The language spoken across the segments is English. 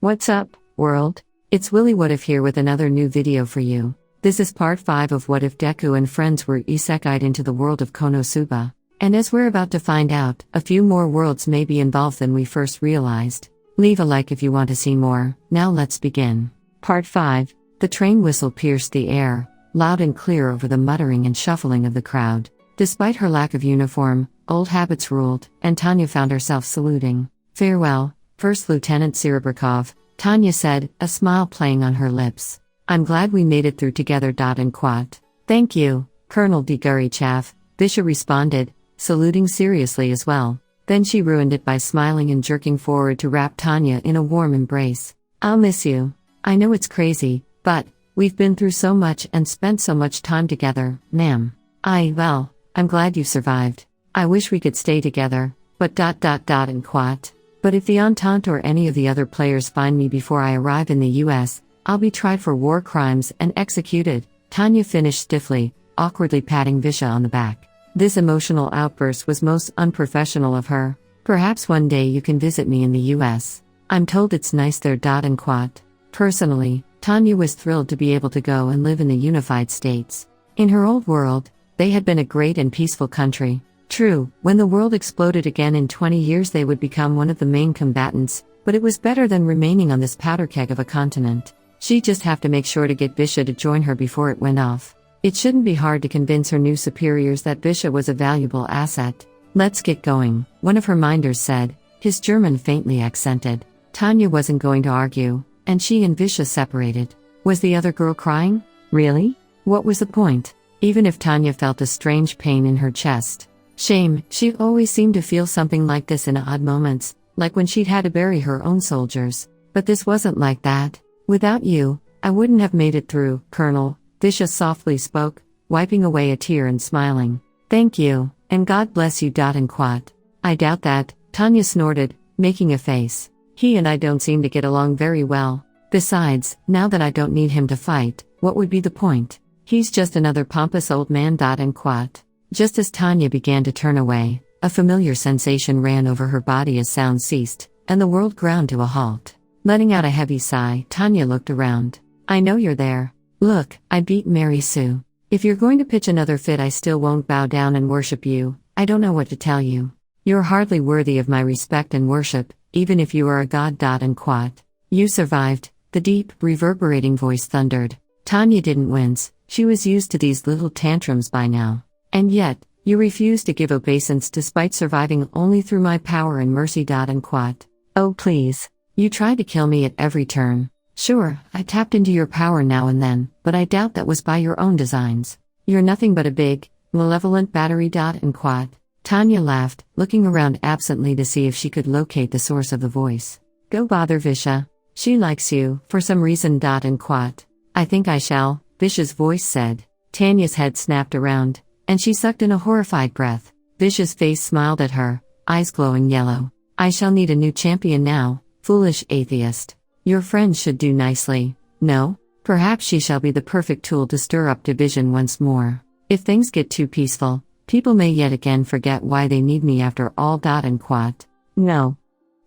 What's up, world? It's Willy What If here with another new video for you. This is part 5 of What If Deku and friends were isekai'd into the world of KONOSUBA. And as we're about to find out, a few more worlds may be involved than we first realized. Leave a like if you want to see more. Now let's begin. Part 5. The train whistle pierced the air, loud and clear over the muttering and shuffling of the crowd. Despite her lack of uniform, old habits ruled, and Tanya found herself saluting. "Farewell, First Lieutenant Serebrikov," Tanya said, a smile playing on her lips. "I'm glad we made it through together. And quat. "Thank you, Colonel Digarichav," Bisha responded, saluting seriously as well. Then she ruined it by smiling and jerking forward to wrap Tanya in a warm embrace. "I'll miss you. I know it's crazy, but we've been through so much and spent so much time together, ma'am. Well, I'm glad you survived. I wish we could stay together, but and quat. But if the Entente or any of the other players find me before I arrive in the US, I'll be tried for war crimes and executed," Tanya finished stiffly, awkwardly patting Visha on the back. This emotional outburst was most unprofessional of her. "Perhaps one day you can visit me in the US. I'm told it's nice there. And quat." Personally, Tanya was thrilled to be able to go and live in the Unified States. In her old world, they had been a great and peaceful country. True, when the world exploded again in 20 years they would become one of the main combatants, but it was better than remaining on this powder keg of a continent. She'd just have to make sure to get Bisha to join her before it went off. It shouldn't be hard to convince her new superiors that Bisha was a valuable asset. "Let's get going," one of her minders said, his German faintly accented. Tanya wasn't going to argue, and she and Visha separated. Was the other girl crying? Really? What was the point? Even if Tanya felt a strange pain in her chest. Shame, she always seemed to feel something like this in odd moments, like when she'd had to bury her own soldiers. But this wasn't like that. "Without you, I wouldn't have made it through, Colonel," Visha softly spoke, wiping away a tear and smiling. "Thank you, and God bless you. And quat." "I doubt that," Tanya snorted, making a face. "He and I don't seem to get along very well. Besides, now that I don't need him to fight, what would be the point? He's just another pompous old man. And quat." Just as Tanya began to turn away, a familiar sensation ran over her body as sound ceased, and the world ground to a halt. Letting out a heavy sigh, Tanya looked around. "I know you're there. Look, I beat Mary Sue. If you're going to pitch another fit I still won't bow down and worship you. I don't know what to tell you. You're hardly worthy of my respect and worship, even if you are a god. And quat." "You survived," the deep, reverberating voice thundered. Tanya didn't wince, she was used to these little tantrums by now. "And yet, you refuse to give obeisance despite surviving only through my power and mercy. And quat. Oh please. You tried to kill me at every turn. Sure, I tapped into your power now and then, but I doubt that was by your own designs. You're nothing but a big, malevolent battery. And quat." Tanya laughed, looking around absently to see if she could locate the source of the voice. "Go bother Visha. She likes you, for some reason. And quat." "I think I shall," Visha's voice said. Tanya's head snapped around, and she sucked in a horrified breath. Visha's face smiled at her, eyes glowing yellow. "I shall need a new champion now, foolish atheist. Your friend should do nicely. No? Perhaps she shall be the perfect tool to stir up division once more. If things get too peaceful, people may yet again forget why they need me after all. And quat." "No."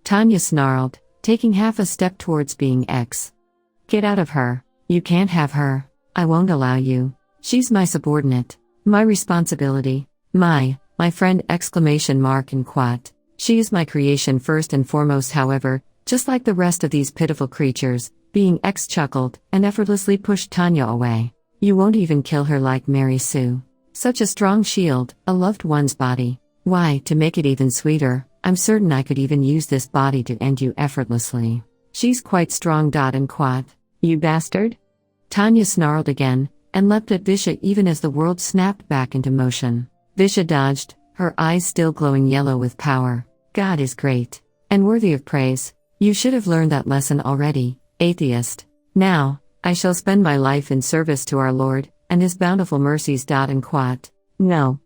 Tanya snarled, taking half a step towards being X. "Get out of her. You can't have her. I won't allow you. She's my subordinate. My responsibility. My friend! And quat. She is my creation first and foremost. However, just like the rest of these pitiful creatures, being X chuckled, and effortlessly pushed Tanya away. "You won't even kill her like Mary Sue. Such a strong shield, a loved one's body. Why, to make it even sweeter, I'm certain I could even use this body to end you effortlessly. She's quite strong. And quat. You bastard." Tanya snarled again, and leapt at Visha even as the world snapped back into motion. Visha dodged, her eyes still glowing yellow with power. "God is great. And worthy of praise. You should have learned that lesson already, atheist. Now, I shall spend my life in service to our Lord, and His bountiful mercies. And quat." "No."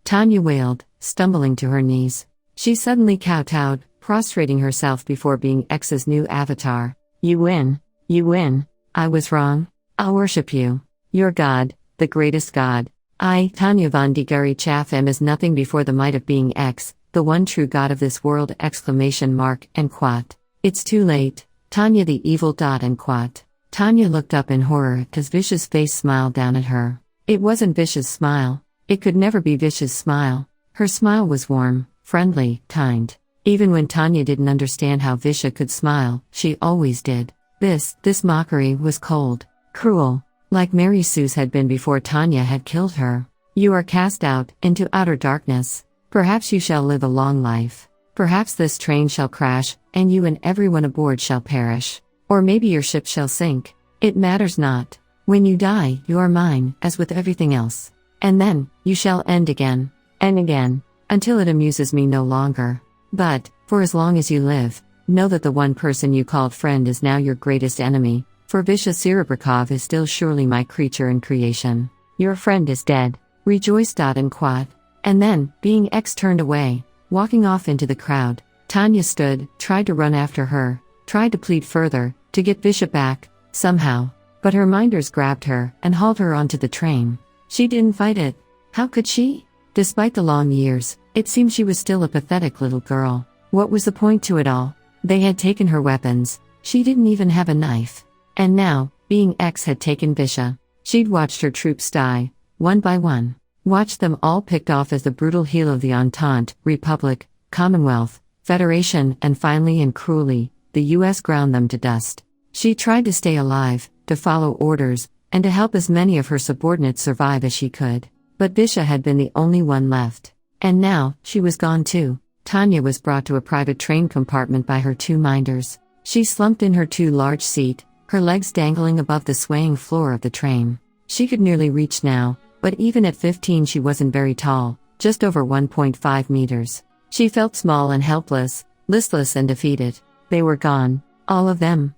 Tanya wailed, stumbling to her knees. She suddenly kowtowed, prostrating herself before being X's new avatar. "You win. You win. I was wrong. I'll worship you. Your God, the greatest God. I, Tanya von Digarichav, am as nothing before the might of being X, the one true God of this world! And quat. It's too late. Tanya the evil dot and quat. Tanya looked up in horror as Vish's face smiled down at her. It wasn't Vish's smile. It could never be Vish's smile. Her smile was warm, friendly, kind. Even when Tanya didn't understand how Visha could smile, she always did. This mockery was cold, cruel, like Mary Sue's had been before Tanya had killed her. You are cast out, into outer darkness. Perhaps you shall live a long life. Perhaps this train shall crash, and you and everyone aboard shall perish. Or maybe your ship shall sink. It matters not. When you die, you are mine, as with everything else. And then, you shall end again, and again, until it amuses me no longer. But, for as long as you live, know that the one person you called friend is now your greatest enemy, for Visha Serebrikov is still surely my creature in creation. Your friend is dead. Rejoice. And quad. And then, being X turned away, walking off into the crowd. Tanya stood, tried to run after her, tried to plead further, to get Visha back, somehow. But her minders grabbed her, and hauled her onto the train. She didn't fight it. How could she? Despite the long years, it seemed she was still a pathetic little girl. What was the point to it all? They had taken her weapons. She didn't even have a knife. And now, being X had taken Visha. She'd watched her troops die, one by one. Watched them all picked off as the brutal heel of the Entente, Republic, Commonwealth, Federation, and finally and cruelly, the US ground them to dust. She tried to stay alive, to follow orders, and to help as many of her subordinates survive as she could. But Visha had been the only one left. And now, she was gone too. Tanya was brought to a private train compartment by her two minders. She slumped in her too large seat, her legs dangling above the swaying floor of the train. She could nearly reach now, but even at 15 she wasn't very tall, just over 1.5 meters. She felt small and helpless, listless and defeated. They were gone, all of them.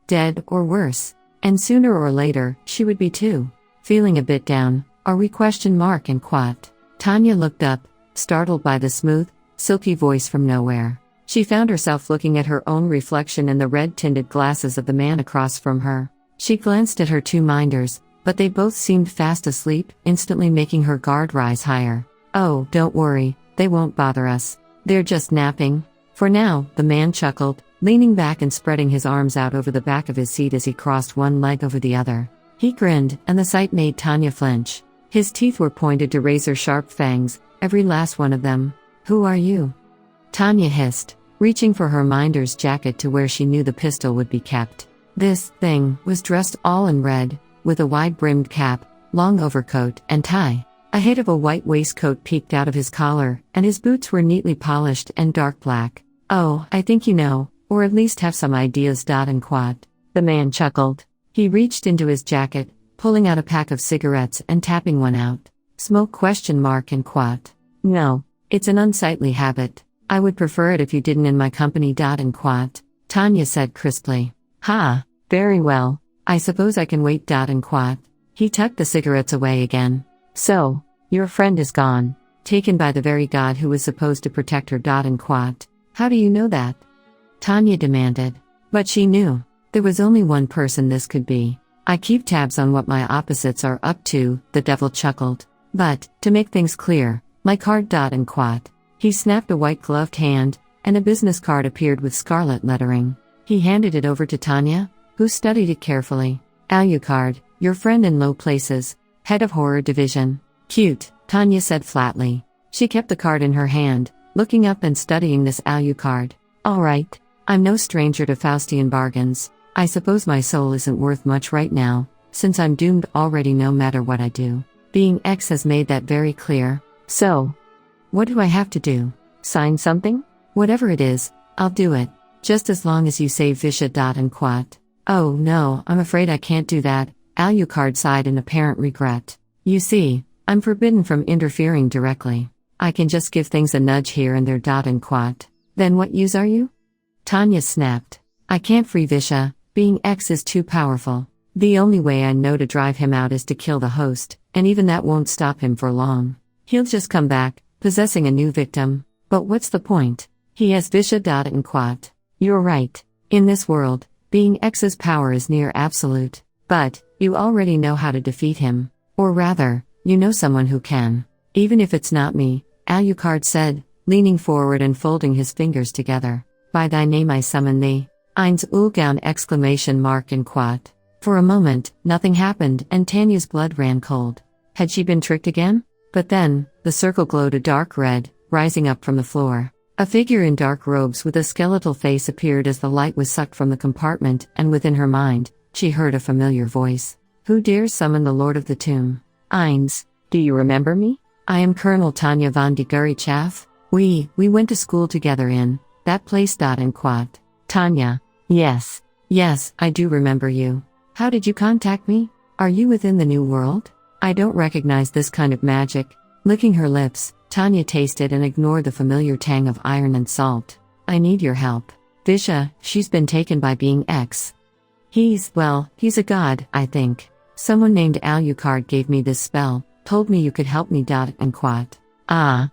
Dead or worse. And sooner or later, she would be too. Feeling a bit down, are we ? And quat. Tanya looked up, startled by the smooth, silky voice from nowhere. She found herself looking at her own reflection in the red-tinted glasses of the man across from her. She glanced at her two minders, but they both seemed fast asleep, instantly making her guard rise higher. Oh, don't worry, they won't bother us. They're just napping. For now, the man chuckled, leaning back and spreading his arms out over the back of his seat as he crossed one leg over the other. He grinned, and the sight made Tanya flinch. His teeth were pointed to razor-sharp fangs, every last one of them. Who are you? Tanya hissed, reaching for her minder's jacket to where she knew the pistol would be kept. This thing was dressed all in red, with a wide-brimmed cap, long overcoat, and tie. A hit of a white waistcoat peeked out of his collar, and his boots were neatly polished and dark black. Oh, I think you know, or at least have some ideas. And quad. The man chuckled. He reached into his jacket, pulling out a pack of cigarettes and tapping one out. Smoke ? And quad. No, it's an unsightly habit. I would prefer it if you didn't in my company. And quad. Tanya said crisply. Ha, very well. I suppose I can wait. And quad. He tucked the cigarettes away again. So, your friend is gone, taken by the very god who was supposed to protect her. And quad. How do you know that? Tanya demanded. But she knew. There was only one person this could be. I keep tabs on what my opposites are up to, the devil chuckled. But, to make things clear, my card. And quad. He snapped a white-gloved hand, and a business card appeared with scarlet lettering. He handed it over to Tanya, who studied it carefully. Alucard, your friend in low places, head of horror division. Cute, Tanya said flatly. She kept the card in her hand, looking up and studying this Alucard. All right, I'm no stranger to Faustian bargains. I suppose my soul isn't worth much right now, since I'm doomed already no matter what I do. Being X has made that very clear. So, what do I have to do? Sign something? Whatever it is, I'll do it. Just as long as you save Visha. And quat. Oh no, I'm afraid I can't do that, Alucard sighed in apparent regret. You see, I'm forbidden from interfering directly. I can just give things a nudge here and there. And quat. Then what use are you? Tanya snapped. I can't free Visha, being X is too powerful. The only way I know to drive him out is to kill the host, and even that won't stop him for long. He'll just come back, possessing a new victim. But what's the point? He has Visha. And quat. You're right. In this world, being X's power is near absolute. But, you already know how to defeat him. Or rather, you know someone who can. Even if it's not me, Alucard said, leaning forward and folding his fingers together. By thy name I summon thee. Eins Ulgaun exclamation mark and quat. For a moment, nothing happened and Tanya's blood ran cold. Had she been tricked again? But then, the circle glowed a dark red, rising up from the floor. A figure in dark robes with a skeletal face appeared as the light was sucked from the compartment, and within her mind, she heard a familiar voice. Who dares summon the Lord of the Tomb? Eins, do you remember me? I am Colonel Tanya von de Gurichaff. We went to school together in that place. And quat. Tanya. Yes, I do remember you. How did you contact me? Are you within the new world? I don't recognize this kind of magic. Licking her lips, Tanya tasted and ignored the familiar tang of iron and salt. I need your help. Visha, she's been taken by being X. He's a god, I think. Someone named Alucard gave me this spell, told me you could help me. And quat. Ah.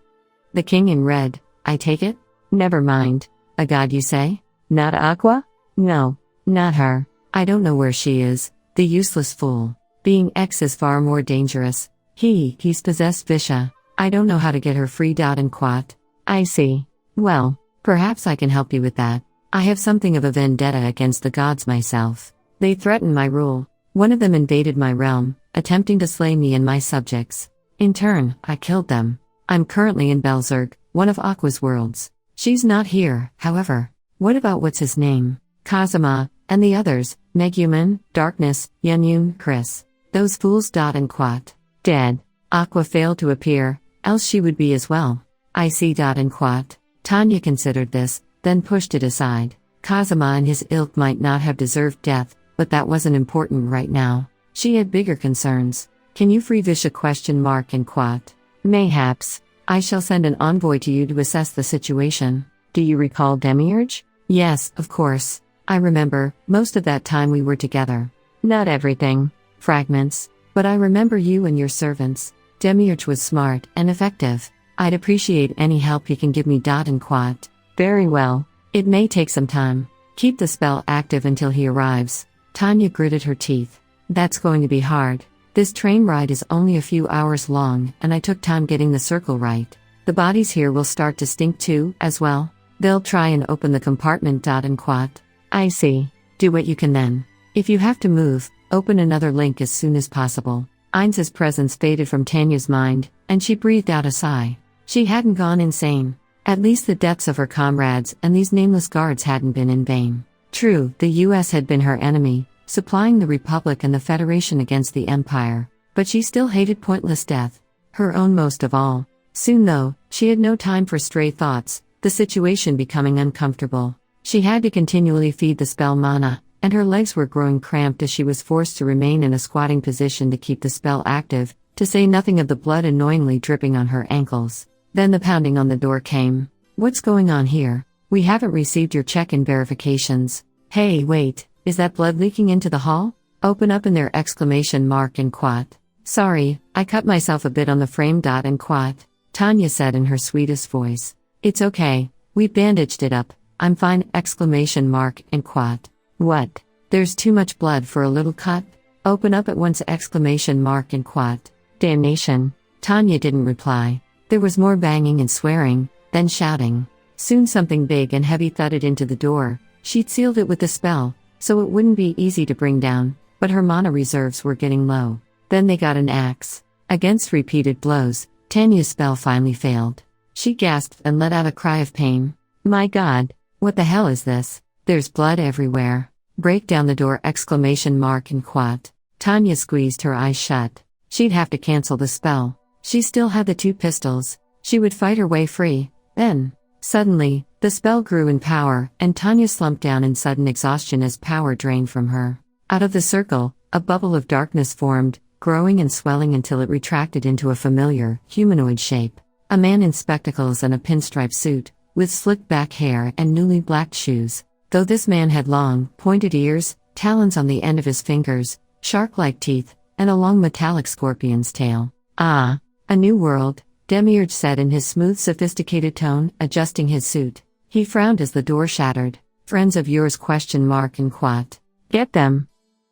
The king in red, I take it? Never mind. A god you say? Not Aqua? No, not her. I don't know where she is, the useless fool. Being X is far more dangerous. He's possessed Visha. I don't know how to get her free. And quat. I see. Well, perhaps I can help you with that. I have something of a vendetta against the gods myself. They threaten my rule. One of them invaded my realm, attempting to slay me and my subjects. In turn, I killed them. I'm currently in Belzerg, one of Aqua's worlds. She's not here, however. What about what's his name? Kazuma, and the others, Megumin, Darkness, Yunyun, Chris. Those fools. And quat. Dead. Aqua failed to appear, else she would be as well. I see. And quat. Tanya considered this, then pushed it aside. Kazuma and his ilk might not have deserved death, but that wasn't important right now. She had bigger concerns. Can you free Visha? And quat. Mayhaps. I shall send an envoy to you to assess the situation. Do you recall Demiurge? Yes, of course. I remember, most of that time we were together. Not everything. Fragments. But I remember you and your servants. Demiurge was smart and effective. I'd appreciate any help he can give me. And quat. Very well. It may take some time. Keep the spell active until he arrives. Tanya gritted her teeth. That's going to be hard. This train ride is only a few hours long, and I took time getting the circle right. The bodies here will start to stink too, as well. They'll try and open the compartment. And quat. I see. Do what you can then. If you have to move, open another link as soon as possible. Eins's presence faded from Tanya's mind, and she breathed out a sigh. She hadn't gone insane. At least the deaths of her comrades and these nameless guards hadn't been in vain. True, the US had been her enemy, supplying the Republic and the Federation against the Empire, but she still hated pointless death. Her own most of all. Soon though, she had no time for stray thoughts, the situation becoming uncomfortable. She had to continually feed the spell mana, and her legs were growing cramped as she was forced to remain in a squatting position to keep the spell active, to say nothing of the blood annoyingly dripping on her ankles. Then the pounding on the door came. What's going on here? We haven't received your check-in verifications. Hey, wait, is that blood leaking into the hall? Open up in there! And quat. Sorry, I cut myself a bit on the frame. And quat. Tanya said in her sweetest voice. It's okay, we've bandaged it up. I'm fine! And quat. What? There's too much blood for a little cut? Open up at once! And quat. Damnation. Tanya didn't reply. There was more banging and swearing, then shouting. Soon something big and heavy thudded into the door. She'd sealed it with the spell, so it wouldn't be easy to bring down, but her mana reserves were getting low. Then they got an axe. Against repeated blows, Tanya's spell finally failed. She gasped and let out a cry of pain. My God, what the hell is this? There's blood everywhere. Break down the door! And quat. Tanya squeezed her eyes shut. She'd have to cancel the spell. She still had the 2 pistols. She would fight her way free. Then, suddenly, the spell grew in power, and Tanya slumped down in sudden exhaustion as power drained from her. Out of the circle, a bubble of darkness formed, growing and swelling until it retracted into a familiar, humanoid shape. A man in spectacles and a pinstripe suit, with slicked back hair and newly blacked shoes. Though this man had long, pointed ears, talons on the end of his fingers, shark-like teeth, and a long metallic scorpion's tail. Ah, a new world, Demiurge said in his smooth, sophisticated tone, adjusting his suit. He frowned as the door shattered. Friends of yours? And quat. Get them!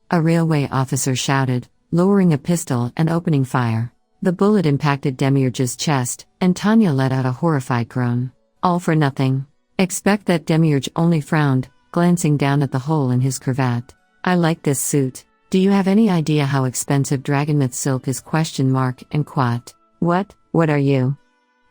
A railway officer shouted, lowering a pistol and opening fire. The bullet impacted Demiurge's chest, and Tanya let out a horrified groan. All for nothing. Expect that Demiurge only frowned, glancing down at the hole in his cravat. I like this suit. Do you have any idea how expensive Dragonmyth silk is? ? And quat. What are you?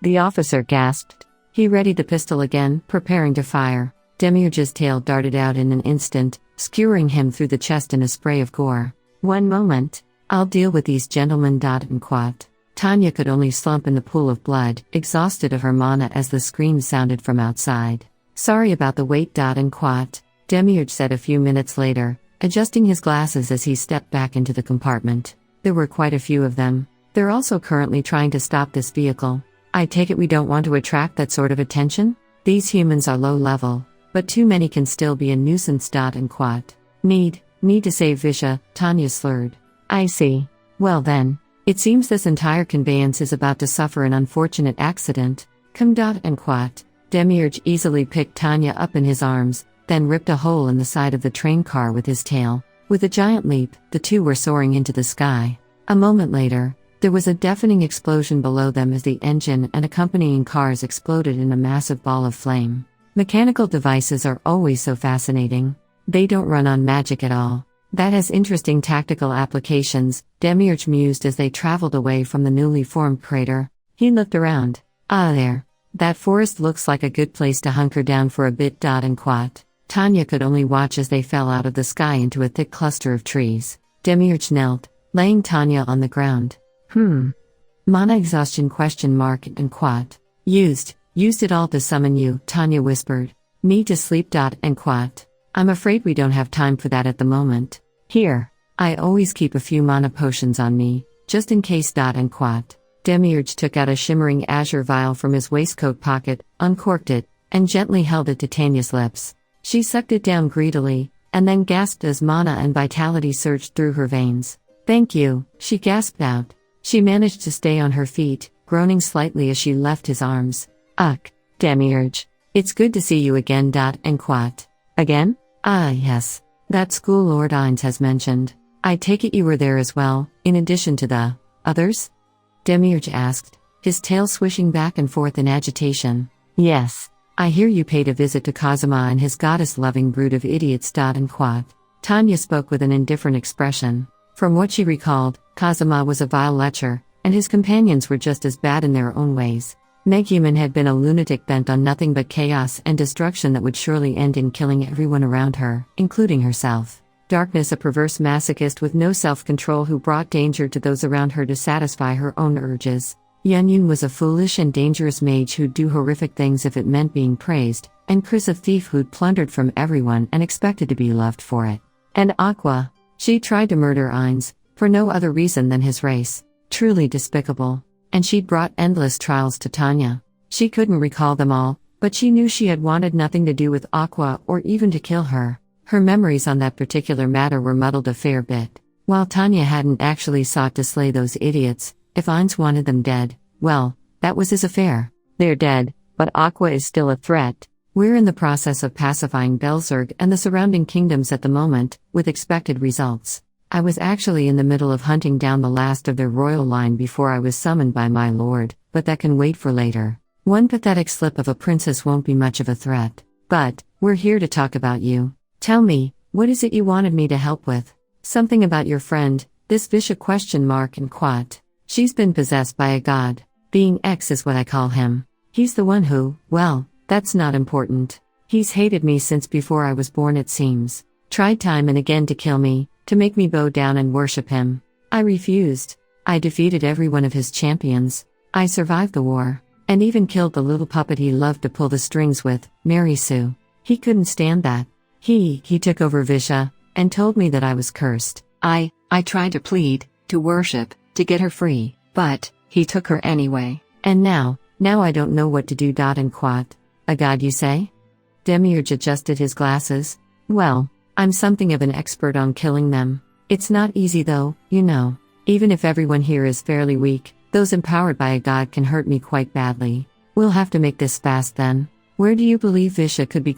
The officer gasped. He readied the pistol again, preparing to fire. Demiurge's tail darted out in an instant, skewering him through the chest in a spray of gore. One moment. I'll deal with these gentlemen. And quat. Tanya could only slump in the pool of blood, exhausted of her mana as the screams sounded from outside. Sorry about the wait. And quat. Demiurge said a few minutes later, adjusting his glasses as he stepped back into the compartment. There were quite a few of them. They're also currently trying to stop this vehicle. I take it we don't want to attract that sort of attention? These humans are low level, but too many can still be a nuisance. And quat. Need to save Visha, Tanya slurred. I see. Well then, it seems this entire conveyance is about to suffer an unfortunate accident. Come. And quat. Demiurge easily picked Tanya up in his arms, then ripped a hole in the side of the train car with his tail. With a giant leap, the two were soaring into the sky. A moment later, there was a deafening explosion below them as the engine and accompanying cars exploded in a massive ball of flame. Mechanical devices are always so fascinating. They don't run on magic at all. That has interesting tactical applications, Demiurge mused as they traveled away from the newly formed crater. He looked around. Ah, there. That forest looks like a good place to hunker down for a bit. And quat. Tanya could only watch as they fell out of the sky into a thick cluster of trees. Demiurge knelt, laying Tanya on the ground. Mana exhaustion ? And quat. Used it all to summon you, Tanya whispered. Need to sleep. And quat. I'm afraid we don't have time for that at the moment. Here. I always keep a few mana potions on me, just in case. And quat. Demiurge took out a shimmering azure vial from his waistcoat pocket, uncorked it, and gently held it to Tanya's lips. She sucked it down greedily, and then gasped as mana and vitality surged through her veins. Thank you, she gasped out. She managed to stay on her feet, groaning slightly as she left his arms. Ugh, Demiurge. It's good to see you again. And quat. Again? Ah, yes. That school Lord Ines has mentioned. I take it you were there as well, in addition to the others? Demiurge asked, his tail swishing back and forth in agitation. Yes. I hear you paid a visit to Kazuma and his goddess-loving brood of idiots. And quat. Tanya spoke with an indifferent expression. From what she recalled, Kazuma was a vile lecher, and his companions were just as bad in their own ways. Megumin had been a lunatic bent on nothing but chaos and destruction that would surely end in killing everyone around her, including herself. Darkness, a perverse masochist with no self-control who brought danger to those around her to satisfy her own urges. Yunyun was a foolish and dangerous mage who'd do horrific things if it meant being praised, and Chris a thief who'd plundered from everyone and expected to be loved for it. And Aqua. She tried to murder Ines, for no other reason than his race. Truly despicable. And she'd brought endless trials to Tanya. She couldn't recall them all, but she knew she had wanted nothing to do with Aqua or even to kill her. Her memories on that particular matter were muddled a fair bit. While Tanya hadn't actually sought to slay those idiots, if Ines wanted them dead, well, that was his affair. They're dead, but Aqua is still a threat. We're in the process of pacifying Belzerg and the surrounding kingdoms at the moment, with expected results. I was actually in the middle of hunting down the last of their royal line before I was summoned by my lord, but that can wait for later. One pathetic slip of a princess won't be much of a threat. But, we're here to talk about you. Tell me, what is it you wanted me to help with? Something about your friend, this Visha ? And quat. She's been possessed by a god. Being X is what I call him. He's the one who, well, that's not important. He's hated me since before I was born, it seems. Tried time and again to kill me, to make me bow down and worship him. I refused. I defeated every one of his champions. I survived the war, and even killed the little puppet he loved to pull the strings with, Mary Sue. He couldn't stand that. He took over Visha, and told me that I was cursed. I tried to plead, to worship, to get her free, but he took her anyway. And now I don't know what to do. And quat. A god, you say? Demiurge adjusted his glasses. Well, I'm something of an expert on killing them. It's not easy though, you know. Even if everyone here is fairly weak, those empowered by a god can hurt me quite badly. We'll have to make this fast then. Where do you believe Visha could be ?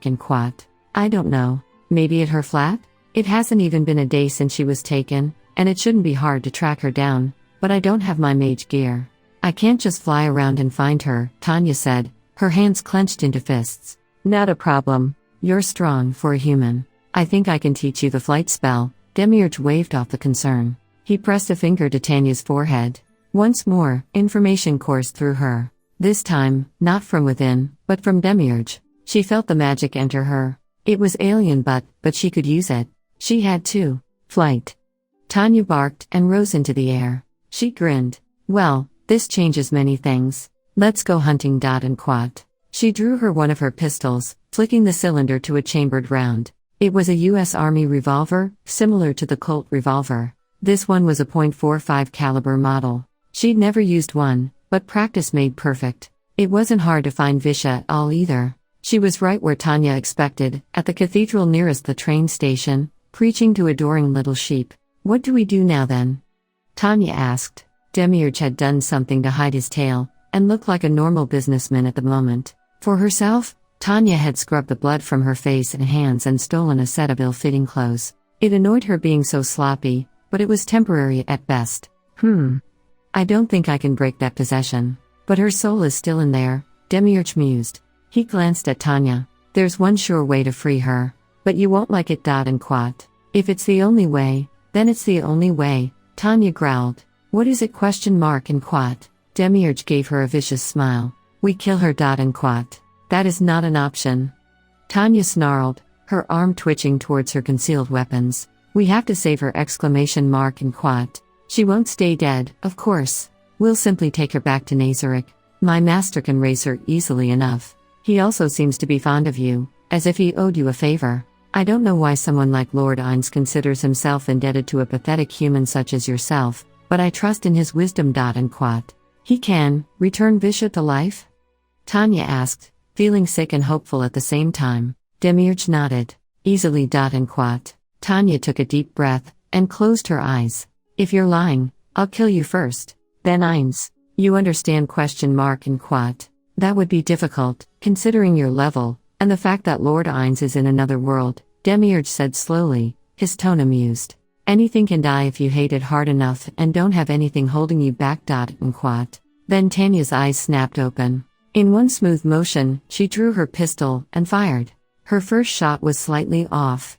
And quat. I don't know. Maybe at her flat? It hasn't even been a day since she was taken, and it shouldn't be hard to track her down, but I don't have my mage gear. I can't just fly around and find her, Tanya said, her hands clenched into fists. Not a problem. You're strong for a human. I think I can teach you the flight spell. Demiurge waved off the concern. He pressed a finger to Tanya's forehead. Once more, information coursed through her. This time, not from within, but from Demiurge. She felt the magic enter her. It was alien but she could use it. She had to. Flight. Tanya barked and rose into the air. She grinned. Well, this changes many things. Let's go hunting. And quat. She drew one of her pistols, flicking the cylinder to a chambered round. It was a U.S. Army revolver, similar to the Colt revolver. This one was a .45 caliber model. She'd never used one, but practice made perfect. It wasn't hard to find Visha at all either. She was right where Tanya expected, at the cathedral nearest the train station, preaching to adoring little sheep. What do we do now then? Tanya asked. Demiurge had done something to hide his tail, and looked like a normal businessman at the moment. For herself, Tanya had scrubbed the blood from her face and hands and stolen a set of ill-fitting clothes. It annoyed her being so sloppy, but it was temporary at best. I don't think I can break that possession. But her soul is still in there, Demiurge mused. He glanced at Tanya. There's one sure way to free her. But you won't like it. And quat. If it's the only way, then it's the only way, Tanya growled. What is it? And quat. Demiurge gave her a vicious smile. We kill her. And quat. That is not an option. Tanya snarled, her arm twitching towards her concealed weapons. We have to save her! And quat. She won't stay dead, of course. We'll simply take her back to Nazarick. My master can raise her easily enough. He also seems to be fond of you, as if he owed you a favor. I don't know why someone like Lord Ainz considers himself indebted to a pathetic human such as yourself, but I trust in his wisdom. And quat. He can return Visha to life? Tanya asked, feeling sick and hopeful at the same time. Demiurge nodded. Easily. And quat. Tanya took a deep breath, and closed her eyes. If you're lying, I'll kill you first. Then Ainz. You understand? And quat. That would be difficult, considering your level, and the fact that Lord Ainz is in another world, Demiurge said slowly, his tone amused. Anything can die if you hate it hard enough and don't have anything holding you back. And quat. Then Tanya's eyes snapped open. In one smooth motion, she drew her pistol and fired. Her first shot was slightly off.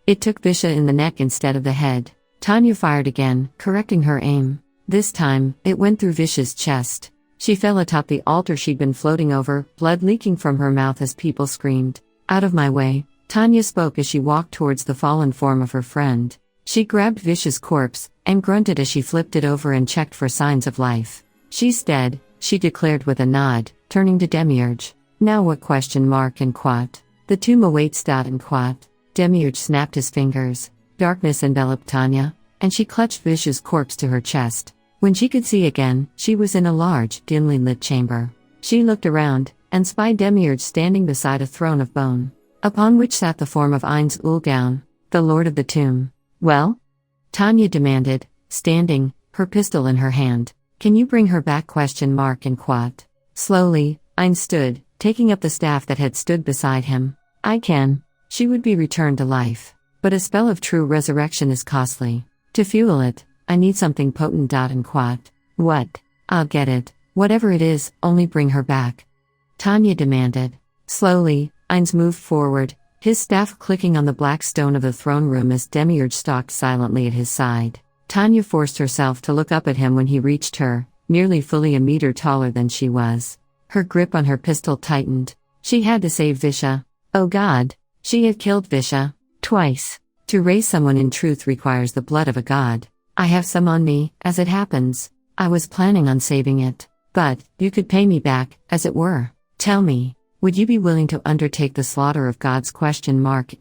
It took Visha in the neck instead of the head. Tanya fired again, correcting her aim. This time, it went through Visha's chest. She fell atop the altar she'd been floating over, blood leaking from her mouth as people screamed. Out of my way, Tanya spoke as she walked towards the fallen form of her friend. She grabbed Visha's corpse, and grunted as she flipped it over and checked for signs of life. She's dead, she declared with a nod, turning to Demiurge. Now what? And quat. The tomb awaits. And quat. Demiurge snapped his fingers. Darkness enveloped Tanya, and she clutched Visha's corpse to her chest. When she could see again, she was in a large, dimly lit chamber. She looked around, and spied Demiurge standing beside a throne of bone, upon which sat the form of Ainz Ulgaun, the lord of the tomb. Well? Tanya demanded, standing, her pistol in her hand. Can you bring her back? And quat. Slowly, Ainz stood, taking up the staff that had stood beside him. I can. She would be returned to life. But a spell of true resurrection is costly. To fuel it, I need something potent. And quat. What? I'll get it. Whatever it is, only bring her back. Tanya demanded. Slowly, Ainz moved forward, his staff clicking on the black stone of the throne room as Demiurge stalked silently at his side. Tanya forced herself to look up at him when he reached her, nearly fully a meter taller than she was. Her grip on her pistol tightened. She had to save Visha. Oh God! She had killed Visha. Twice. To raise someone in truth requires the blood of a god. I have some on me, as it happens. I was planning on saving it. But, you could pay me back, as it were. Tell me, would you be willing to undertake the slaughter of gods?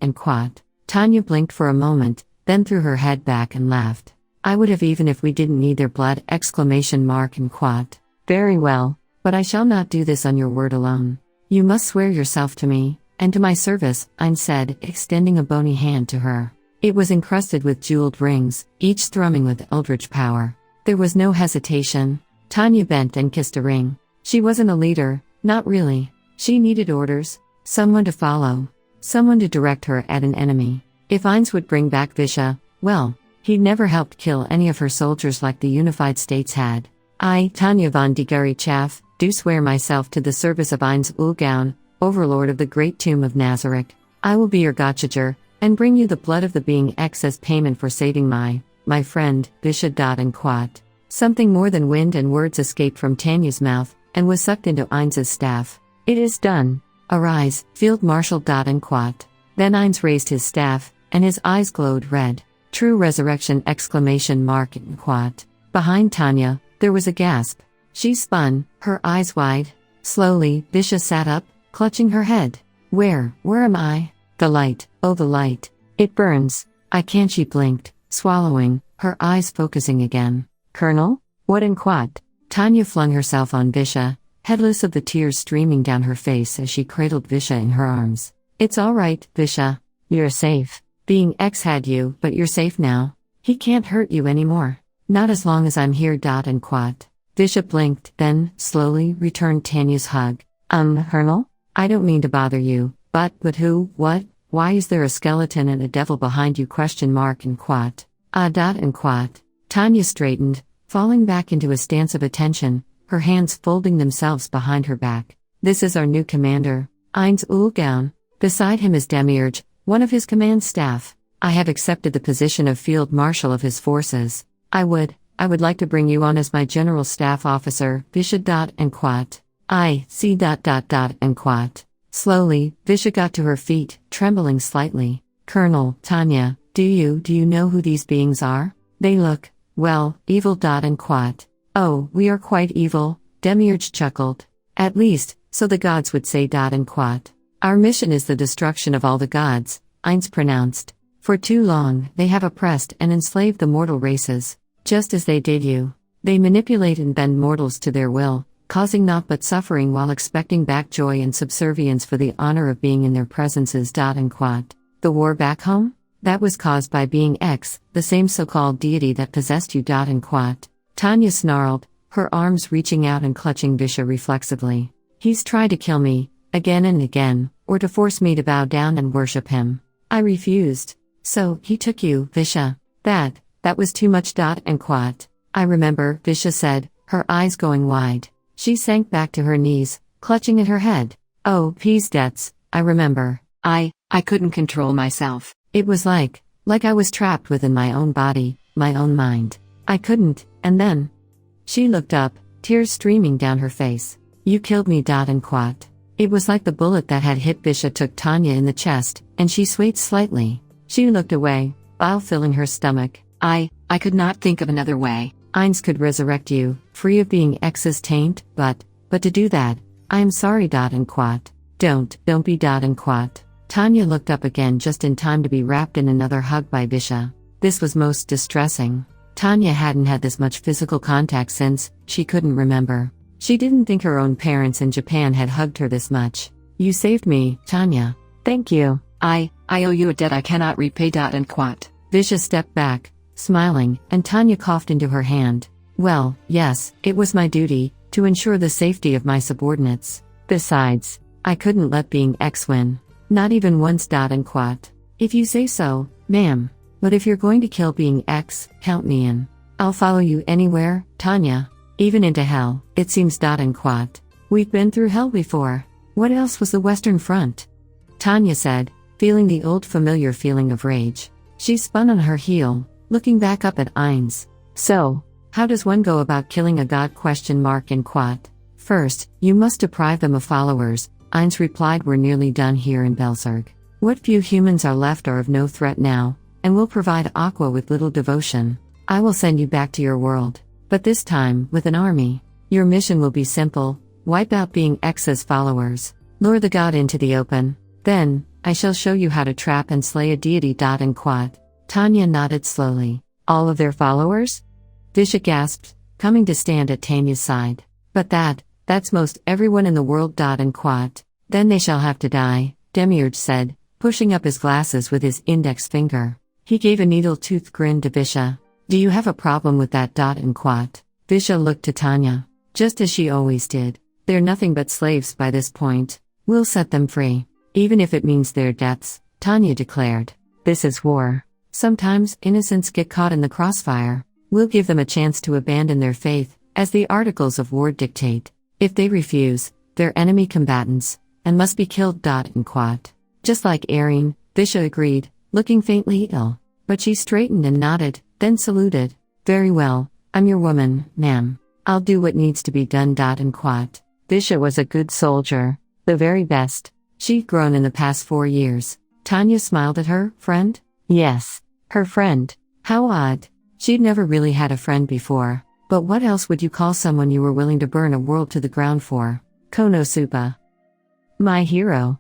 And quat. Tanya blinked for a moment, then threw her head back and laughed. I would have even if we didn't need their blood! And quat. Very well, but I shall not do this on your word alone. You must swear yourself to me, and to my service, Ainz said, extending a bony hand to her. It was encrusted with jeweled rings, each thrumming with eldritch power. There was no hesitation. Tanya bent and kissed a ring. She wasn't a leader, not really. She needed orders, someone to follow, someone to direct her at an enemy. If Ainz would bring back Visha, well, he'd never helped kill any of her soldiers like the Unified States had. I, Tanya von Digari Chaff, do swear myself to the service of Ainz Ulgaun, overlord of the great tomb of Nazarick. I will be your gachager, and bring you the blood of the being X as payment for saving my friend, Visha. And quat. Something more than wind and words escaped from Tanya's mouth, and was sucked into Ainz's staff. It is done. Arise, Field Marshal. And quat. Then Ainz raised his staff, and his eyes glowed red. True resurrection! And quat. Behind Tanya, there was a gasp. She spun, her eyes wide. Slowly, Visha sat up, clutching her head. Where am I? The light, oh the light. It burns. I can't. She blinked, swallowing, her eyes focusing again. Colonel? What in quat? Tanya flung herself on Visha, heedless of the tears streaming down her face as she cradled Visha in her arms. It's all right, Visha. You're safe. Being X had you, but you're safe now. He can't hurt you anymore. Not as long as I'm here. And quat. Visha blinked, then, slowly, returned Tanya's hug. Colonel? I don't mean to bother you, but who, what, why is there a skeleton and a devil behind you? And quat. And quat. Tanya straightened, falling back into a stance of attention, her hands folding themselves behind her back. This is our new commander, Ainz Ulgaun. Beside him is Demiurge, one of his command staff. I have accepted the position of Field Marshal of his forces. I would like to bring you on as my General Staff Officer, Visha. And quat. I see. And quat. Slowly, Visha got to her feet, trembling slightly. Colonel, Tanya, do you know who these beings are? They look, well, evil. And quat. Oh, we are quite evil, Demiurge chuckled. At least, so the gods would say. And quat. Our mission is the destruction of all the gods, Ainz pronounced. For too long, they have oppressed and enslaved the mortal races. Just as they did you. They manipulate and bend mortals to their will, causing naught but suffering while expecting back joy and subservience for the honor of being in their presences. And quat. The war back home? That was caused by being X, the same so-called deity that possessed you. And quat. Tanya snarled, her arms reaching out and clutching Visha reflexively. He's tried to kill me, again and again, or to force me to bow down and worship him. I refused. So, he took you, Visha. That was too much. And quat. I remember, Visha said, her eyes going wide. She sank back to her knees, clutching at her head. Oh, peace debts, I remember. I couldn't control myself. It was like I was trapped within my own body, my own mind. I couldn't, and then. She looked up, tears streaming down her face. You killed me. And quat. It was like the bullet that had hit Visha took Tanya in the chest, and she swayed slightly. She looked away, bile filling her stomach. I could not think of another way. Ainz could resurrect you, free of being X's taint, but to do that, I am sorry. And quat. Don't be. And quat. Tanya looked up again just in time to be wrapped in another hug by Visha. This was most distressing. Tanya hadn't had this much physical contact since, she couldn't remember. She didn't think her own parents in Japan had hugged her this much. You saved me, Tanya. Thank you. I owe you a debt I cannot repay. And quat. Visha stepped back, smiling, and Tanya coughed into her hand. Well, yes, it was my duty, to ensure the safety of my subordinates. Besides, I couldn't let being X win. Not even once. And quat. If you say so, ma'am. But if you're going to kill being X, count me in. I'll follow you anywhere, Tanya. Even into hell, it seems. And quat. We've been through hell before. What else was the Western Front? Tanya said, feeling the old familiar feeling of rage. She spun on her heel, looking back up at Ainz. So, how does one go about killing a god? And quat. First, you must deprive them of followers, Ainz replied. We're nearly done here in Belzerg. What few humans are left are of no threat now, and will provide Aqua with little devotion. I will send you back to your world, but this time, with an army. Your mission will be simple, wipe out being X's followers, lure the god into the open. Then, I shall show you how to trap and slay a deity. And quat. Tanya nodded slowly. All of their followers? Visha gasped, coming to stand at Tanya's side. But that's most everyone in the world. And quat. Then they shall have to die, Demiurge said, pushing up his glasses with his index finger. He gave a needle-toothed grin to Visha. Do you have a problem with that? And quat. Visha looked to Tanya. Just as she always did. They're nothing but slaves by this point. We'll set them free. Even if it means their deaths, Tanya declared. This is war. Sometimes, innocents get caught in the crossfire. We'll give them a chance to abandon their faith, as the articles of war dictate. If they refuse, they're enemy combatants, and must be killed. And quat. Just like Erin, Visha agreed, looking faintly ill. But she straightened and nodded, then saluted. Very well, I'm your woman, ma'am. I'll do what needs to be done. And quat. Visha was a good soldier. The very best. She'd grown in the past 4 years. Tanya smiled at her, friend? Yes. Her friend. How odd. She'd never really had a friend before. But what else would you call someone you were willing to burn a world to the ground for? Konosuba. My hero.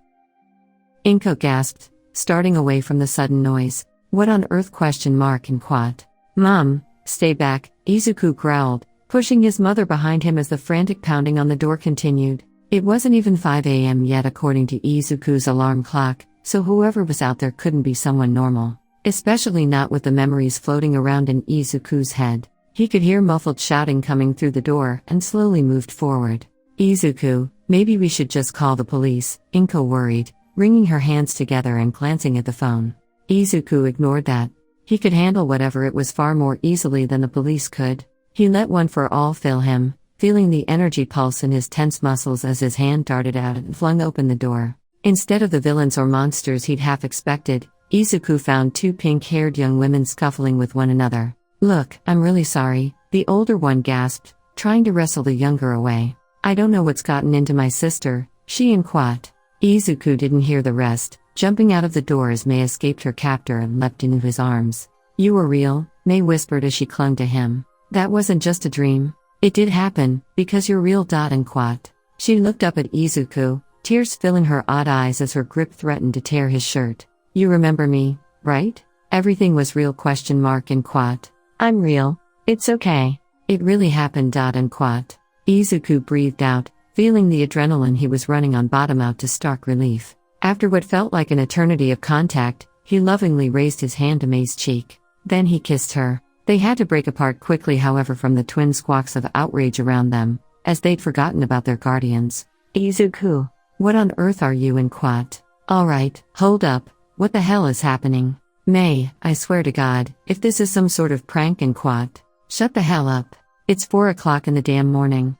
Inko gasped, starting away from the sudden noise. What on earth? And quat. Mom, stay back, Izuku growled, pushing his mother behind him as the frantic pounding on the door continued. It wasn't even 5 a.m. yet according to Izuku's alarm clock, so whoever was out there couldn't be someone normal. Especially not with the memories floating around in Izuku's head. He could hear muffled shouting coming through the door and slowly moved forward. Izuku, maybe we should just call the police, Inko worried, wringing her hands together and glancing at the phone. Izuku ignored that. He could handle whatever it was far more easily than the police could. He let one for all fill him, feeling the energy pulse in his tense muscles as his hand darted out and flung open the door. Instead of the villains or monsters he'd half expected, Izuku found 2 pink-haired young women scuffling with one another. Look, I'm really sorry, the older one gasped, trying to wrestle the younger away. I don't know what's gotten into my sister, she and quat. Izuku didn't hear the rest, jumping out of the door as Mei escaped her captor and leapt into his arms. You were real, Mei whispered as she clung to him. That wasn't just a dream. It did happen, because you're real. And quat. She looked up at Izuku, tears filling her odd eyes as her grip threatened to tear his shirt. You remember me, right? Everything was real? And quat. I'm real. It's okay. It really happened. And quat. Izuku breathed out, feeling the adrenaline he was running on bottom out to stark relief. After what felt like an eternity of contact, he lovingly raised his hand to Mei's cheek. Then he kissed her. They had to break apart quickly, however, from the twin squawks of outrage around them, as they'd forgotten about their guardians. Izuku, what on earth are you? And quat. Alright, hold up, what the hell is happening? Mei, I swear to God, if this is some sort of prank. And quat. Shut the hell up. It's 4 o'clock in the damn morning.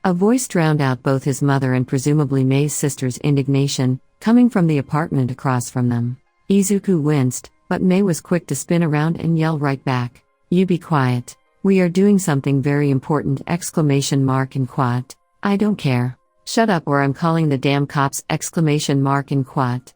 A voice drowned out both his mother and presumably Mei's sister's indignation, coming from the apartment across from them. Izuku winced, but Mei was quick to spin around and yell right back. You be quiet. We are doing something very important! And quat. I don't care. Shut up or I'm calling the damn cops! And quat.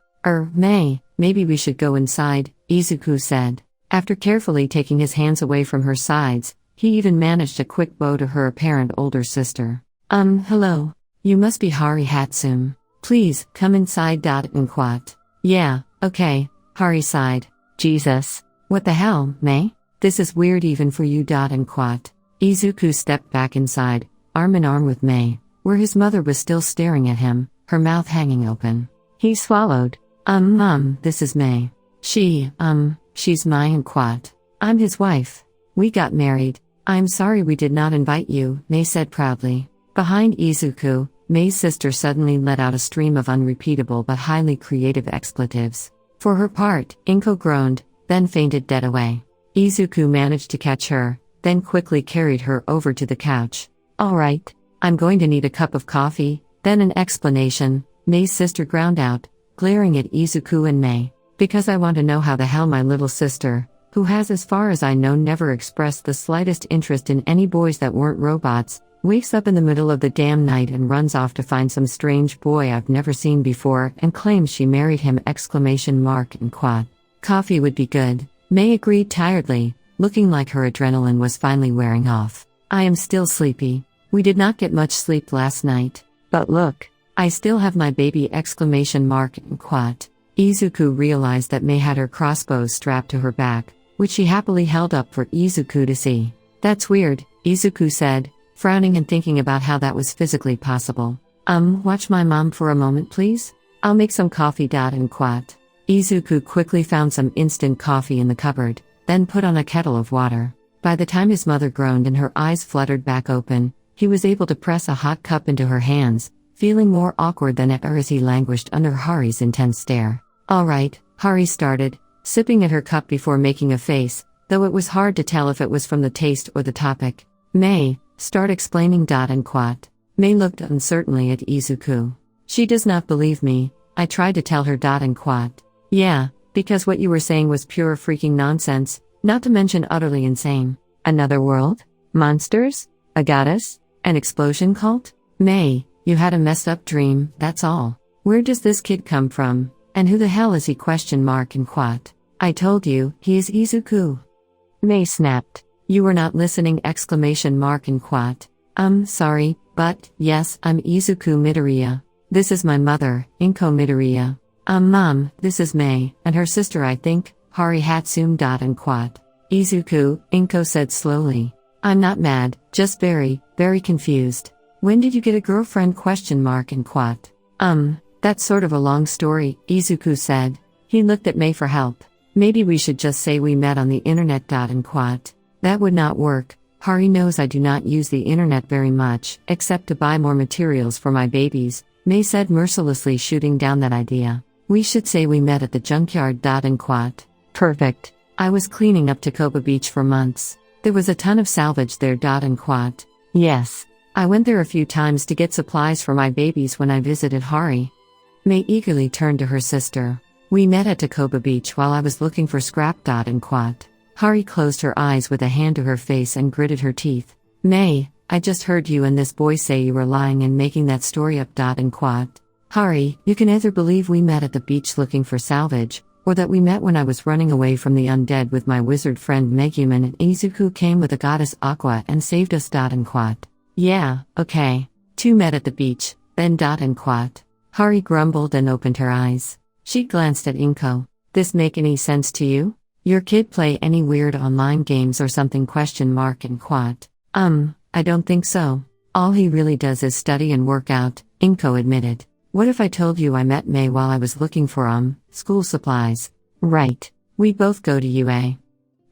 Mei, maybe we should go inside, Izuku said. After carefully taking his hands away from her sides, he even managed a quick bow to her apparent older sister. Hello. You must be Hari Hatsum. Please, come inside. And quat. Yeah, okay, Hari sighed. Jesus. What the hell, Mei? This is weird even for you. And quat. Izuku stepped back inside, arm in arm with Mei, where his mother was still staring at him, her mouth hanging open. He swallowed. This is Mei. She's mine. And quat. I'm his wife. We got married. I'm sorry we did not invite you, Mei said proudly. Behind Izuku, Mei's sister suddenly let out a stream of unrepeatable but highly creative expletives. For her part, Inko groaned, then fainted dead away. Izuku managed to catch her, then quickly carried her over to the couch. Alright, I'm going to need a cup of coffee, then an explanation, Mei's sister ground out, glaring at Izuku and Mei. Because I want to know how the hell my little sister, who has as far as I know never expressed the slightest interest in any boys that weren't robots, wakes up in the middle of the damn night and runs off to find some strange boy I've never seen before and claims she married him! And quat. Coffee would be good, Mei agreed tiredly, looking like her adrenaline was finally wearing off. I am still sleepy. We did not get much sleep last night. But look, I still have my baby! And quat. Izuku realized that Mei had her crossbows strapped to her back, which she happily held up for Izuku to see. That's weird, Izuku said, frowning and thinking about how that was physically possible. Watch my mom for a moment please? I'll make some coffee. And quat. Izuku quickly found some instant coffee in the cupboard, then put on a kettle of water. By the time his mother groaned and her eyes fluttered back open, he was able to press a hot cup into her hands, feeling more awkward than ever as he languished under Hari's intense stare. Alright, Hari started, sipping at her cup before making a face, though it was hard to tell if it was from the taste or the topic. Mei, start explaining. And quat. Mei looked uncertainly at Izuku. She does not believe me, I tried to tell her. And quat. Yeah, because what you were saying was pure freaking nonsense, not to mention utterly insane. Another world? Monsters? A goddess? An explosion cult? May, you had a messed up dream, that's all. Where does this kid come from? And who the hell is he? And quat. I told you, he is Izuku. May snapped. You were not listening! And quat. Sorry, but, yes, I'm Izuku Midoriya. This is my mother, Inko Midoriya. Mom, this is May, and her sister I think, Hari Hatsum. And quat. Izuku, Inko said slowly. I'm not mad, just very, very confused. When did you get a girlfriend? And quat. That's sort of a long story, Izuku said. He looked at May for help. Maybe we should just say we met on the internet. And quat. That would not work. Hari knows I do not use the internet very much, except to buy more materials for my babies, May said mercilessly, shooting down that idea. We should say we met at the junkyard. And quat. Perfect. I was cleaning up Takoba Beach for months. There was a ton of salvage there. And quat. Yes. I went there a few times to get supplies for my babies when I visited Hari. May eagerly turned to her sister. We met at Takoba Beach while I was looking for scrap. And quat. Hari closed her eyes with a hand to her face and gritted her teeth. May, I just heard you and this boy say you were lying and making that story up. And quat. Hari, you can either believe we met at the beach looking for salvage, or that we met when I was running away from the undead with my wizard friend Megumin and Izuku came with the goddess Aqua and saved us. And quat. Yeah, okay. Two met at the beach, then. And quat. Hari grumbled and opened her eyes. She glanced at Inko. This make any sense to you? Your kid play any weird online games or something? And quat. I don't think so. All he really does is study and work out, Inko admitted. What if I told you I met May while I was looking for school supplies? Right. We both go to UA.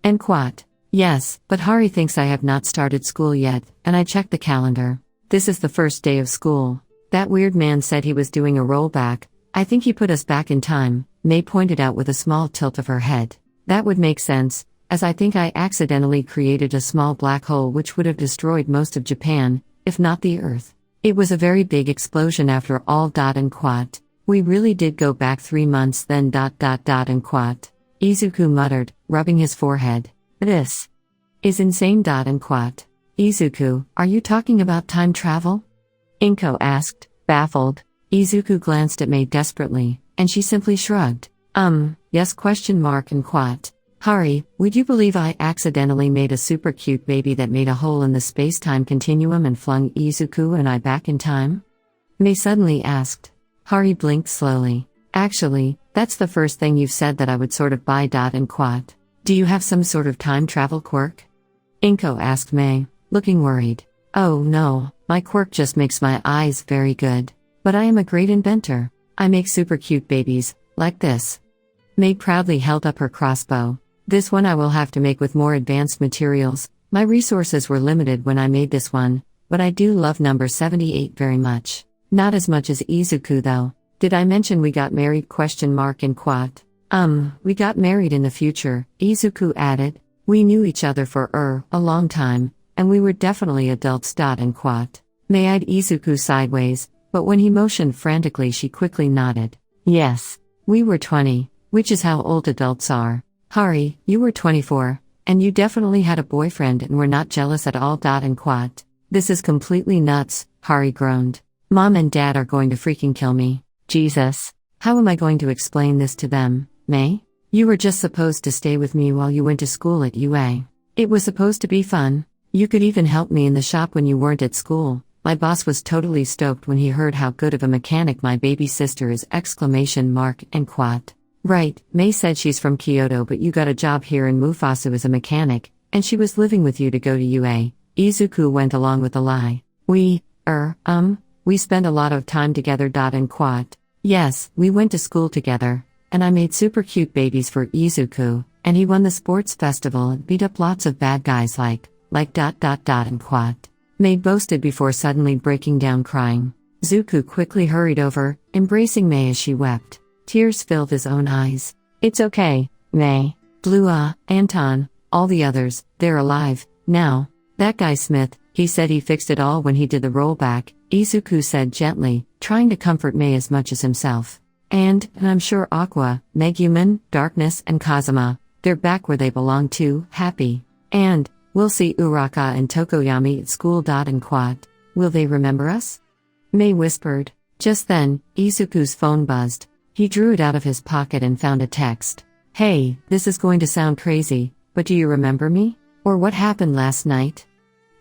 And quat. Yes, but Hari thinks I have not started school yet, and I checked the calendar. This is the first day of school. That weird man said he was doing a rollback. I think he put us back in time, May pointed out with a small tilt of her head. That would make sense, as I think I accidentally created a small black hole which would have destroyed most of Japan, if not the Earth. It was a very big explosion after all. And quat. We really did go back 3 months then. And quat. Izuku muttered, rubbing his forehead. This is insane. And quat. Izuku, are you talking about time travel? Inko asked, baffled. Izuku glanced at May desperately, and she simply shrugged. Yes? And quat. Hari, would you believe I accidentally made a super cute baby that made a hole in the space-time continuum and flung Izuku and I back in time? May suddenly asked. Hari blinked slowly. Actually, that's the first thing you've said that I would sort of buy. And quat. Do you have some sort of time travel quirk? Inko asked May, looking worried. Oh no, my quirk just makes my eyes very good. But I am a great inventor. I make super cute babies, like this. May proudly held up her crossbow. This one I will have to make with more advanced materials. My resources were limited when I made this one, but I do love number 78 very much. Not as much as Izuku though. Did I mention we got married? And quat. We got married in the future, Izuku added. We knew each other for a long time, and we were definitely adults. And quat. May eyed Izuku sideways, but when he motioned frantically she quickly nodded. Yes. We were 20, which is how old adults are. Hari, you were 24, and you definitely had a boyfriend and were not jealous at all. And quat. This is completely nuts, Hari groaned. Mom and Dad are going to freaking kill me. Jesus. How am I going to explain this to them, May? You were just supposed to stay with me while you went to school at UA. It was supposed to be fun. You could even help me in the shop when you weren't at school. My boss was totally stoked when he heard how good of a mechanic my baby sister is! And quat. Right, May said she's from Kyoto but you got a job here in Mufasu as a mechanic, and she was living with you to go to UA. Izuku went along with the lie. We spent a lot of time together. And quat. Yes, we went to school together, and I made super cute babies for Izuku, and he won the sports festival and beat up lots of bad guys like. And quat. May boasted before suddenly breaking down crying. Zuku quickly hurried over, embracing May as she wept. Tears filled his own eyes. It's okay, May. Blue Anton, all the others, they're alive, now. That guy Smith, he said he fixed it all when he did the rollback, Izuku said gently, trying to comfort May as much as himself. And I'm sure Aqua, Megumin, Darkness, and Kazuma, they're back where they belong too, happy. And we'll see Uraka and Tokoyami at school. And Quad. Will they remember us? Mei whispered. Just then, Izuku's phone buzzed. He drew it out of his pocket and found a text. Hey, this is going to sound crazy, but do you remember me? Or what happened last night?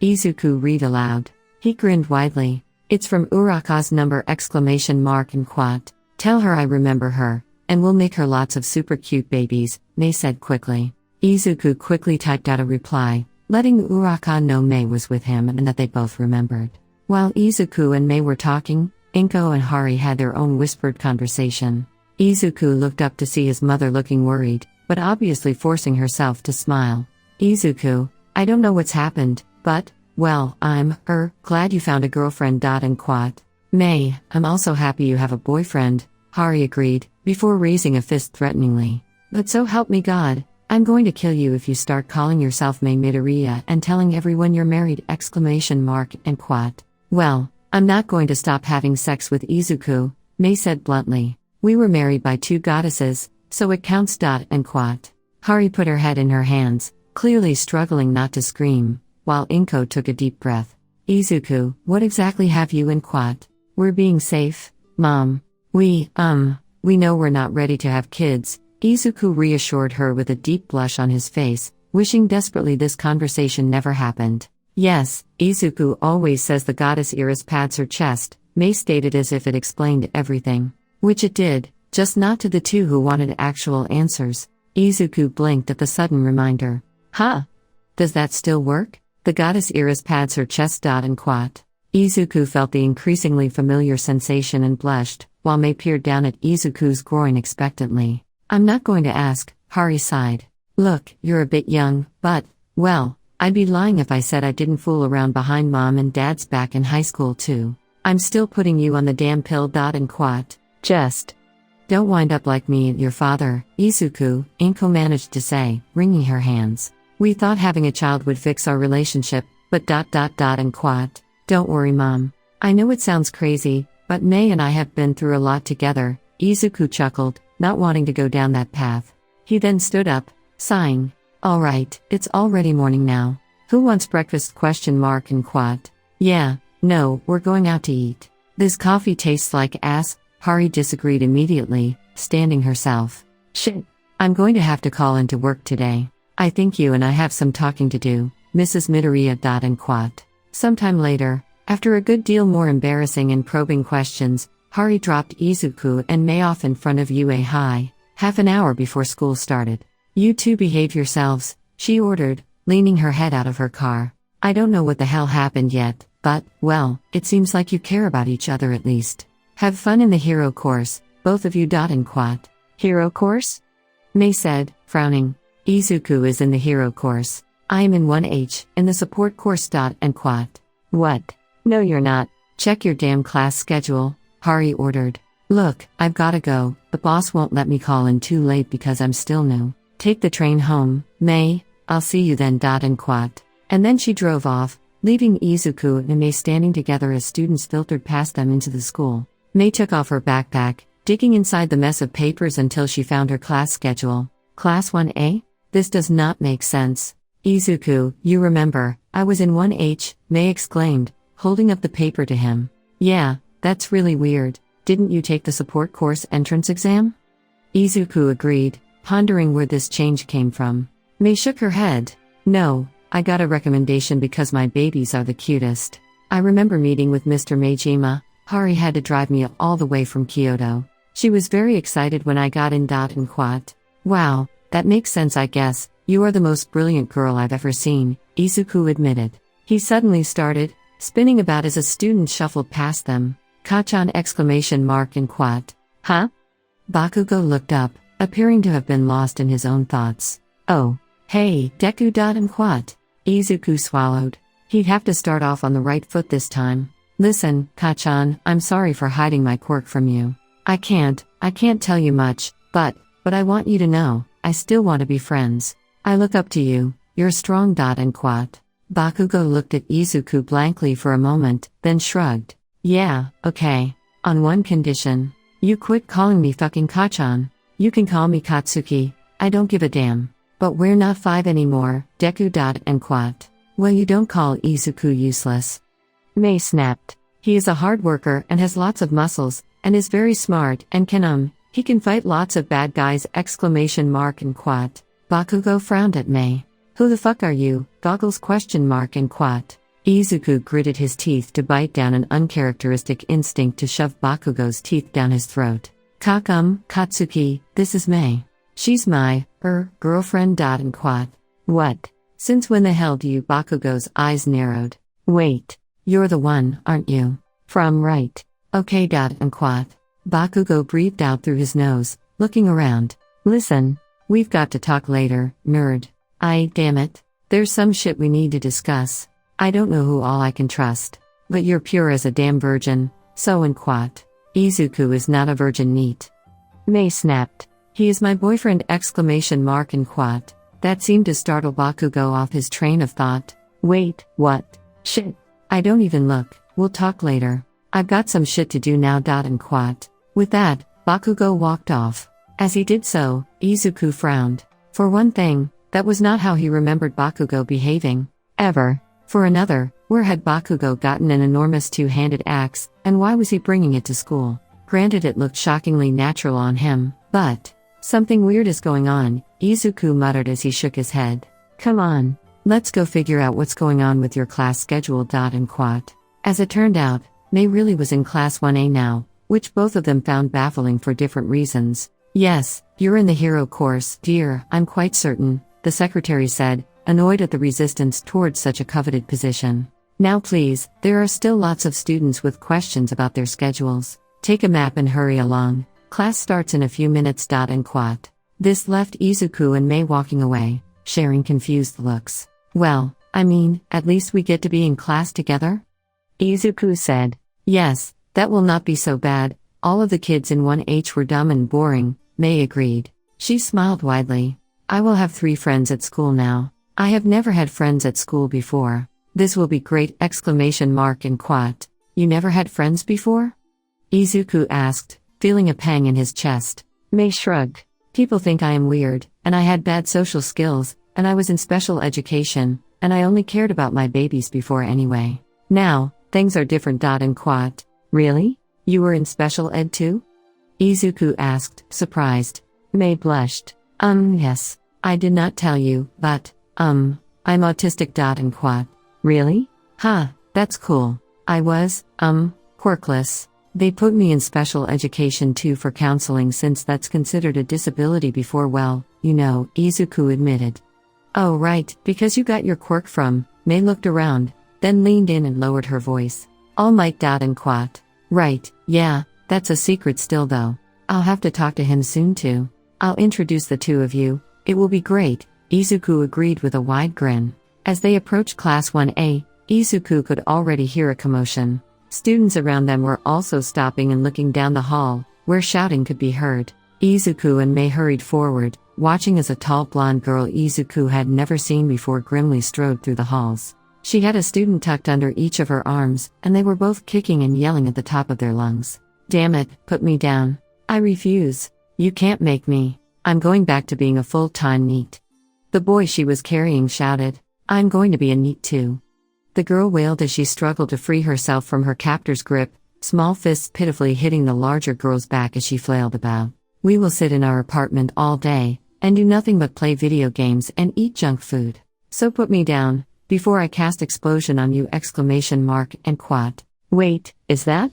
Izuku read aloud. He grinned widely. It's from Uraka's number! And Quad. Tell her I remember her, and we'll make her lots of super cute babies, Mei said quickly. Izuku quickly typed out a reply, letting Uraka know Mei was with him and that they both remembered. While Izuku and Mei were talking, Inko and Hari had their own whispered conversation. Izuku looked up to see his mother looking worried, but obviously forcing herself to smile. Izuku, I don't know what's happened, but, well, I'm glad you found a girlfriend. And Quad. Mei, I'm also happy you have a boyfriend, Hari agreed, before raising a fist threateningly. But so help me God, I'm going to kill you if you start calling yourself Mei Midoriya and telling everyone you're married! And Quad. Well, I'm not going to stop having sex with Izuku, Mei said bluntly. We were married by two goddesses, so it counts. And Quad. Hari put her head in her hands, clearly struggling not to scream, while Inko took a deep breath. Izuku, what exactly have you? And Quad. We're being safe, Mom. We know we're not ready to have kids, Izuku reassured her with a deep blush on his face, wishing desperately this conversation never happened. Yes, Izuku always says the goddess Iris pats her chest, Mei stated as if it explained everything. Which it did, just not to the two who wanted actual answers. Izuku blinked at the sudden reminder. Huh? Does that still work? The goddess Iris pads her chest. And Quad. Izuku felt the increasingly familiar sensation and blushed, while Mei peered down at Izuku's groin expectantly. I'm not going to ask, Hari sighed. Look, you're a bit young, but, well, I'd be lying if I said I didn't fool around behind Mom and Dad's back in high school too. I'm still putting you on the damn pill. And Quad. Just don't wind up like me and your father, Izuku, Inko managed to say, wringing her hands. We thought having a child would fix our relationship, but ... And Quad. Don't worry, Mom. I know it sounds crazy, but Mei and I have been through a lot together, Izuku chuckled, not wanting to go down that path. He then stood up, sighing. All right, it's already morning now. Who wants breakfast? And Quad. Yeah, no, we're going out to eat. This coffee tastes like ass, Hari disagreed immediately, standing herself. Shit, I'm going to have to call into work today. I think you and I have some talking to do, Mrs. Midoriya. And Quad. Sometime later, after a good deal more embarrassing and probing questions, Hari dropped Izuku and Mei off in front of UA High, half an hour before school started. You two behave yourselves, she ordered, leaning her head out of her car. I don't know what the hell happened yet, but, well, it seems like you care about each other at least. Have fun in the hero course, both of you. And Quad. Hero course? Mei said, frowning. Izuku is in the hero course. I am in 1H, in the support course. And Quad. What? No, you're not. Check your damn class schedule, Hari ordered. Look, I've gotta go, the boss won't let me call in too late because I'm still new. Take the train home, Mei, I'll see you then. And Quad. And then she drove off, leaving Izuku and Mei standing together as students filtered past them into the school. Mei took off her backpack, digging inside the mess of papers until she found her class schedule. Class 1A? This does not make sense. Izuku, you remember, I was in 1H, Mei exclaimed, holding up the paper to him. Yeah, that's really weird. Didn't you take the support course entrance exam? Izuku agreed, pondering where this change came from. Mei shook her head. No, I got a recommendation because my babies are the cutest. I remember meeting with Mr. Meijima. Hari had to drive me all the way from Kyoto. She was very excited when I got in. And Quad. Wow, that makes sense I guess. You are the most brilliant girl I've ever seen, Izuku admitted. He suddenly started, spinning about as a student shuffled past them. Kachan! And Quad. Huh? Bakugo looked up, appearing to have been lost in his own thoughts. Oh, hey, Deku! And Quad. Izuku swallowed. He'd have to start off on the right foot this time. Listen, Kachan, I'm sorry for hiding my quirk from you. I can't tell you much, but I want you to know, I still want to be friends. I look up to you, you're strong. And Quad. Bakugo looked at Izuku blankly for a moment, then shrugged. Yeah, okay. On one condition. You quit calling me fucking Kachan. You can call me Katsuki, I don't give a damn. But we're not 5 anymore, Deku. And Quat. Well, you don't call Izuku useless. Mei snapped. He is a hard worker and has lots of muscles, and is very smart, and he can fight lots of bad guys! And Quat. Bakugo frowned at Mei. Who the fuck are you? Goggles? And Quat. Izuku gritted his teeth to bite down an uncharacteristic instinct to shove Bakugo's teeth down his throat. Katsuki, this is Mei. She's my, girlfriend. And Quat. What? Since when the hell do you? Bakugo's eyes narrowed. Wait. You're the one, aren't you? From right. Okay. And Quat. Bakugo breathed out through his nose, looking around. Listen. We've got to talk later, nerd. Damn it. There's some shit we need to discuss. I don't know who all I can trust. But you're pure as a damn virgin, so. And Quat. Izuku is not a virgin. Neat. Mei snapped. He is my boyfriend! And Quat. That seemed to startle Bakugo off his train of thought. Wait, what? Shit. I don't even look. We'll talk later. I've got some shit to do now. And Quat. With that, Bakugo walked off. As he did so, Izuku frowned. For one thing, that was not how he remembered Bakugo behaving. Ever. For another, where had Bakugo gotten an enormous two-handed axe, and why was he bringing it to school? Granted, it looked shockingly natural on him, but something weird is going on, Izuku muttered as he shook his head. Come on. Let's go figure out what's going on with your class schedule. And Quat. As it turned out, Mei really was in class 1A now, which both of them found baffling for different reasons. Yes, you're in the hero course, dear, I'm quite certain, the secretary said, annoyed at the resistance towards such a coveted position. Now please, there are still lots of students with questions about their schedules. Take a map and hurry along. Class starts in a few minutes. And Quat. This left Izuku and Mei walking away, sharing confused looks. Well, I mean, at least we get to be in class together? Izuku said. Yes, that will not be so bad. All of the kids in 1H were dumb and boring, Mei agreed. She smiled widely. I will have 3 friends at school now. I have never had friends at school before. This will be great! And Quat. You never had friends before? Izuku asked, feeling a pang in his chest. Mei shrugged. People think I am weird, and I had bad social skills, and I was in special education, and I only cared about my babies before anyway. Now, things are different. And Quat. Really? You were in special ed too? Izuku asked, surprised. Mei blushed. Yes. I did not tell you, but, I'm autistic. And Quat. Really? That's cool. I was, quirkless. They put me in special education too for counseling since that's considered a disability before, well, you know, Izuku admitted. Oh right, because you got your quirk from, Mei looked around, then leaned in and lowered her voice. All Might. And Quat. Right, yeah, that's a secret still though. I'll have to talk to him soon too. I'll introduce the two of you, it will be great, Izuku agreed with a wide grin. As they approached Class 1A, Izuku could already hear a commotion. Students around them were also stopping and looking down the hall, where shouting could be heard. Izuku and Mei hurried forward, watching as a tall blonde girl Izuku had never seen before grimly strode through the halls. She had a student tucked under each of her arms, and they were both kicking and yelling at the top of their lungs. Damn it, put me down. I refuse. You can't make me. I'm going back to being a full-time NEET. The boy she was carrying shouted, I'm going to be a NEET too. The girl wailed as she struggled to free herself from her captor's grip, small fists pitifully hitting the larger girl's back as she flailed about. We will sit in our apartment all day, and do nothing but play video games and eat junk food. So put me down, before I cast explosion on you! And Quat. Wait, is that?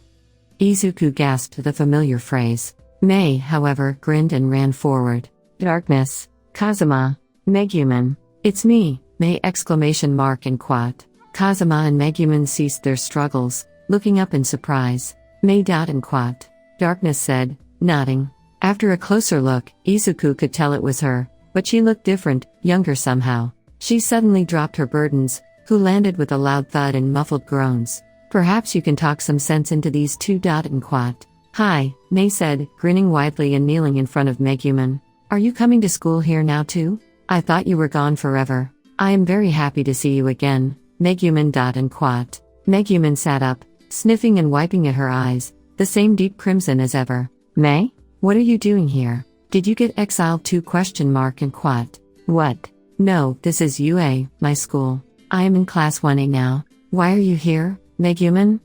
Izuku gasped the familiar phrase. Mei, however, grinned and ran forward. Darkness. Kazuma. Megumin. It's me, Mei! And Quat. Kazuma and Megumin ceased their struggles, looking up in surprise. Mei. And Quat. Darkness said, nodding. After a closer look, Izuku could tell it was her, but she looked different, younger somehow. She suddenly dropped her burdens, who landed with a loud thud and muffled groans. Perhaps you can talk some sense into these two. And Quat. Hi, Mei said, grinning widely and kneeling in front of Megumin. Are you coming to school here now too? I thought you were gone forever. I am very happy to see you again, Megumin. And Quat. Megumin sat up, sniffing and wiping at her eyes, the same deep crimson as ever. May? What are you doing here? Did you get exiled too? And quat. What? No, this is UA, my school. I am in class 1A now. Why are you here, Megumin?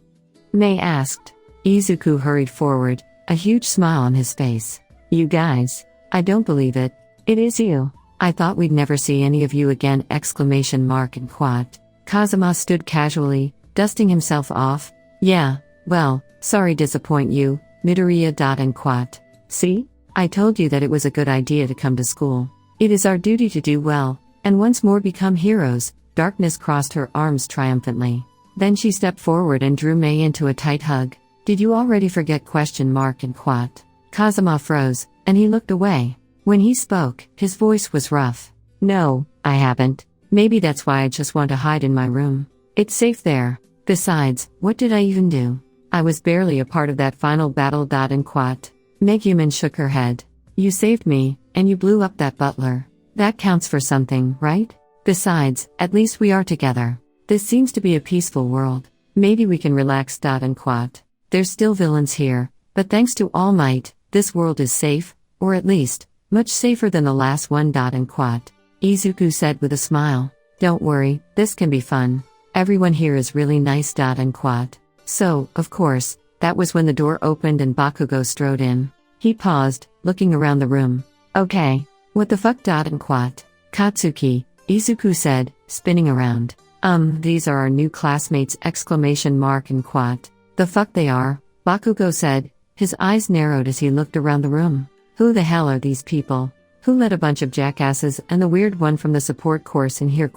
May asked. Izuku hurried forward, a huge smile on his face. You guys. I don't believe it. It is you. I thought we'd never see any of you again! And quat. Kazuma stood casually, dusting himself off. Yeah, well, sorry disappoint you, Midoriya. And quat. See? I told you that it was a good idea to come to school. It is our duty to do well, and once more become heroes. Darkness crossed her arms triumphantly. Then she stepped forward and drew May into a tight hug. Did you already forget? And quat. Kazuma froze, and he looked away. When he spoke, his voice was rough. No, I haven't. Maybe that's why I just want to hide in my room. It's safe there. Besides, what did I even do? I was barely a part of that final battle. And quat. Megumin shook her head. You saved me, and you blew up that butler. That counts for something, right? Besides, at least we are together. This seems to be a peaceful world. Maybe we can relax. And quat. There's still villains here, but thanks to All Might, this world is safe, or at least, much safer than the last one. And quat. Izuku said with a smile. Don't worry, this can be fun. Everyone here is really nice. And quat. So, of course, that was when the door opened and Bakugo strode in. He paused, looking around the room. Okay, what the fuck? And quat. Katsuki, Izuku said, spinning around. These are our new classmates! And quat. The fuck they are, Bakugo said, his eyes narrowed as he looked around the room. Who the hell are these people? Who let a bunch of jackasses and the weird one from the support course in here?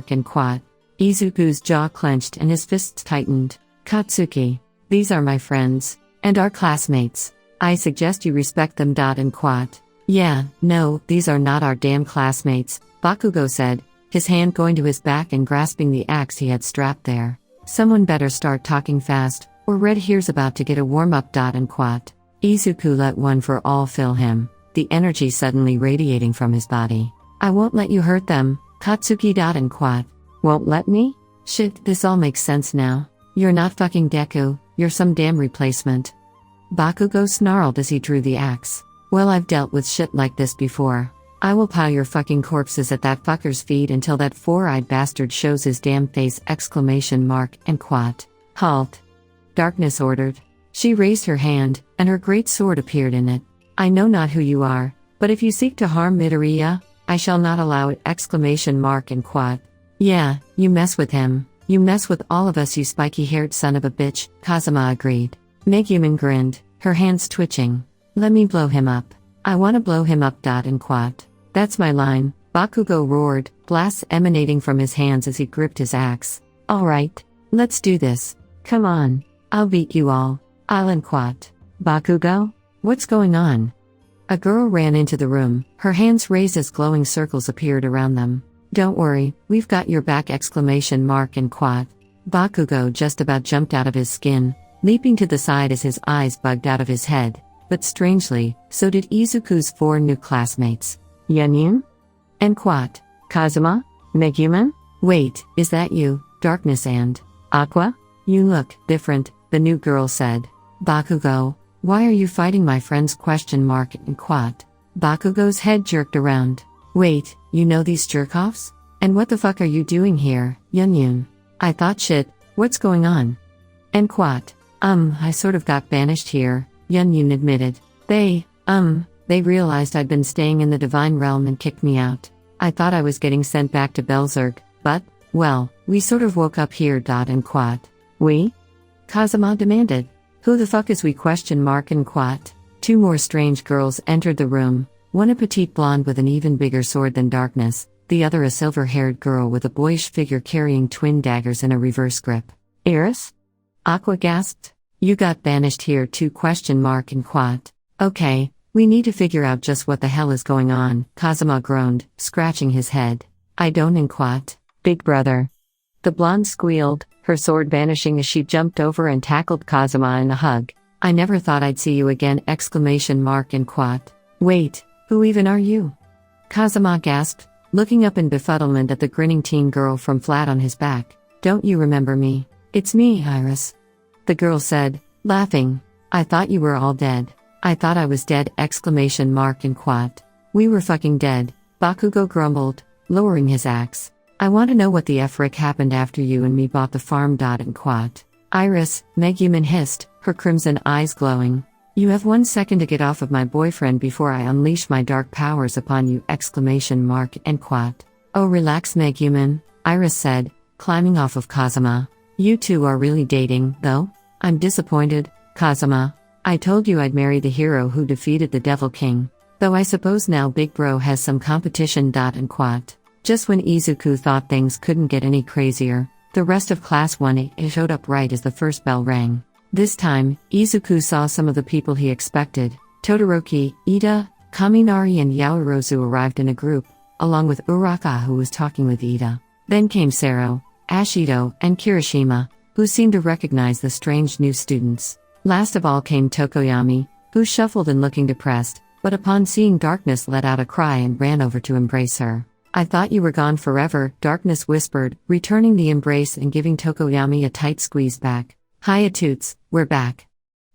And quat. Izuku's jaw clenched and his fists tightened. Katsuki, these are my friends, and our classmates. I suggest you respect them. And quat. Yeah, no, these are not our damn classmates, Bakugo said, his hand going to his back and grasping the axe he had strapped there. Someone better start talking fast, or Red here's about to get a warm-up. And quat. Izuku let one for all fill him, the energy suddenly radiating from his body. I won't let you hurt them, Katsuki. And quat. Won't let me? Shit, this all makes sense now. You're not fucking Deku, you're some damn replacement. Bakugo snarled as he drew the axe. Well, I've dealt with shit like this before. I will pile your fucking corpses at that fucker's feet until that four-eyed bastard shows his damn face! And quat. Halt. Darkness ordered. She raised her hand, and her great sword appeared in it. I know not who you are, but if you seek to harm Midoriya, I shall not allow it! And quat. Yeah, you mess with him. You mess with all of us, you spiky-haired son of a bitch, Kazuma agreed. Megumin grinned, her hands twitching. Let me blow him up. I wanna blow him up! And quat. That's my line, Bakugo roared, blasts emanating from his hands as he gripped his axe. Alright, let's do this. Come on. I'll beat you all. And quat. Bakugo? What's going on? A girl ran into the room, her hands raised as glowing circles appeared around them. Don't worry, we've got your back! And quat. Bakugo just about jumped out of his skin, leaping to the side as his eyes bugged out of his head. But strangely, so did Izuku's four new classmates. Yunyun? And quat. Kazuma? Megumin? Wait, is that you, Darkness and Aqua? You look different, the new girl said. Bakugo, why are you fighting my friends? And quat. Bakugo's head jerked around. Wait, you know these jerk-offs? And what the fuck are you doing here, Yunyun? I thought shit, what's going on? And quat. I sort of got banished here, Yunyun admitted. They realized I'd been staying in the Divine Realm and kicked me out. I thought I was getting sent back to Belzerk, but, well, we sort of woke up here. And quat. We? Kazuma demanded. Who the fuck is we? And quat. Two more strange girls entered the room, one a petite blonde with an even bigger sword than Darkness, the other a silver-haired girl with a boyish figure carrying twin daggers and a reverse grip. Iris? Aqua gasped. You got banished here too? And quat. Okay, we need to figure out just what the hell is going on, Kazuma groaned, scratching his head. I don't. And quat. Big brother. The blonde squealed, her sword vanishing as she jumped over and tackled Kazuma in a hug. I never thought I'd see you again! And quat. Wait, who even are you? Kazuma gasped, looking up in befuddlement at the grinning teen girl from flat on his back. Don't you remember me? It's me, Iris. The girl said, laughing. I thought you were all dead. I thought I was dead! And quat. We were fucking dead, Bakugo grumbled, lowering his axe. I want to know what the frick happened after you and me bought the farm. And quat. Iris, Megumin hissed, her crimson eyes glowing. You have 1 second to get off of my boyfriend before I unleash my dark powers upon you! And quat. Oh, relax, Megumin, Iris said, climbing off of Kazuma. You two are really dating, though? I'm disappointed, Kazuma. I told you I'd marry the hero who defeated the Devil King. Though I suppose now Big Bro has some competition. And quat. Just when Izuku thought things couldn't get any crazier, the rest of Class 1A showed up right as the first bell rang. This time, Izuku saw some of the people he expected. Todoroki, Ida, Kaminari and Yaoyorozu arrived in a group, along with Uraka who was talking with Ida. Then came Sero, Ashido, and Kirishima, who seemed to recognize the strange new students. Last of all came Tokoyami, who shuffled and looking depressed, but upon seeing Darkness let out a cry and ran over to embrace her. I thought you were gone forever, Darkness whispered, returning the embrace and giving Tokoyami a tight squeeze back. Hiya toots, we're back.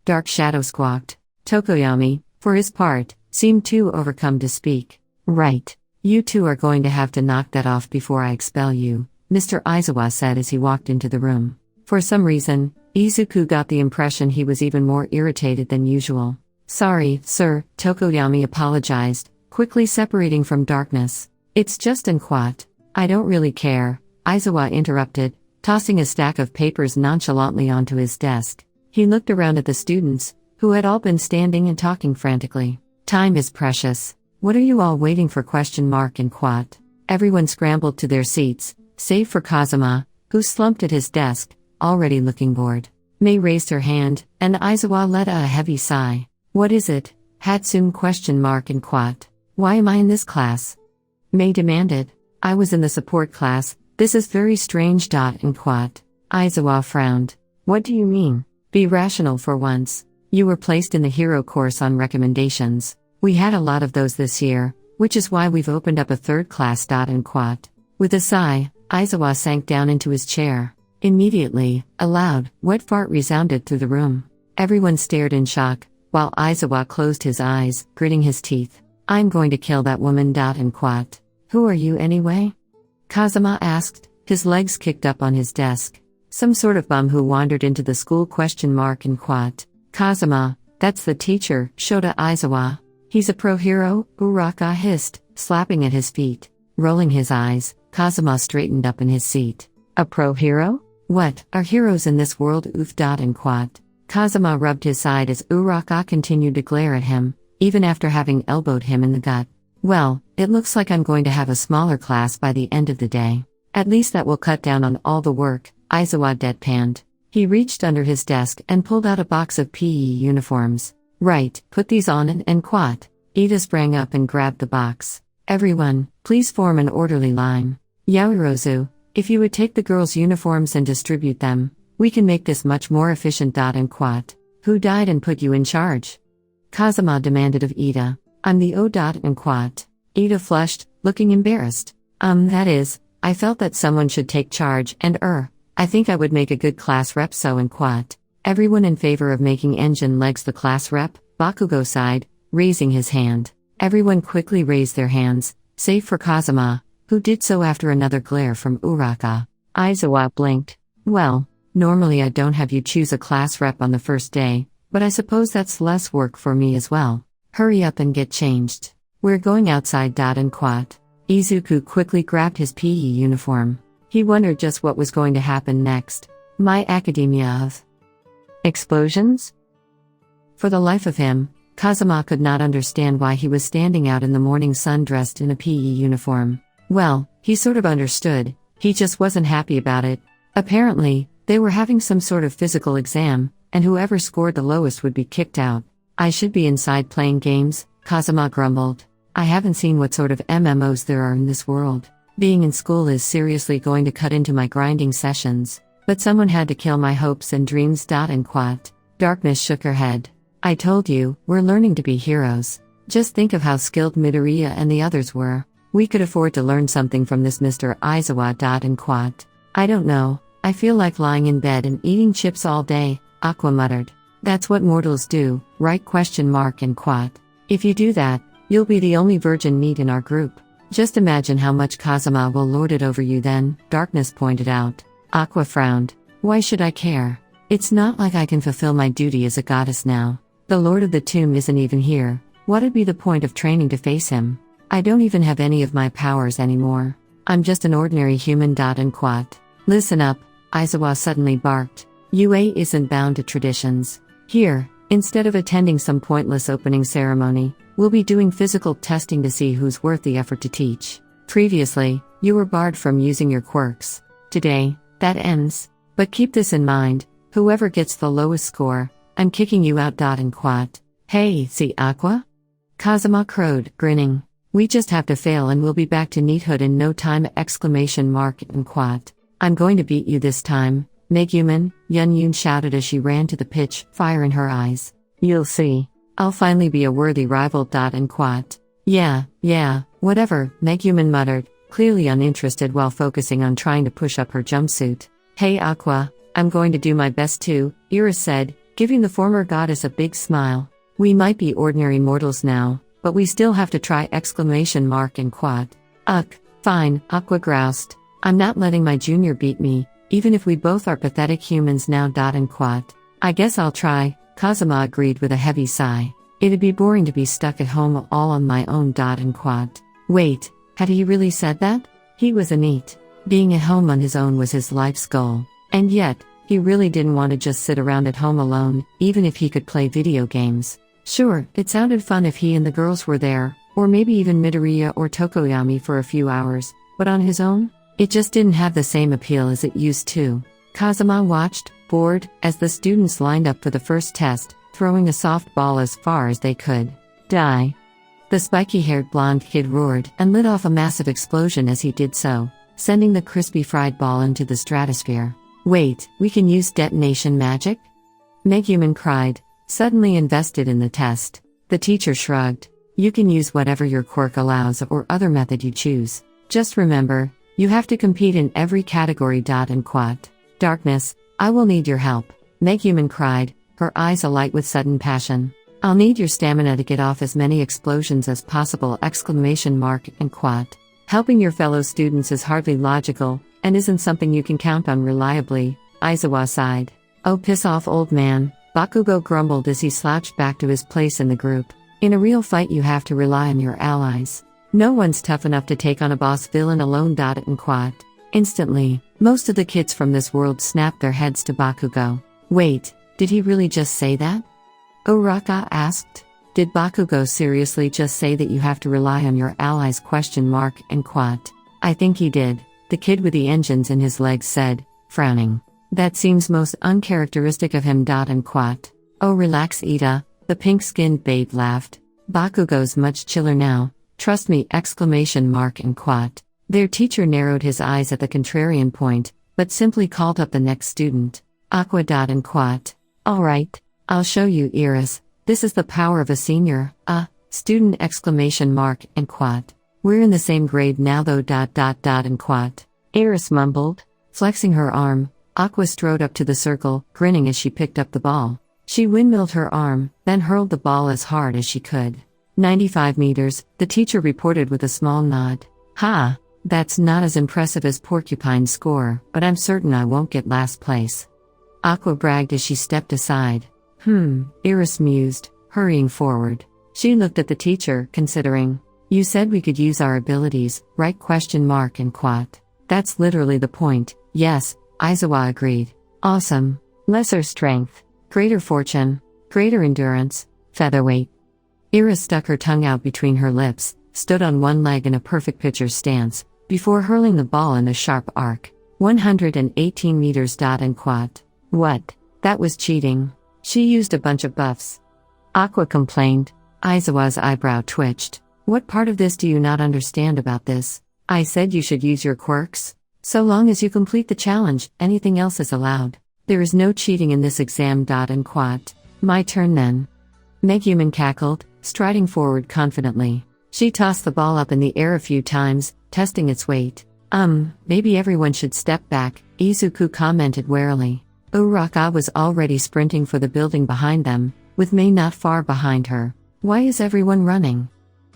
Dark Shadow squawked. Tokoyami, for his part, seemed too overcome to speak. Right. You two are going to have to knock that off before I expel you, Mr. Aizawa said as he walked into the room. For some reason, Izuku got the impression he was even more irritated than usual. Sorry, sir, Tokoyami apologized, quickly separating from Darkness. It's just an quat. I don't really care, Aizawa interrupted, tossing a stack of papers nonchalantly onto his desk. He looked around at the students, who had all been standing and talking frantically. Time is precious. What are you all waiting for? And quat. Everyone scrambled to their seats, save for Kazuma, who slumped at his desk, already looking bored. Mei raised her hand, and Aizawa let out a heavy sigh. What is it? Hatsune? And quat. Why am I in this class? Mei demanded. I was in the support class. This is very strange. And quat. Aizawa frowned. What do you mean? Be rational for once. You were placed in the hero course on recommendations. We had a lot of those this year, which is why we've opened up a third class. And quat. With a sigh, Aizawa sank down into his chair. Immediately, a loud, wet fart resounded through the room. Everyone stared in shock, while Aizawa closed his eyes, gritting his teeth. I'm going to kill that woman. And quat. Who are you anyway? Kazuma asked, his legs kicked up on his desk. Some sort of bum who wandered into the school? And quat. Kazuma, that's the teacher, Shota Aizawa. He's a pro hero, Uraka hissed, slapping at his feet. Rolling his eyes, Kazuma straightened up in his seat. A pro hero? What, are heroes in this world? And quat. Kazuma rubbed his side as Uraka continued to glare at him, even after having elbowed him in the gut. Well, it looks like I'm going to have a smaller class by the end of the day. At least that will cut down on all the work, Aizawa deadpanned. He reached under his desk and pulled out a box of PE uniforms. Right, put these on. And quat. Ida sprang up and grabbed the box. Everyone, please form an orderly line. Yaoyorozu, if you would take the girls' uniforms and distribute them, we can make this much more efficient. And quat. Who died and put you in charge? Kazuma demanded of Ida. I'm the O. And quat. Ida flushed, looking embarrassed. That is, I felt that someone should take charge and I think I would make a good class rep. And quat. Everyone in favor of making Engine Legs the class rep? Bakugo sighed, raising his hand. Everyone quickly raised their hands, save for Kazuma, who did so after another glare from Uraka. Aizawa blinked. Well, normally I don't have you choose a class rep on the first day, but I suppose that's less work for me as well. Hurry up and get changed. We're going outside. And quat. Izuku quickly grabbed his PE uniform. He wondered just what was going to happen next. My Academia of Explosions? For the life of him, Kazuma could not understand why he was standing out in the morning sun dressed in a PE uniform. Well, he sort of understood, he just wasn't happy about it. Apparently, they were having some sort of physical exam, and whoever scored the lowest would be kicked out. I should be inside playing games, Kazuma grumbled. I haven't seen what sort of MMOs there are in this world. Being in school is seriously going to cut into my grinding sessions. But someone had to kill my hopes and dreams. And quat. Darkness shook her head. I told you, we're learning to be heroes. Just think of how skilled Midoriya and the others were. We could afford to learn something from this Mr. Aizawa. And quat. I don't know, I feel like lying in bed and eating chips all day, Aqua muttered. That's what mortals do, right? And quat. If you do that, you'll be the only virgin NEET in our group. Just imagine how much Kazuma will lord it over you then, Darkness pointed out. Aqua frowned. Why should I care? It's not like I can fulfill my duty as a goddess now. The Lord of the Tomb isn't even here. What'd be the point of training to face him? I don't even have any of my powers anymore. I'm just an ordinary human. And quat. Listen up, Izuku suddenly barked. UA isn't bound to traditions. Here, instead of attending some pointless opening ceremony, we'll be doing physical testing to see who's worth the effort to teach. Previously, you were barred from using your quirks. Today, that ends. But keep this in mind, whoever gets the lowest score, I'm kicking you out. And quat. Hey, see Aqua? Kazuma crowed, grinning. We just have to fail and we'll be back to neathood in no time! And quat. I'm going to beat you this time, Megumin, Yun shouted as she ran to the pitch, fire in her eyes. You'll see. I'll finally be a worthy rival. And quat. Yeah, whatever, Megumin muttered, clearly uninterested while focusing on trying to push up her jumpsuit. Hey Aqua, I'm going to do my best too, Iris said, giving the former goddess a big smile. We might be ordinary mortals now, but we still have to try! And quat. Fine, Aqua groused. I'm not letting my junior beat me, even if we both are pathetic humans now. And quat. I guess I'll try, Kazuma agreed with a heavy sigh. It'd be boring to be stuck at home all on my own. And quat. Wait, had he really said that? He was a NEET. Being at home on his own was his life's goal. And yet, he really didn't want to just sit around at home alone, even if he could play video games. Sure, it sounded fun if he and the girls were there, or maybe even Midoriya or Tokoyami for a few hours, but on his own? It just didn't have the same appeal as it used to. Kazuma watched, bored, as the students lined up for the first test, throwing a softball as far as they could. Die! The spiky-haired blonde kid roared and lit off a massive explosion as he did so, sending the crispy fried ball into the stratosphere. Wait, we can use detonation magic? Megumin cried, suddenly invested in the test. The teacher shrugged. You can use whatever your quirk allows or other method you choose. Just remember, you have to compete in every category. And quat. Darkness, I will need your help, Megumin cried, her eyes alight with sudden passion. I'll need your stamina to get off as many explosions as possible! And quat. Helping your fellow students is hardly logical, and isn't something you can count on reliably, Izuku sighed. Oh piss off old man, Bakugo grumbled as he slouched back to his place in the group. In a real fight you have to rely on your allies. No one's tough enough to take on a boss villain alone. And quat. Instantly, most of the kids from this world snapped their heads to Bakugo. Wait, did he really just say that? Uraka asked. Did Bakugo seriously just say that you have to rely on your allies? And quat. I think he did, the kid with the engines in his legs said, frowning. That seems most uncharacteristic of him. And quat. Oh relax Ida, the pink-skinned babe laughed. Bakugo's much chiller now, trust me! And quat. Their teacher narrowed his eyes at the contrarian point, but simply called up the next student. Aqua. And quat. Alright, I'll show you Iris, this is the power of a senior, student! And quat. We're in the same grade now though. And quat. Iris mumbled. Flexing her arm, Aqua strode up to the circle, grinning as she picked up the ball. She windmilled her arm, then hurled the ball as hard as she could. 95 meters, the teacher reported with a small nod. Ha! That's not as impressive as Porcupine's score, but I'm certain I won't get last place. Aqua bragged as she stepped aside. Iris mused, hurrying forward. She looked at the teacher, considering. You said we could use our abilities, right? And quat. That's literally the point. Yes, Izuku agreed. Awesome. Lesser strength. Greater fortune. Greater endurance. Featherweight. Iris stuck her tongue out between her lips, stood on one leg in a perfect pitcher's stance, before hurling the ball in a sharp arc. 118 meters. And quat. What? That was cheating. She used a bunch of buffs. Aqua complained. Izuku's eyebrow twitched. What part of this do you not understand about this? I said you should use your quirks. So long as you complete the challenge, anything else is allowed. There is no cheating in this exam. And quat. My turn then. Megumin cackled, striding forward confidently. She tossed the ball up in the air a few times, testing its weight. Maybe everyone should step back, Izuku commented warily. Uraka was already sprinting for the building behind them, with Mei not far behind her. Why is everyone running?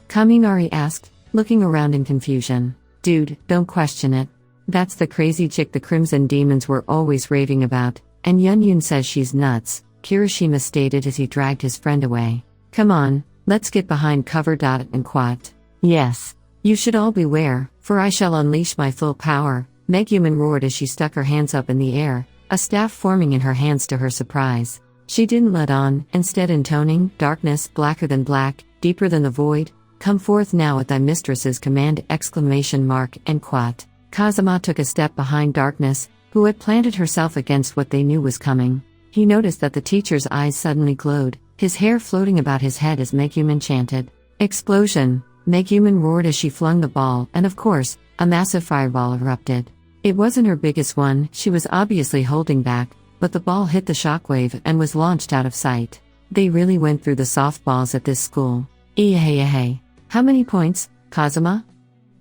Kaminari asked, looking around in confusion. Dude, don't question it. That's the crazy chick the Crimson Demons were always raving about, and Yunyun says she's nuts, Kirishima stated as he dragged his friend away. Come on, let's get behind cover. And Quat. Yes. You should all beware, for I shall unleash my full power, Megumin roared as she stuck her hands up in the air, a staff forming in her hands to her surprise. She didn't let on, instead intoning, darkness, blacker than black, deeper than the void, come forth now at thy mistress's command! And Quat. Kazuma took a step behind darkness, who had planted herself against what they knew was coming. He noticed that the teacher's eyes suddenly glowed, his hair floating about his head as Megumin chanted. Explosion! Megumin roared as she flung the ball, and of course, a massive fireball erupted. It wasn't her biggest one, she was obviously holding back, but the ball hit the shockwave and was launched out of sight. They really went through the softballs at this school. Hey. How many points, Kazuma?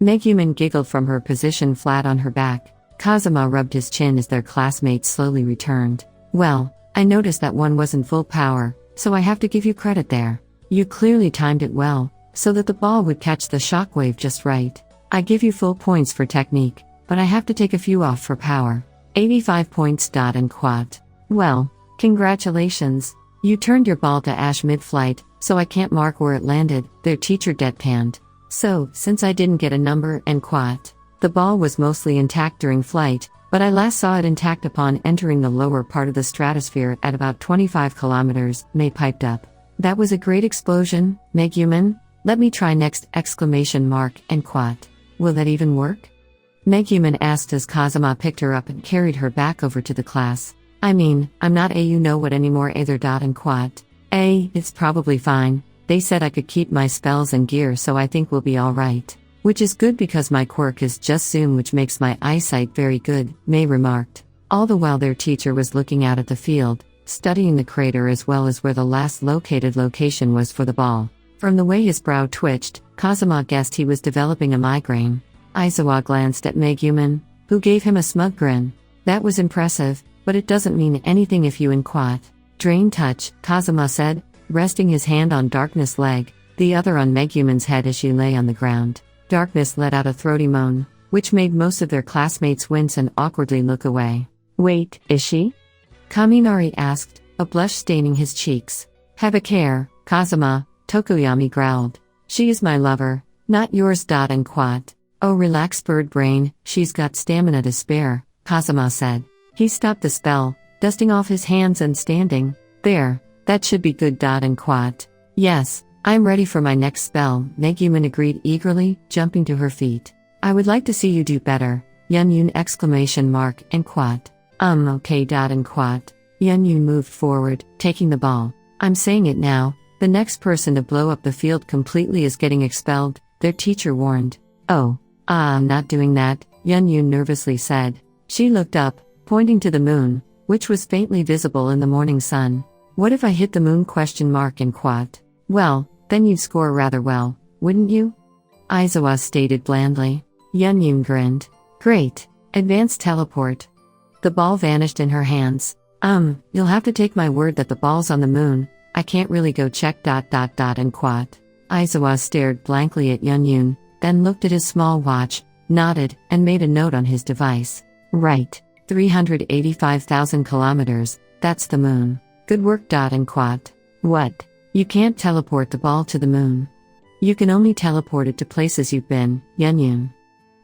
Megumin giggled from her position flat on her back. Kazuma rubbed his chin as their classmates slowly returned. Well, I noticed that one wasn't full power, so I have to give you credit there. You clearly timed it well, so that the ball would catch the shockwave just right. I give you full points for technique, but I have to take a few off for power. 85 points. And Quat. Well, congratulations. You turned your ball to ash mid-flight, so I can't mark where it landed, their teacher deadpanned. So, since I didn't get a number, and Quat. The ball was mostly intact during flight, but I last saw it intact upon entering the lower part of the stratosphere at about 25 kilometers, Mei piped up. That was a great explosion, Megumin. Let me try next! And Quat. Will that even work? Megumin asked as Kazuma picked her up and carried her back over to the class. I mean, I'm not you know what anymore either. And Quat. It's probably fine. They said I could keep my spells and gear, so I think we'll be alright. Which is good because my quirk is just Zoom, which makes my eyesight very good, Mei remarked. All the while their teacher was looking out at the field, studying the crater as well as where the last located location was for the ball. From the way his brow twitched, Kazuma guessed he was developing a migraine. Izuku glanced at Megumin, who gave him a smug grin. That was impressive, but it doesn't mean anything if you and Quat. Drain touch, Kazuma said, resting his hand on Darkness' leg, the other on Megumin's head as she lay on the ground. Darkness let out a throaty moan, which made most of their classmates wince and awkwardly look away. Wait, is she? Kaminari asked, a blush staining his cheeks. Have a care, Kazuma, Tokoyami growled. She is my lover, not yours. And Quat. Oh relax bird brain, she's got stamina to spare, Kazuma said. He stopped the spell, dusting off his hands and standing. There, that should be good. And Quat. Yes, I'm ready for my next spell, Megumin agreed eagerly, jumping to her feet. I would like to see you do better, Yunyun! And Quat. Okay. And Quat. Yunyun moved forward, taking the ball. I'm saying it now, the next person to blow up the field completely is getting expelled, their teacher warned. Oh. I'm not doing that, Yunyun nervously said. She looked up, pointing to the moon, which was faintly visible in the morning sun. What if I hit the moon? And Quat. Well, then you'd score rather well, wouldn't you? Izuku stated blandly. Yunyun grinned. Great. Advanced teleport. The ball vanished in her hands. You'll have to take my word that the ball's on the moon. I can't really go check. And Quat. Izuku stared blankly at Yunyun, then looked at his small watch, nodded, and made a note on his device. Right. 385,000 kilometers, that's the moon. Good work. And Quat. What? You can't teleport the ball to the moon. You can only teleport it to places you've been, Yunyun.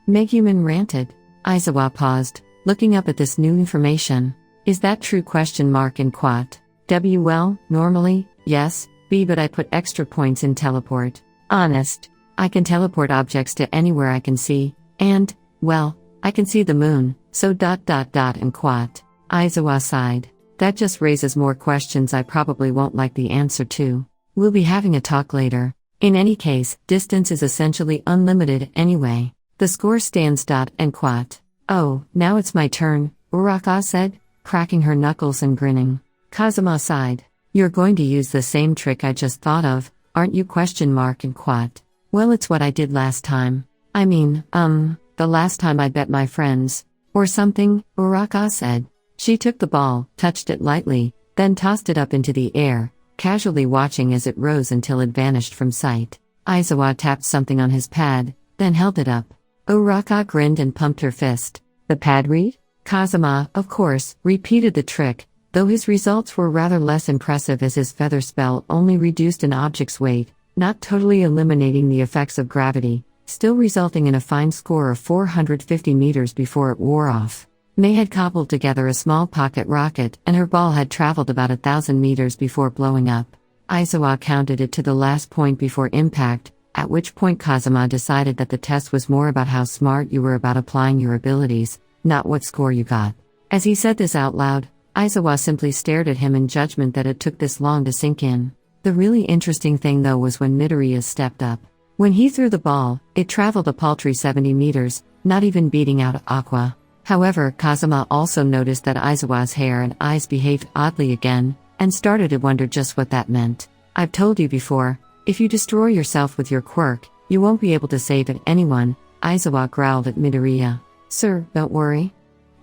Megumin ranted. Izuku paused, looking up at this new information. Is that true? And Quat. Well, normally, yes, but I put extra points in teleport. Honest. I can teleport objects to anywhere I can see, and, well, I can see the moon, so. And Quat. Izuku sighed. That just raises more questions I probably won't like the answer to. We'll be having a talk later. In any case, distance is essentially unlimited anyway. The score stands. And Quat. Oh, now it's my turn, Uraka said, cracking her knuckles and grinning. Kazuma sighed. You're going to use the same trick I just thought of, aren't you? And Quat. Well, it's what I did last time. I mean, the last time I bet my friends. Or something, Uraka said. She took the ball, touched it lightly, then tossed it up into the air, casually watching as it rose until it vanished from sight. Izuku tapped something on his pad, then held it up. Uraka grinned and pumped her fist. The pad read? Kazuma, of course, repeated the trick, though his results were rather less impressive as his feather spell only reduced an object's weight, not totally eliminating the effects of gravity, still resulting in a fine score of 450 meters before it wore off. May had cobbled together a small pocket rocket, and her ball had traveled about 1,000 meters before blowing up. Izuku counted it to the last point before impact, at which point Kazuma decided that the test was more about how smart you were about applying your abilities, not what score you got. As he said this out loud, Izuku simply stared at him in judgment that it took this long to sink in. The really interesting thing though was when Midoriya stepped up. When he threw the ball, it traveled a paltry 70 meters, not even beating out Aqua. However, Kazuma also noticed that Izuku's hair and eyes behaved oddly again, and started to wonder just what that meant. I've told you before, if you destroy yourself with your quirk, you won't be able to save anyone, Izuku growled at Midoriya. Sir, don't worry.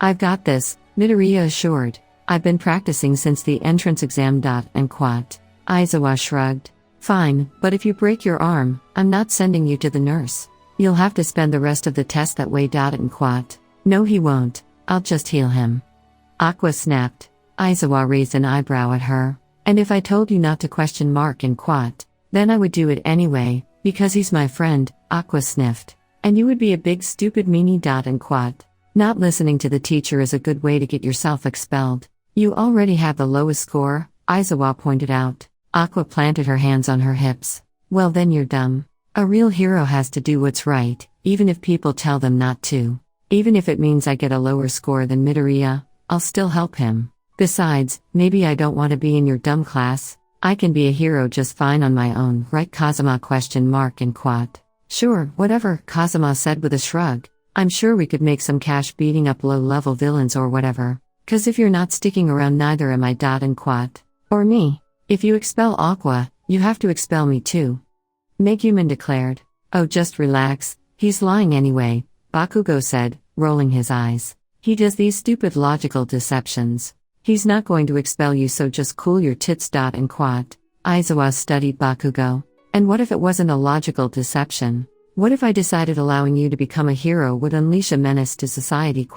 I've got this, Midoriya assured. I've been practicing since the entrance exam. And quat. Izuku shrugged. Fine, but if you break your arm, I'm not sending you to the nurse. You'll have to spend the rest of the test that way. And quat. No, he won't. I'll just heal him. Aqua snapped. Izuku raised an eyebrow at her. And if I told you not to question Mark and quat, then I would do it anyway, because he's my friend, Aqua sniffed. And you would be a big stupid meanie. And quat. Not listening to the teacher is a good way to get yourself expelled. You already have the lowest score, Izuku pointed out. Aqua planted her hands on her hips. Well then you're dumb. A real hero has to do what's right, even if people tell them not to. Even if it means I get a lower score than Midoriya, I'll still help him. Besides, maybe I don't want to be in your dumb class. I can be a hero just fine on my own, right? Kazuma questioned Mark and quat. Sure, whatever, Kazuma said with a shrug. I'm sure we could make some cash beating up low-level villains or whatever. 'Cause if you're not sticking around, neither am I. And quat. Or me. If you expel Aqua, you have to expel me too. Megumin declared. Oh, just relax, he's lying anyway, Bakugo said, rolling his eyes. He does these stupid logical deceptions. He's not going to expel you, so just cool your tits. And quat. Izuku studied Bakugo. And what if it wasn't a logical deception? What if I decided allowing you to become a hero would unleash a menace to society?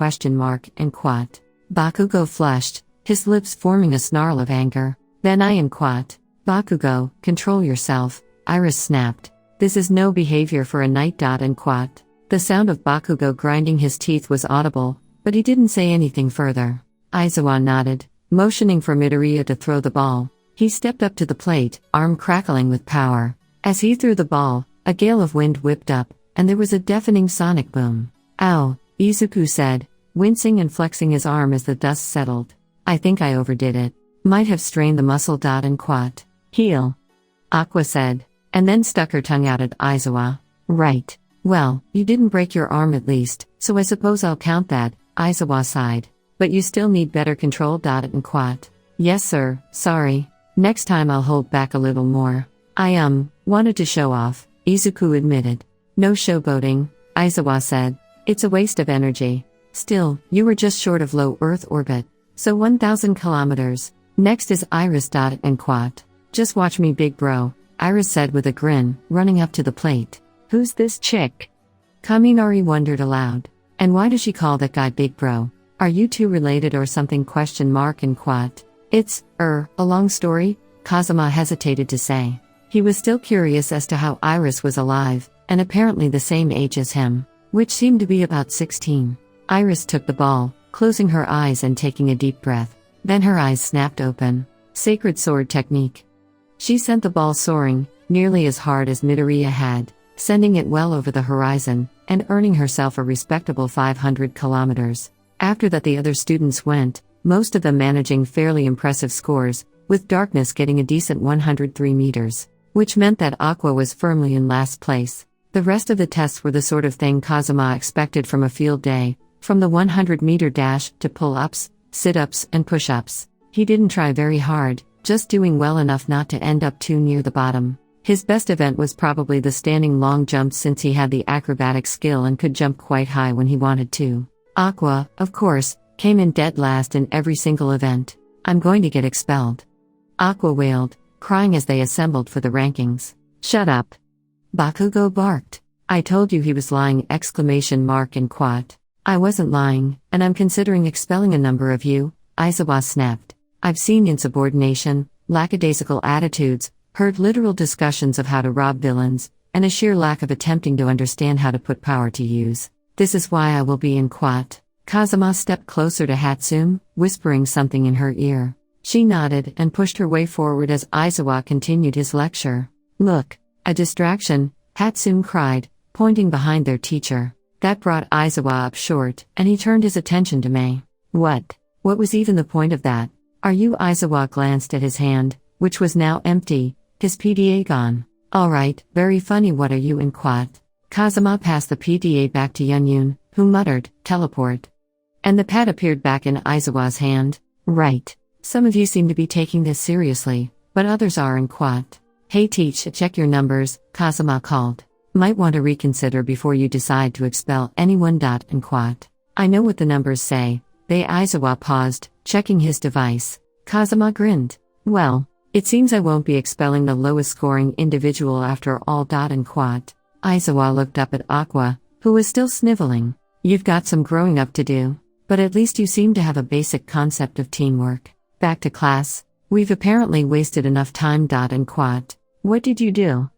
And quat. Bakugo flushed, his lips forming a snarl of anger. Then I and quat. Bakugo, control yourself, Iris snapped. This is no behavior for a knight. And quat. The sound of Bakugo grinding his teeth was audible, but he didn't say anything further. Izuku nodded, motioning for Midoriya to throw the ball. He stepped up to the plate, arm crackling with power. As he threw the ball, a gale of wind whipped up, and there was a deafening sonic boom. Ow, Izuku said, wincing and flexing his arm as the dust settled. I think I overdid it. Might have strained the muscle. And quat. Heal. Aqua said, and then stuck her tongue out at Izuku. Right. Well, you didn't break your arm at least, so I suppose I'll count that, Izuku sighed. But you still need better control. And quat. Yes sir, sorry. Next time I'll hold back a little more. I wanted to show off, Izuku admitted. No showboating, Izuku said. It's a waste of energy. Still, you were just short of low Earth orbit. So 1,000 kilometers. Next is Iris. And quat. Just watch me, big bro, Iris said with a grin, running up to the plate. Who's this chick? Kaminari wondered aloud. And why does she call that guy big bro? Are you two related or something? And quat. It's, a long story, Kazuma hesitated to say. He was still curious as to how Iris was alive, and apparently the same age as him, which seemed to be about 16. Iris took the ball, closing her eyes and taking a deep breath. Then her eyes snapped open. Sacred sword technique. She sent the ball soaring, nearly as hard as Midoriya had, sending it well over the horizon, and earning herself a respectable 500 kilometers. After that the other students went, most of them managing fairly impressive scores, with Darkness getting a decent 103 meters, which meant that Aqua was firmly in last place. The rest of the tests were the sort of thing Kazuma expected from a field day, from the 100-meter dash to pull-ups, sit-ups and push-ups. He didn't try very hard, just doing well enough not to end up too near the bottom. His best event was probably the standing long jump, since he had the acrobatic skill and could jump quite high when he wanted to. Aqua, of course, Came in dead last in every single event. I'm going to get expelled. Aqua wailed, crying as they assembled for the rankings. Shut up. Bakugo barked. I told you he was lying! And quat. I wasn't lying, and I'm considering expelling a number of you, Aizawa snapped. I've seen insubordination, lackadaisical attitudes, heard literal discussions of how to rob villains, and a sheer lack of attempting to understand how to put power to use. This is why I will be in quat. Kazuma stepped closer to Hatsume, whispering something in her ear. She nodded and pushed her way forward as Aizawa continued his lecture. Look, a distraction, Hatsume cried, pointing behind their teacher. That brought Aizawa up short, and he turned his attention to Mei. What? What was even the point of that? Are you? Aizawa glanced at his hand, which was now empty, his PDA gone. Alright, very funny. What are you in quat? Kazuma passed the PDA back to Yunyun, who muttered, teleport. And the pad appeared back in Aizawa's hand. Right. Some of you seem to be taking this seriously, but others are in quat. Hey teach, check your numbers, Kazuma called. Might want to reconsider before you decide to expel anyone. In quat. I know what the numbers say. Aizawa paused, checking his device. Kazuma grinned. Well, it seems I won't be expelling the lowest scoring individual after all. In quat. Aizawa looked up at Aqua, who was still sniveling. You've got some growing up to do, but at least you seem to have a basic concept of teamwork. Back to class. We've apparently wasted enough time. In quat. What did you do?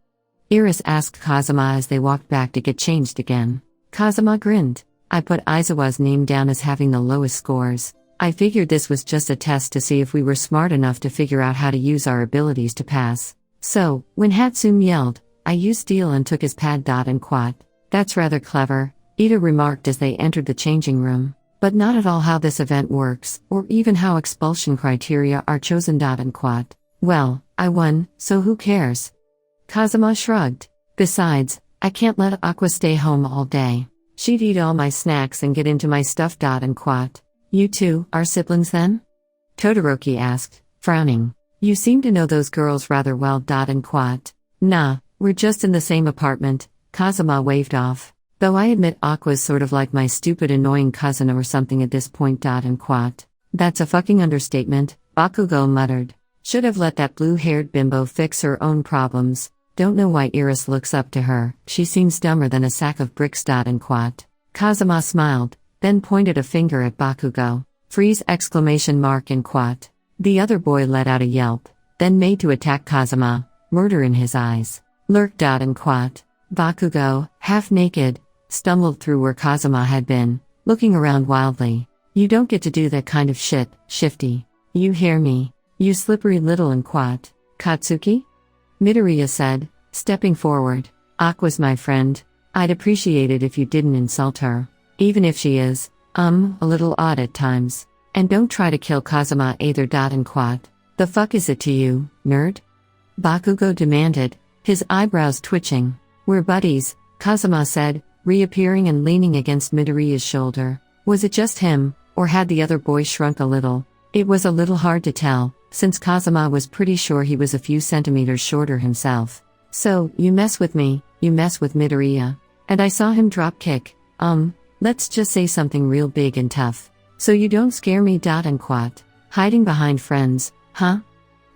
Iris asked Kazuma as they walked back to get changed again. Kazuma grinned. I put Aizawa's name down as having the lowest scores. I figured this was just a test to see if we were smart enough to figure out how to use our abilities to pass. So, when Hatsume yelled, I used steel and took his pad. In quat. That's rather clever, Ida remarked as they entered the changing room. But not at all how this event works, or even how expulsion criteria are chosen. In quat. Well, I won, so who cares? Kazuma shrugged. Besides, I can't let Aqua stay home all day. She'd eat all my snacks and get into my stuff. In quat. You two are siblings then? Todoroki asked, frowning. You seem to know those girls rather well. In quat. Nah, we're just in the same apartment, Kazuma waved off. Though I admit Aqua's sort of like my stupid annoying cousin or something at this point. In quat. That's a fucking understatement, Bakugo muttered. Should have let that blue-haired bimbo fix her own problems. Don't know why Iris looks up to her, she seems dumber than a sack of bricks. In quat. Kazuma smiled, then pointed a finger at Bakugo. Freeze! In quat. The other boy let out a yelp, then made to attack Kazuma, murder in his eyes. Lurk. In quat. Bakugo, half naked, stumbled through where Kazuma had been, looking around wildly. You don't get to do that kind of shit, Shifty. You hear me? You slippery little. In quat. Katsuki? Midoriya said, stepping forward. Aqua's my friend. I'd appreciate it if you didn't insult her. Even if she is, a little odd at times. And don't try to kill Kazuma either. In quat. The fuck is it to you, nerd? Bakugo demanded, his eyebrows twitching. We're buddies, Kazuma said, reappearing and leaning against Midoriya's shoulder. Was it just him, or had the other boy shrunk a little? It was a little hard to tell, since Kazuma was pretty sure he was a few centimeters shorter himself. So, you mess with me, you mess with Midoriya. And I saw him drop kick, let's just say something real big and tough. So you don't scare me. In quat. Hiding behind friends, huh?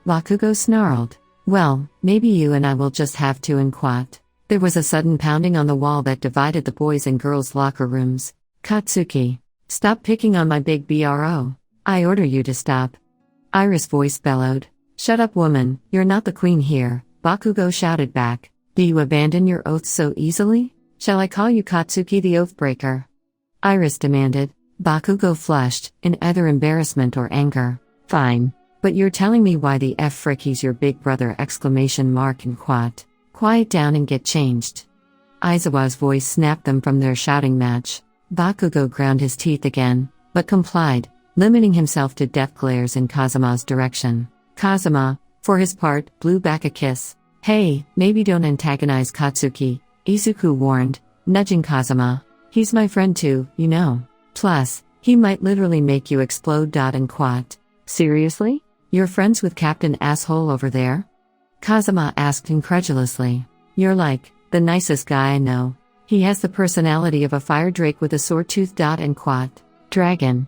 Bakugo snarled. Well, maybe you and I will just have to. In quat. There was a sudden pounding on the wall that divided the boys' and girls' locker rooms. Katsuki. Stop picking on my big bro. I order you to stop. Iris' voice bellowed. Shut up, woman, you're not the queen here, Bakugo shouted back. Do you abandon your oath so easily? Shall I call you Katsuki the Oathbreaker? Iris demanded. Bakugo flushed, in either embarrassment or anger. Fine. But you're telling me why the frick he's your big brother! In quat. Quiet down and get changed. Aizawa's voice snapped them from their shouting match. Bakugo ground his teeth again, but complied, limiting himself to death glares in Kazuma's direction. Kazuma, for his part, blew back a kiss. Hey, maybe don't antagonize Katsuki, Izuku warned, nudging Kazuma. He's my friend too, you know. Plus, he might literally make you explode. In quat. Seriously? You're friends with Captain Asshole over there? Kazuma asked incredulously. You're like, the nicest guy I know. He has the personality of a fire drake with a sore tooth. In quat. Dragon.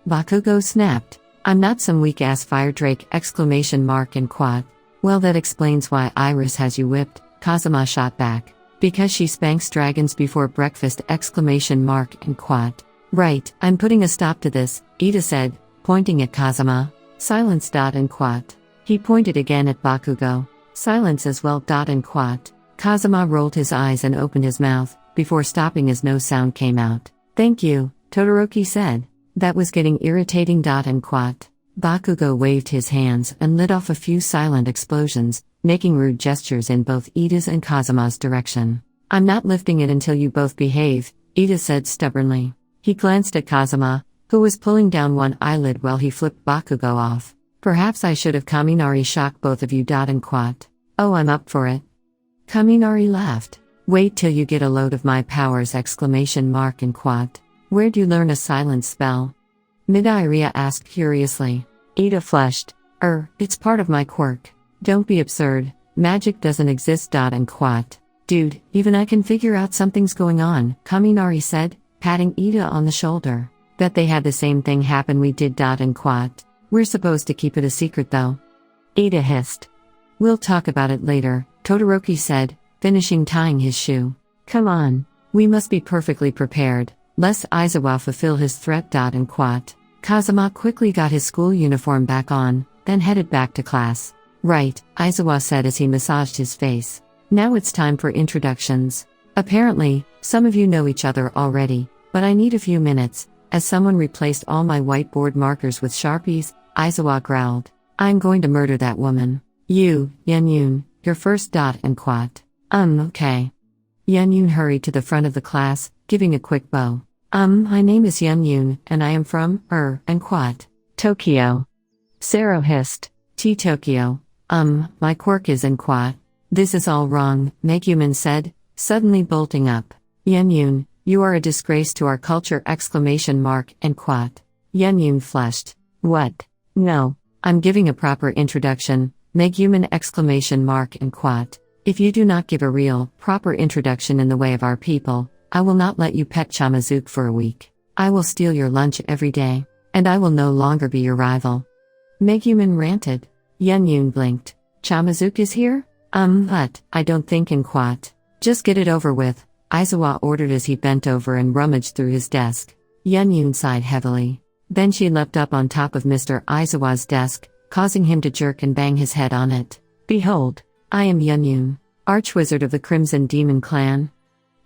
Bakugo snapped. I'm not some weak-ass fire drake! And quad. Well, that explains why Iris has you whipped, Kazuma shot back. Because she spanks dragons before breakfast! And quad. Right, I'm putting a stop to this, Ida said, pointing at Kazuma. Silence. And quad. He pointed again at Bakugo. Silence as well. And quad. Kazuma rolled his eyes and opened his mouth, before stopping as no sound came out. Thank you, Todoroki said. That was getting irritating. And quad. Bakugo waved his hands and lit off a few silent explosions, making rude gestures in both Ida's and Kazuma's direction. I'm not lifting it until you both behave, Ida said stubbornly. He glanced at Kazuma, who was pulling down one eyelid while he flipped Bakugo off. Perhaps I should have Kaminari shock both of you. And quad. Oh, I'm up for it. Kaminari laughed. Wait till you get a load of my powers! And quad. Where'd you learn a silence spell? Midoriya asked curiously. Ida flushed. It's part of my quirk. Don't be absurd, magic doesn't exist. And quad. Dude, even I can figure out something's going on, Kaminari said, patting Ida on the shoulder. Bet they had the same thing happen we did. And quad. We're supposed to keep it a secret though. Ida hissed. We'll talk about it later, Todoroki said, finishing tying his shoe. Come on. We must be perfectly prepared, lest Aizawa fulfill his threat. And quad. Kazuma quickly got his school uniform back on, then headed back to class. Right, Aizawa said as he massaged his face. Now it's time for introductions. Apparently, some of you know each other already, but I need a few minutes, as someone replaced all my whiteboard markers with Sharpies, Aizawa growled. I'm going to murder that woman. You, Yenyun, you're first. And quad. Okay. Yenyun hurried to the front of the class, giving a quick bow. My name is Yenyun, and I am from, and quad. Tokyo. Sero hissed. Tokyo. My quirk is and quad. This is all wrong, Megumin said, suddenly bolting up. Yenyun, you are a disgrace to our culture! And quad. Yenyun flushed. What? No, I'm giving a proper introduction, Megumin! And quad. If you do not give a real, proper introduction in the way of our people, I will not let you pet Chamazuke for a week. I will steal your lunch every day, and I will no longer be your rival. Megumin ranted. Yenyun blinked. Chamazuke is here? But I don't think. And quad. Just get it over with, Aizawa ordered as he bent over and rummaged through his desk. Yenyun sighed heavily. Then she leapt up on top of Mr. Aizawa's desk, causing him to jerk and bang his head on it. Behold, I am Yenyun, Archwizard of the Crimson Demon Clan.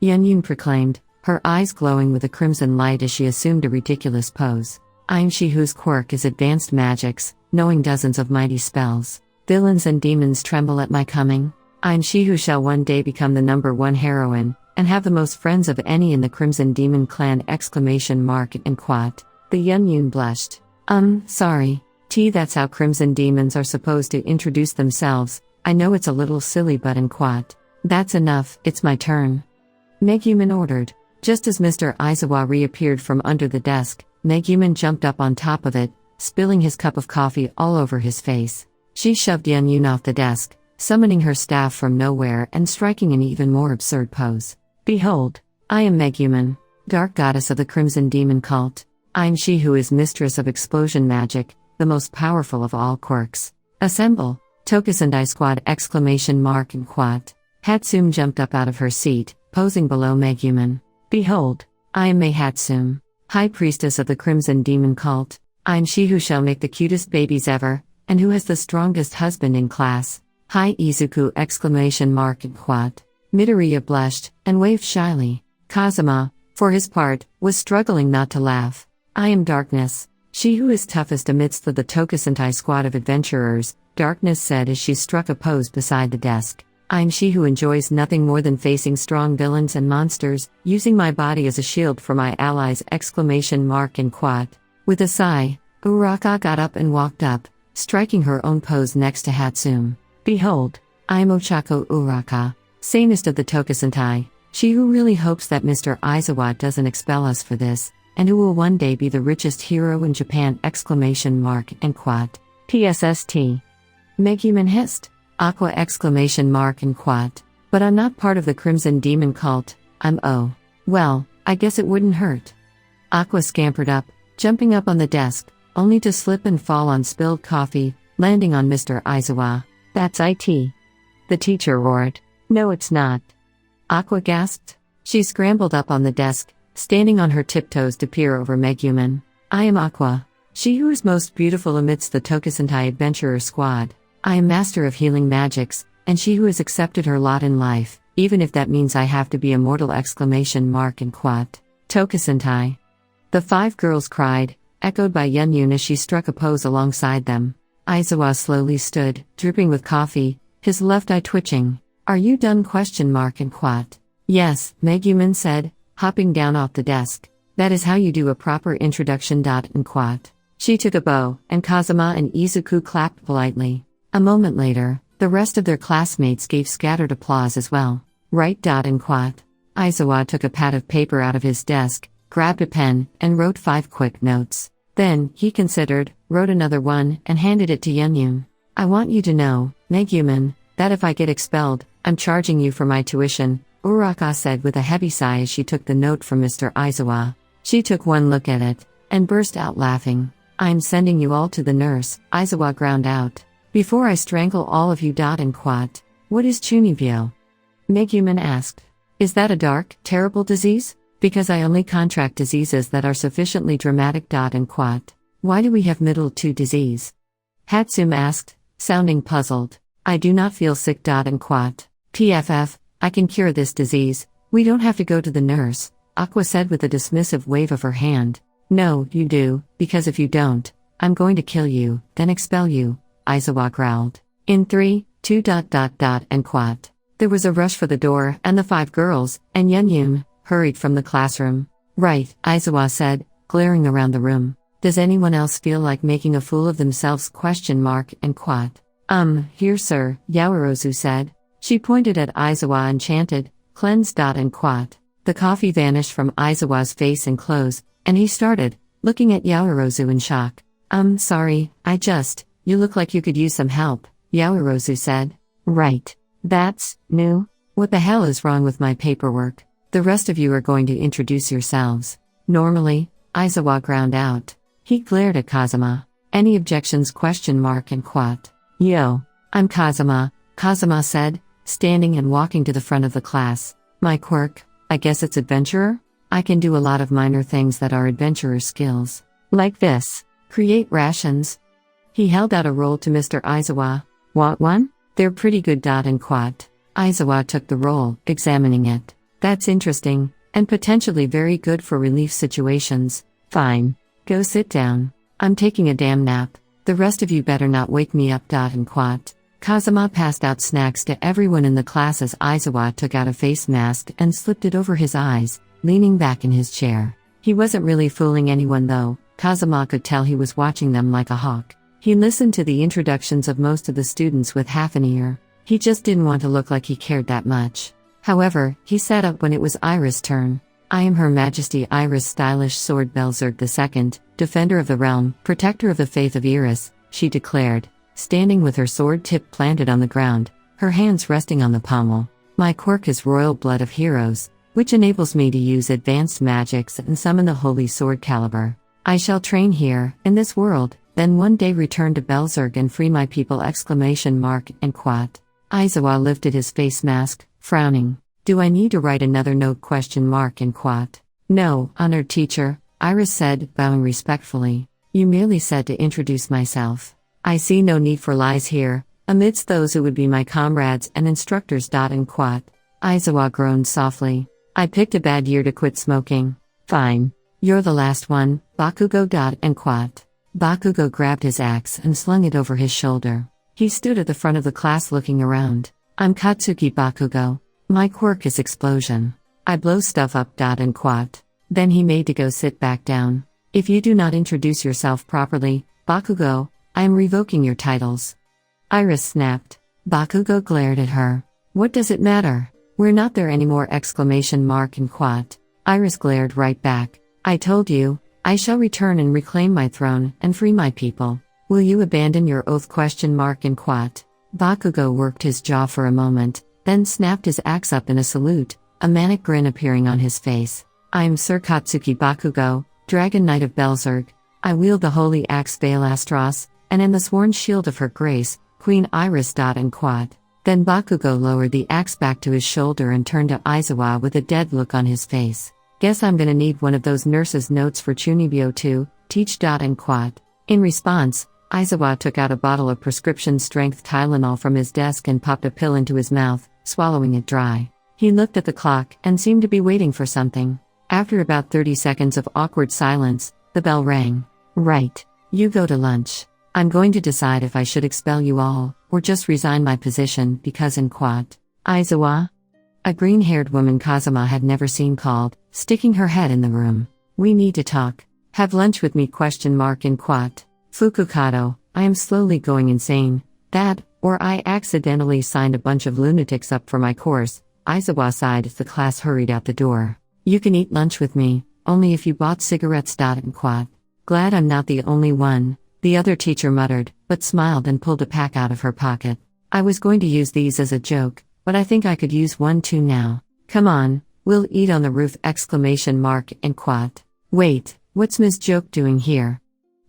Yenyun proclaimed, her eyes glowing with a crimson light as she assumed a ridiculous pose. I'm she whose quirk is advanced magics, knowing dozens of mighty spells. Villains and demons tremble at my coming. I'm she who shall one day become the #1 heroine, and have the most friends of any in the Crimson Demon Clan! And quad. The Yenyun blushed. Sorry. That's how Crimson Demons are supposed to introduce themselves. I know it's a little silly, but and quad. That's enough, it's my turn. Megumin ordered. Just as Mr. Aizawa reappeared from under the desk, Megumin jumped up on top of it, spilling his cup of coffee all over his face. She shoved Yenyun off the desk, summoning her staff from nowhere and striking an even more absurd pose. Behold, I am Megumin, Dark Goddess of the Crimson Demon Cult. I'm she who is mistress of explosion magic, the most powerful of all quirks. Assemble, Tokusendai Squad! And quad. Hatsum jumped up out of her seat, posing below Megumin. Behold, I am Mei Hatsum, High Priestess of the Crimson Demon Cult. I'm she who shall make the cutest babies ever, and who has the strongest husband in class. Hi Izuku! And quad. Midoriya blushed, and waved shyly. Kazuma, for his part, was struggling not to laugh. I am Darkness, she who is toughest amidst the Tokusentai squad of adventurers, Darkness said as she struck a pose beside the desk. I'm she who enjoys nothing more than facing strong villains and monsters, using my body as a shield for my allies! And quad. With a sigh, Uraka got up and walked up, striking her own pose next to Hatsum. Behold, I am Ochako Uraka, sanest of the Tokusentai, she who really hopes that Mr. Aizawa doesn't expel us for this, and who will one day be the richest hero in Japan! And quad. PSST. Megumin hissed. Aqua! And quad. But I'm not part of the Crimson Demon Cult, I'm well, I guess it wouldn't hurt. Aqua scampered up, jumping up on the desk, only to slip and fall on spilled coffee, landing on Mr. Izuku. "That's IT." the teacher roared. "No, it's not." Aqua gasped. She scrambled up on the desk, standing on her tiptoes to peer over Megumin. "I am Aqua, she who is most beautiful amidst the Tokusentai adventurer squad. I am master of healing magics, and she who has accepted her lot in life, even if that means I have to be immortal! And quat. Tokusentai. The 5 girls cried, echoed by Yunyun as she struck a pose alongside them. Izuku slowly stood, dripping with coffee, his left eye twitching. "Are you done?" And quat. "Yes," Megumin said, hopping down off the desk. "That is how you do a proper introduction." And quat. She took a bow, and Kazuma and Izuku clapped politely. A moment later, the rest of their classmates gave scattered applause as well. "Right." And quat. Izuku took a pad of paper out of his desk, grabbed a pen, and wrote 5 quick notes. Then, he considered, wrote another one, and handed it to Yunyun. "I want you to know, Megumin, that if I get expelled, I'm charging you for my tuition," Uraka said with a heavy sigh as she took the note from Mr. Izuku. She took one look at it, and burst out laughing. "I'm sending you all to the nurse," Izuku ground out. "Before I strangle all of you." And quat. "What is chunibyo?" Megumin asked. "Is that a dark, terrible disease? Because I only contract diseases that are sufficiently dramatic." And quat. "Why do we have middle 2 disease?" Hatsum asked, sounding puzzled. "I do not feel sick." And quat. "PFF, I can cure this disease. We don't have to go to the nurse," Aqua said with a dismissive wave of her hand. "No, you do, because if you don't, I'm going to kill you, then expel you," Izuku growled. "In 3, 2. And quat. There was a rush for the door, and the 5 girls, and Yunyun, hurried from the classroom. "Right," Izuku said, glaring around the room. "Does anyone else feel like making a fool of themselves?" And quat. Here sir," Yaoyorozu said. She pointed at Izuku and chanted, "Cleanse." And quat. The coffee vanished from Izuku's face and clothes, and he started, looking at Yaoyorozu in shock. Sorry, you look like you could use some help," Yaoyorozu said. "Right. That's new. What the hell is wrong with my paperwork? The rest of you are going to introduce yourselves." "Normally," Izuku ground out. He glared at Kazuma. "Any objections?" And quat. "Yo, I'm Kazuma," Kazuma said, standing and walking to the front of the class. "My quirk, I guess it's adventurer? I can do a lot of minor things that are adventurer skills. Like this. Create rations." He held out a roll to Mr. Izuku. "Want one? They're pretty good." And quat. Izuku took the roll, examining it. "That's interesting, and potentially very good for relief situations. Fine. Go sit down. I'm taking a damn nap. The rest of you better not wake me up." And quat. Kazuma passed out snacks to everyone in the class as Izuku took out a face mask and slipped it over his eyes, leaning back in his chair. He wasn't really fooling anyone though. Kazuma could tell he was watching them like a hawk. He listened to the introductions of most of the students with half an ear. He just didn't want to look like he cared that much. However, he sat up when it was Iris' turn. "I am Her Majesty Iris Stylish Sword Belzerg II, Defender of the Realm, Protector of the Faith of Iris," she declared, standing with her sword tip planted on the ground, her hands resting on the pommel. "My quirk is Royal Blood of Heroes, which enables me to use advanced magics and summon the Holy Sword Caliber. I shall train here, in this world, then one day return to Belzerg and free my people!" And quat. Izuku lifted his face mask, frowning. "Do I need to write another note?" And quat. "No, honored teacher," Iris said, bowing respectfully. "You merely said to introduce myself. I see no need for lies here, amidst those who would be my comrades and instructors." And quat. Izuku groaned softly. "I picked a bad year to quit smoking." "Fine. You're the last one, Bakugo." And quat. Bakugo grabbed his axe and slung it over his shoulder. He stood at the front of the class looking around. "I'm Katsuki Bakugo. My quirk is explosion. I blow stuff up." And quat. Then he made to go sit back down. "If you do not introduce yourself properly, Bakugo, I am revoking your titles." Iris snapped. Bakugo glared at her. "What does it matter? We're not there anymore!" And quat. Iris glared right back. "I told you, I shall return and reclaim my throne and free my people. Will you abandon your oath?" And quat. Bakugo worked his jaw for a moment, then snapped his axe up in a salute, a manic grin appearing on his face. "I am Sir Katsuki Bakugo, Dragon Knight of Belzerg, I wield the holy axe Veilastros, and am the sworn shield of her grace, Queen Iris. And quad. Then Bakugo lowered the axe back to his shoulder and turned to Izuku with a dead look on his face. Guess I'm gonna need one of those nurse's notes for Chunibyo too, teach. And quad. In response, Izuku took out a bottle of prescription-strength Tylenol from his desk and popped a pill into his mouth, swallowing it dry. He looked at the clock and seemed to be waiting for something. After about 30 seconds of awkward silence, the bell rang. Right. You go to lunch. I'm going to decide if I should expel you all, or just resign my position because in quad. Izuku? A green-haired woman Kazuma had never seen called, sticking her head in the room. We need to talk. Have lunch with me? In quad. Fukukado, I am slowly going insane. That, or I accidentally signed a bunch of lunatics up for my course. Izuku sighed as the class hurried out the door. You can eat lunch with me, only if you bought cigarettes. In quad. Glad I'm not the only one, the other teacher muttered, but smiled and pulled a pack out of her pocket. I was going to use these as a joke, but I think I could use one too now. Come on, we'll eat on the roof! In quad. Wait, what's Ms. Joke doing here?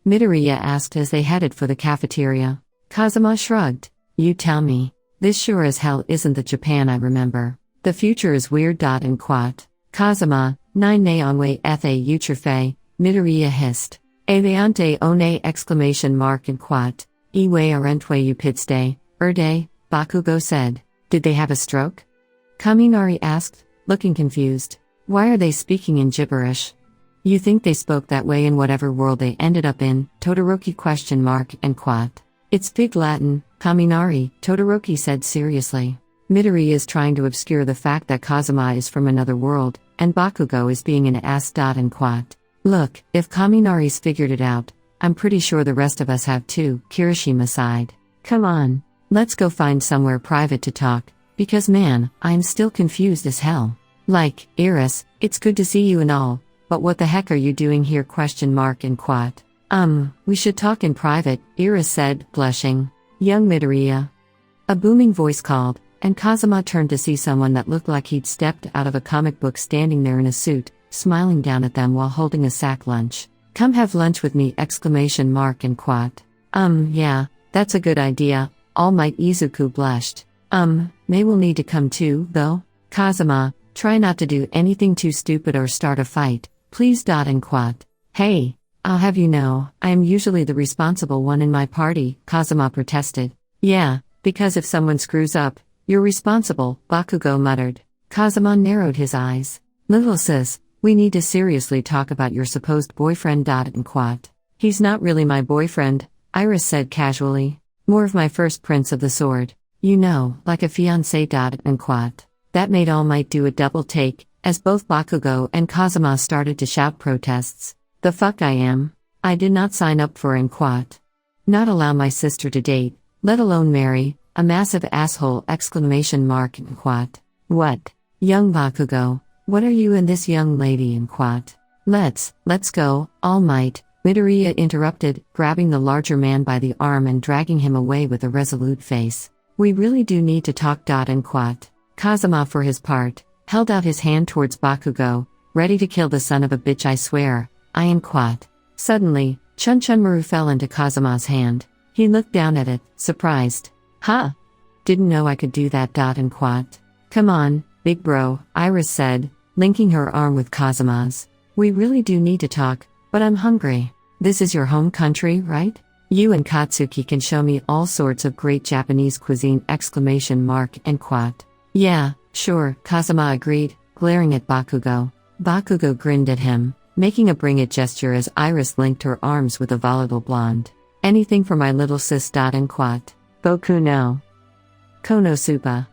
Midoriya asked as they headed for the cafeteria. Kazuma shrugged. You tell me. This sure as hell isn't the Japan I remember. The future is weird. In quad. Kazuma, nine ne onwe ethe ucherfe, Midoriya hissed. Eleante one! In quad. Iwe arentwe you pidste, erde, Bakugo said. Did they have a stroke? Kaminari asked, looking confused. Why are they speaking in gibberish? You think they spoke that way in whatever world they ended up in, Todoroki? In quad. It's Pig Latin, Kaminari, Todoroki said seriously. Midori is trying to obscure the fact that Kazuma is from another world, and Bakugo is being an ass. In quad. Look, if Kaminari's figured it out, I'm pretty sure the rest of us have too, Kirishima sighed. Come on, let's go find somewhere private to talk, because man, I'm still confused as hell. Like, Iris, it's good to see you and all, but what the heck are you doing here? In quad. We should talk in private, Iris said, blushing. Young Midoriya. A booming voice called, and Kazuma turned to see someone that looked like he'd stepped out of a comic book standing there in a suit, smiling down at them while holding a sack lunch. Come have lunch with me! In quad. Yeah, that's a good idea, All Might. Izuku blushed. May will need to come too, though. Kazuma, try not to do anything too stupid or start a fight, please. In quad. Hey, I'll have you know, I am usually the responsible one in my party, Kazuma protested. Yeah, because if someone screws up, you're responsible, Bakugo muttered. Kazuma narrowed his eyes. Little sis, we need to seriously talk about your supposed boyfriend. In quad. He's not really my boyfriend, Iris said casually. More of my first prince of the sword. You know, like a fiancé. In quad. That made All Might do a double take, as both Bakugo and Kazuma started to shout protests. The fuck I am? I did not sign up for in quad. Not allow my sister to date, let alone marry, a massive asshole! In quad. What? Young Bakugo, what are you and this young lady? In quad. Let's go, All Might, Midoriya interrupted, grabbing the larger man by the arm and dragging him away with a resolute face. We really do need to talk. In quad. Kazuma for his part, held out his hand towards Bakugo, ready to kill the son of a bitch. I swear, I in quad. Suddenly, Chunchunmaru fell into Kazuma's hand. He looked down at it, surprised. Huh? Didn't know I could do that. In quad. Come on, big bro, Iris said, linking her arm with Kazuma's. We really do need to talk, but I'm hungry. This is your home country, right? You and Katsuki can show me all sorts of great Japanese cuisine! In quad. Yeah, sure, Kazuma agreed, glaring at Bakugo. Bakugo grinned at him, making a bring it gesture as Iris linked her arms with a volatile blonde. Anything for my little sis. In quad. Boku no Konosuba.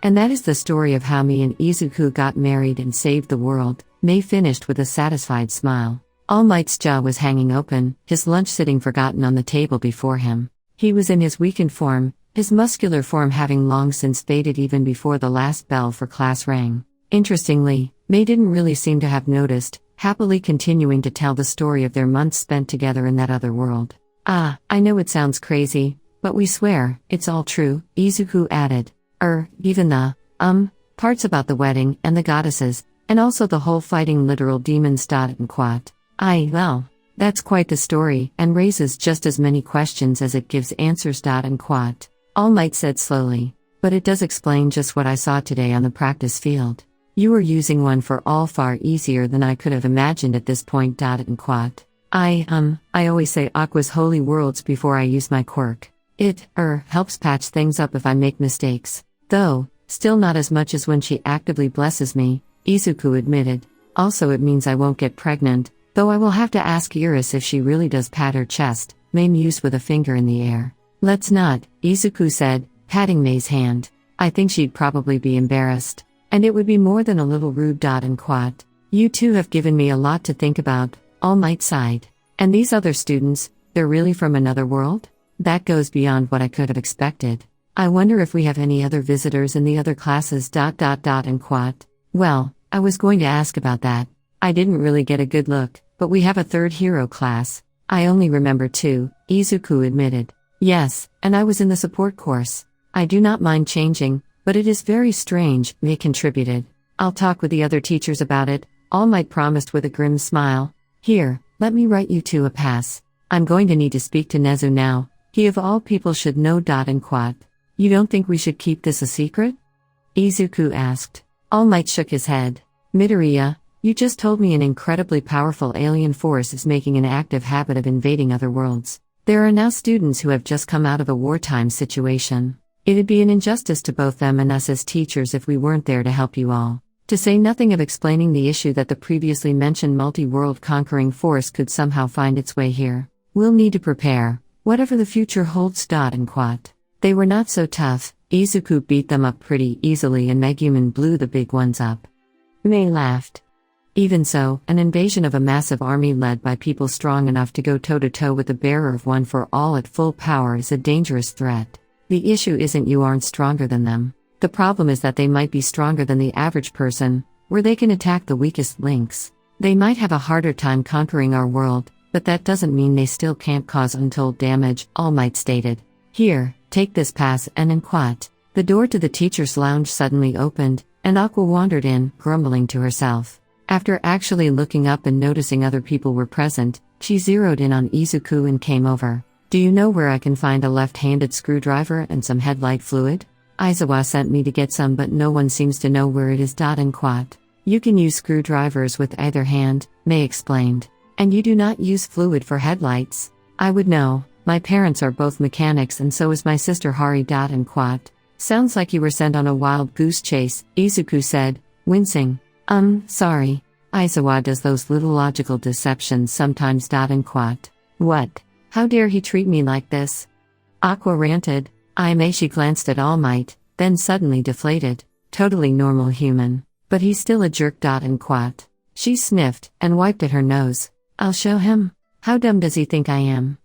And that is the story of how me and Izuku got married and saved the world. May finished with a satisfied smile. All Might's jaw was hanging open, his lunch sitting forgotten on the table before him. He was in his weakened form, his muscular form having long since faded even before the last bell for class rang. Interestingly, May didn't really seem to have noticed, happily continuing to tell the story of their months spent together in that other world. I know it sounds crazy, but we swear, it's all true, Izuku added. Even the, parts about the wedding and the goddesses, and also the whole fighting literal demons. In quad. Well, that's quite the story, and raises just as many questions as it gives answers. And quat. All Might said slowly. But it does explain just what I saw today on the practice field. You were using one for all far easier than I could have imagined at this point. And quat. I always say Aqua's holy worlds before I use my quirk. It, helps patch things up if I make mistakes. Though, still not as much as when she actively blesses me, Izuku admitted. Also it means I won't get pregnant, though I will have to ask Iris if she really does pat her chest, May mused with a finger in the air. Let's not, Izuku said, patting May's hand. I think she'd probably be embarrassed. And it would be more than a little rude. And quat. You two have given me a lot to think about, All Might sighed. And these other students, they're really from another world? That goes beyond what I could have expected. I wonder if we have any other visitors in the other classes. And quat. Well, I was going to ask about that. I didn't really get a good look, but we have a third hero class. I only remember 2, Izuku admitted. Yes, and I was in the support course. I do not mind changing, but it is very strange, May contributed. I'll talk with the other teachers about it, All Might promised with a grim smile. Here, let me write you two a pass. I'm going to need to speak to Nezu now. He of all people should know. And quat. You don't think we should keep this a secret? Izuku asked. All Might shook his head. Midoriya, you just told me an incredibly powerful alien force is making an active habit of invading other worlds. There are now students who have just come out of a wartime situation. It'd be an injustice to both them and us as teachers if we weren't there to help you all. To say nothing of explaining the issue that the previously mentioned multi-world conquering force could somehow find its way here. We'll need to prepare, whatever the future holds. And quat. They were not so tough, Izuku beat them up pretty easily and Megumin blew the big ones up. May laughed. Even so, an invasion of a massive army led by people strong enough to go toe-to-toe with the bearer of one for all at full power is a dangerous threat. The issue isn't you aren't stronger than them. The problem is that they might be stronger than the average person, where they can attack the weakest links. They might have a harder time conquering our world, but that doesn't mean they still can't cause untold damage, All Might stated. Here, take this pass. And quat. The door to the teacher's lounge suddenly opened, and Aqua wandered in, grumbling to herself. After actually looking up and noticing other people were present, she zeroed in on Izuku and came over. Do you know where I can find a left-handed screwdriver and some headlight fluid? Aizawa sent me to get some but no one seems to know where it is. And quat. You can use screwdrivers with either hand, May explained. And you do not use fluid for headlights. I would know. My parents are both mechanics and so is my sister Hari. And quat. Sounds like you were sent on a wild goose chase, Izuku said, wincing. Sorry. Aizawa does those little logical deceptions sometimes. And quat. What? How dare he treat me like this? Aqua ranted. She glanced at All Might, then suddenly deflated. Totally normal human. But he's still a jerk. And quat. She sniffed, and wiped at her nose. I'll show him. How dumb does he think I am?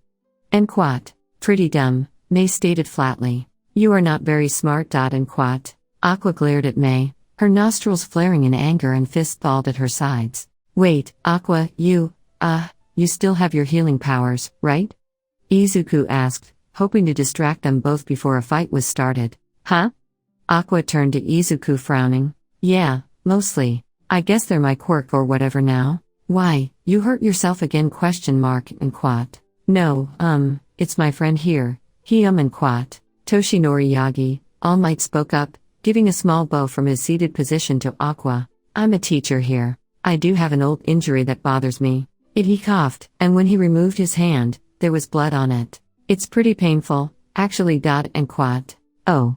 And quat. Pretty dumb, May stated flatly. You are not very smart. And quat. Aqua glared at May, her nostrils flaring in anger and fists balled at her sides. Wait, Aqua, you still have your healing powers, right? Izuku asked, hoping to distract them both before a fight was started. Huh? Aqua turned to Izuku frowning. Yeah, mostly. I guess they're my quirk or whatever now. Why, you hurt yourself again? And quat. No, it's my friend here. And quat. Toshinori Yagi, All Might spoke up, giving a small bow from his seated position to Aqua. I'm a teacher here. I do have an old injury that bothers me. He coughed, and when he removed his hand, there was blood on it. It's pretty painful, actually. And quat. Oh.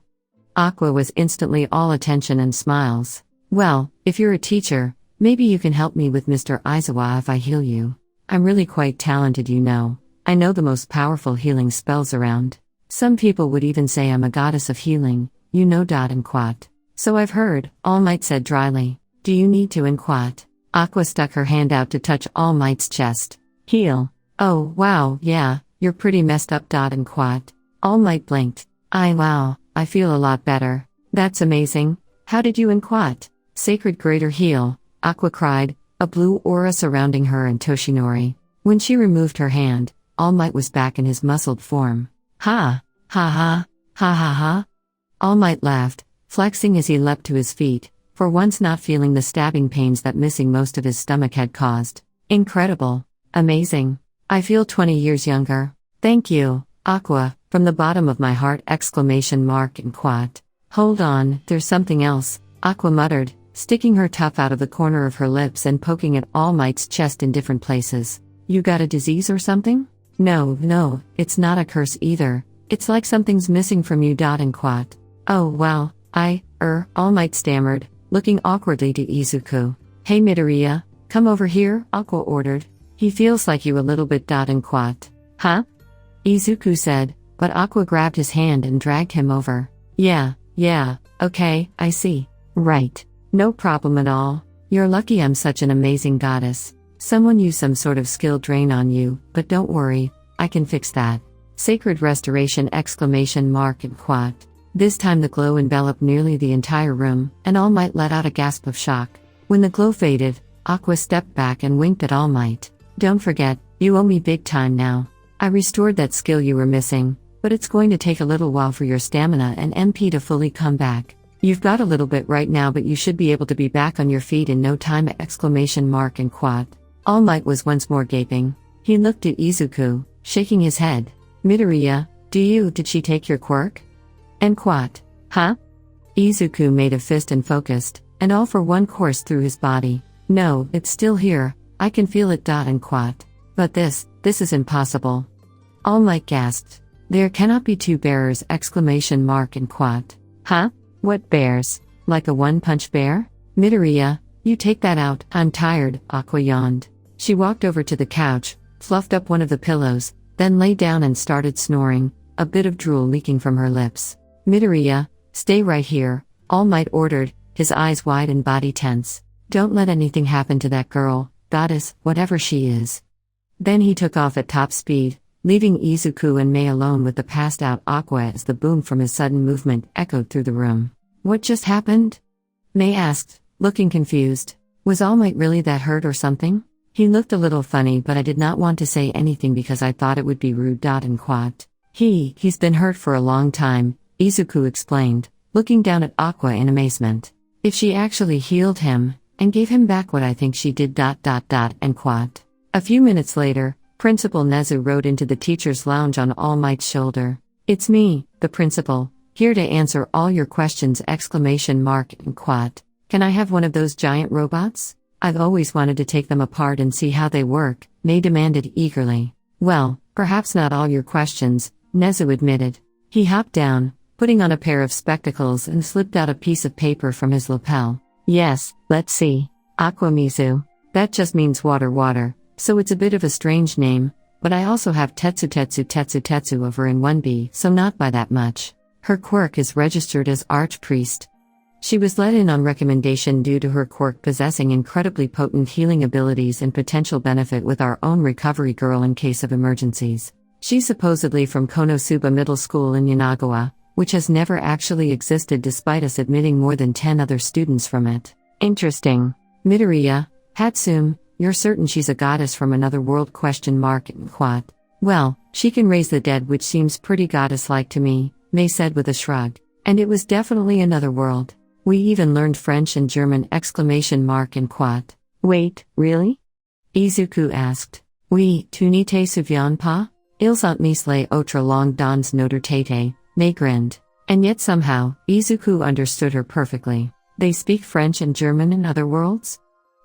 Aqua was instantly all attention and smiles. Well, if you're a teacher, maybe you can help me with Mr. Aizawa if I heal you. I'm really quite talented, you know. I know the most powerful healing spells around. Some people would even say I'm a goddess of healing, you know. And quat. So I've heard, All Might said dryly. Do you need to? And quat. Aqua stuck her hand out to touch All Might's chest. Heal. Oh, wow, yeah, you're pretty messed up. And quat. All Might blinked. Wow, I feel a lot better. That's amazing. How did you? And quat. Sacred greater heal, Aqua cried, a blue aura surrounding her and Toshinori. When she removed her hand, All Might was back in his muscled form. Ha! Ha ha! Ha ha ha! All Might laughed, flexing as he leapt to his feet, for once not feeling the stabbing pains that missing most of his stomach had caused. Incredible. Amazing. I feel 20 years younger. Thank you, Aqua, from the bottom of my heart! And quat. Hold on, there's something else, Aqua muttered, sticking her tongue out of the corner of her lips and poking at All Might's chest in different places. You got a disease or something? No, it's not a curse either. It's like something's missing from you. And quat. Oh well, All Might stammered, looking awkwardly to Izuku. Hey Midoriya, come over here, Aqua ordered. He feels like you a little bit. And quat. Huh? Izuku said, but Aqua grabbed his hand and dragged him over. Yeah, okay, I see. Right. No problem at all. You're lucky I'm such an amazing goddess. Someone used some sort of skill drain on you, but don't worry, I can fix that. Sacred restoration! And quat. This time the glow enveloped nearly the entire room, and All Might let out a gasp of shock. When the glow faded, Aqua stepped back and winked at All Might. Don't forget, you owe me big time now. I restored that skill you were missing, but it's going to take a little while for your stamina and MP to fully come back. You've got a little bit right now, but you should be able to be back on your feet in no time! And quat. All Might was once more gaping. He looked at Izuku, shaking his head. Midoriya, did she take your quirk? And quat. Huh? Izuku made a fist and focused, and all for one coursed through his body. No, it's still here, I can feel it. And quat. But this is impossible. All Might gasped. There cannot be two bearers! And quat. Huh? What bears? Like a one-punch bear? Midoriya, you take that out, I'm tired, Aqua yawned. She walked over to the couch, fluffed up one of the pillows, then lay down and started snoring, a bit of drool leaking from her lips. Midoriya, stay right here, All Might ordered, his eyes wide and body tense. Don't let anything happen to that girl, goddess, whatever she is. Then he took off at top speed, leaving Izuku and Mei alone with the passed-out Aqua as the boom from his sudden movement echoed through the room. What just happened? Mei asked, looking confused. Was All Might really that hurt or something? He looked a little funny, but I did not want to say anything because I thought it would be rude. And quat. He's been hurt for a long time, Izuku explained, looking down at Aqua in amazement. If she actually healed him, and gave him back what I think she did. And quat. A few minutes later, Principal Nezu rode into the teacher's lounge on All Might's shoulder. It's me, the principal, here to answer all your questions! And quat. Can I have one of those giant robots? I've always wanted to take them apart and see how they work, Mei demanded eagerly. Well, perhaps not all your questions, Nezu admitted. He hopped down, putting on a pair of spectacles and slipped out a piece of paper from his lapel. Yes, let's see. Aquamizu. That just means water, so it's a bit of a strange name, but I also have Tetsu over in 1B, so not by that much. Her quirk is registered as Archpriest. She was let in on recommendation due to her quirk possessing incredibly potent healing abilities and potential benefit with our own recovery girl in case of emergencies. She's supposedly from Konosuba Middle School in Yanagawa, which has never actually existed despite us admitting more than 10 other students from it. Interesting. Midoriya, Hatsum, you're certain she's a goddess from another world? And quat. Well, she can raise the dead, which seems pretty goddess-like to me, Mei said with a shrug. And it was definitely another world. We even learned French and German! And quat. Wait, really? Izuku asked. Oui, tu ne te souviens pas? Ils ont mis les autres langues dans notre tête, Mei grinned. And yet somehow, Izuku understood her perfectly. They speak French and German in other worlds?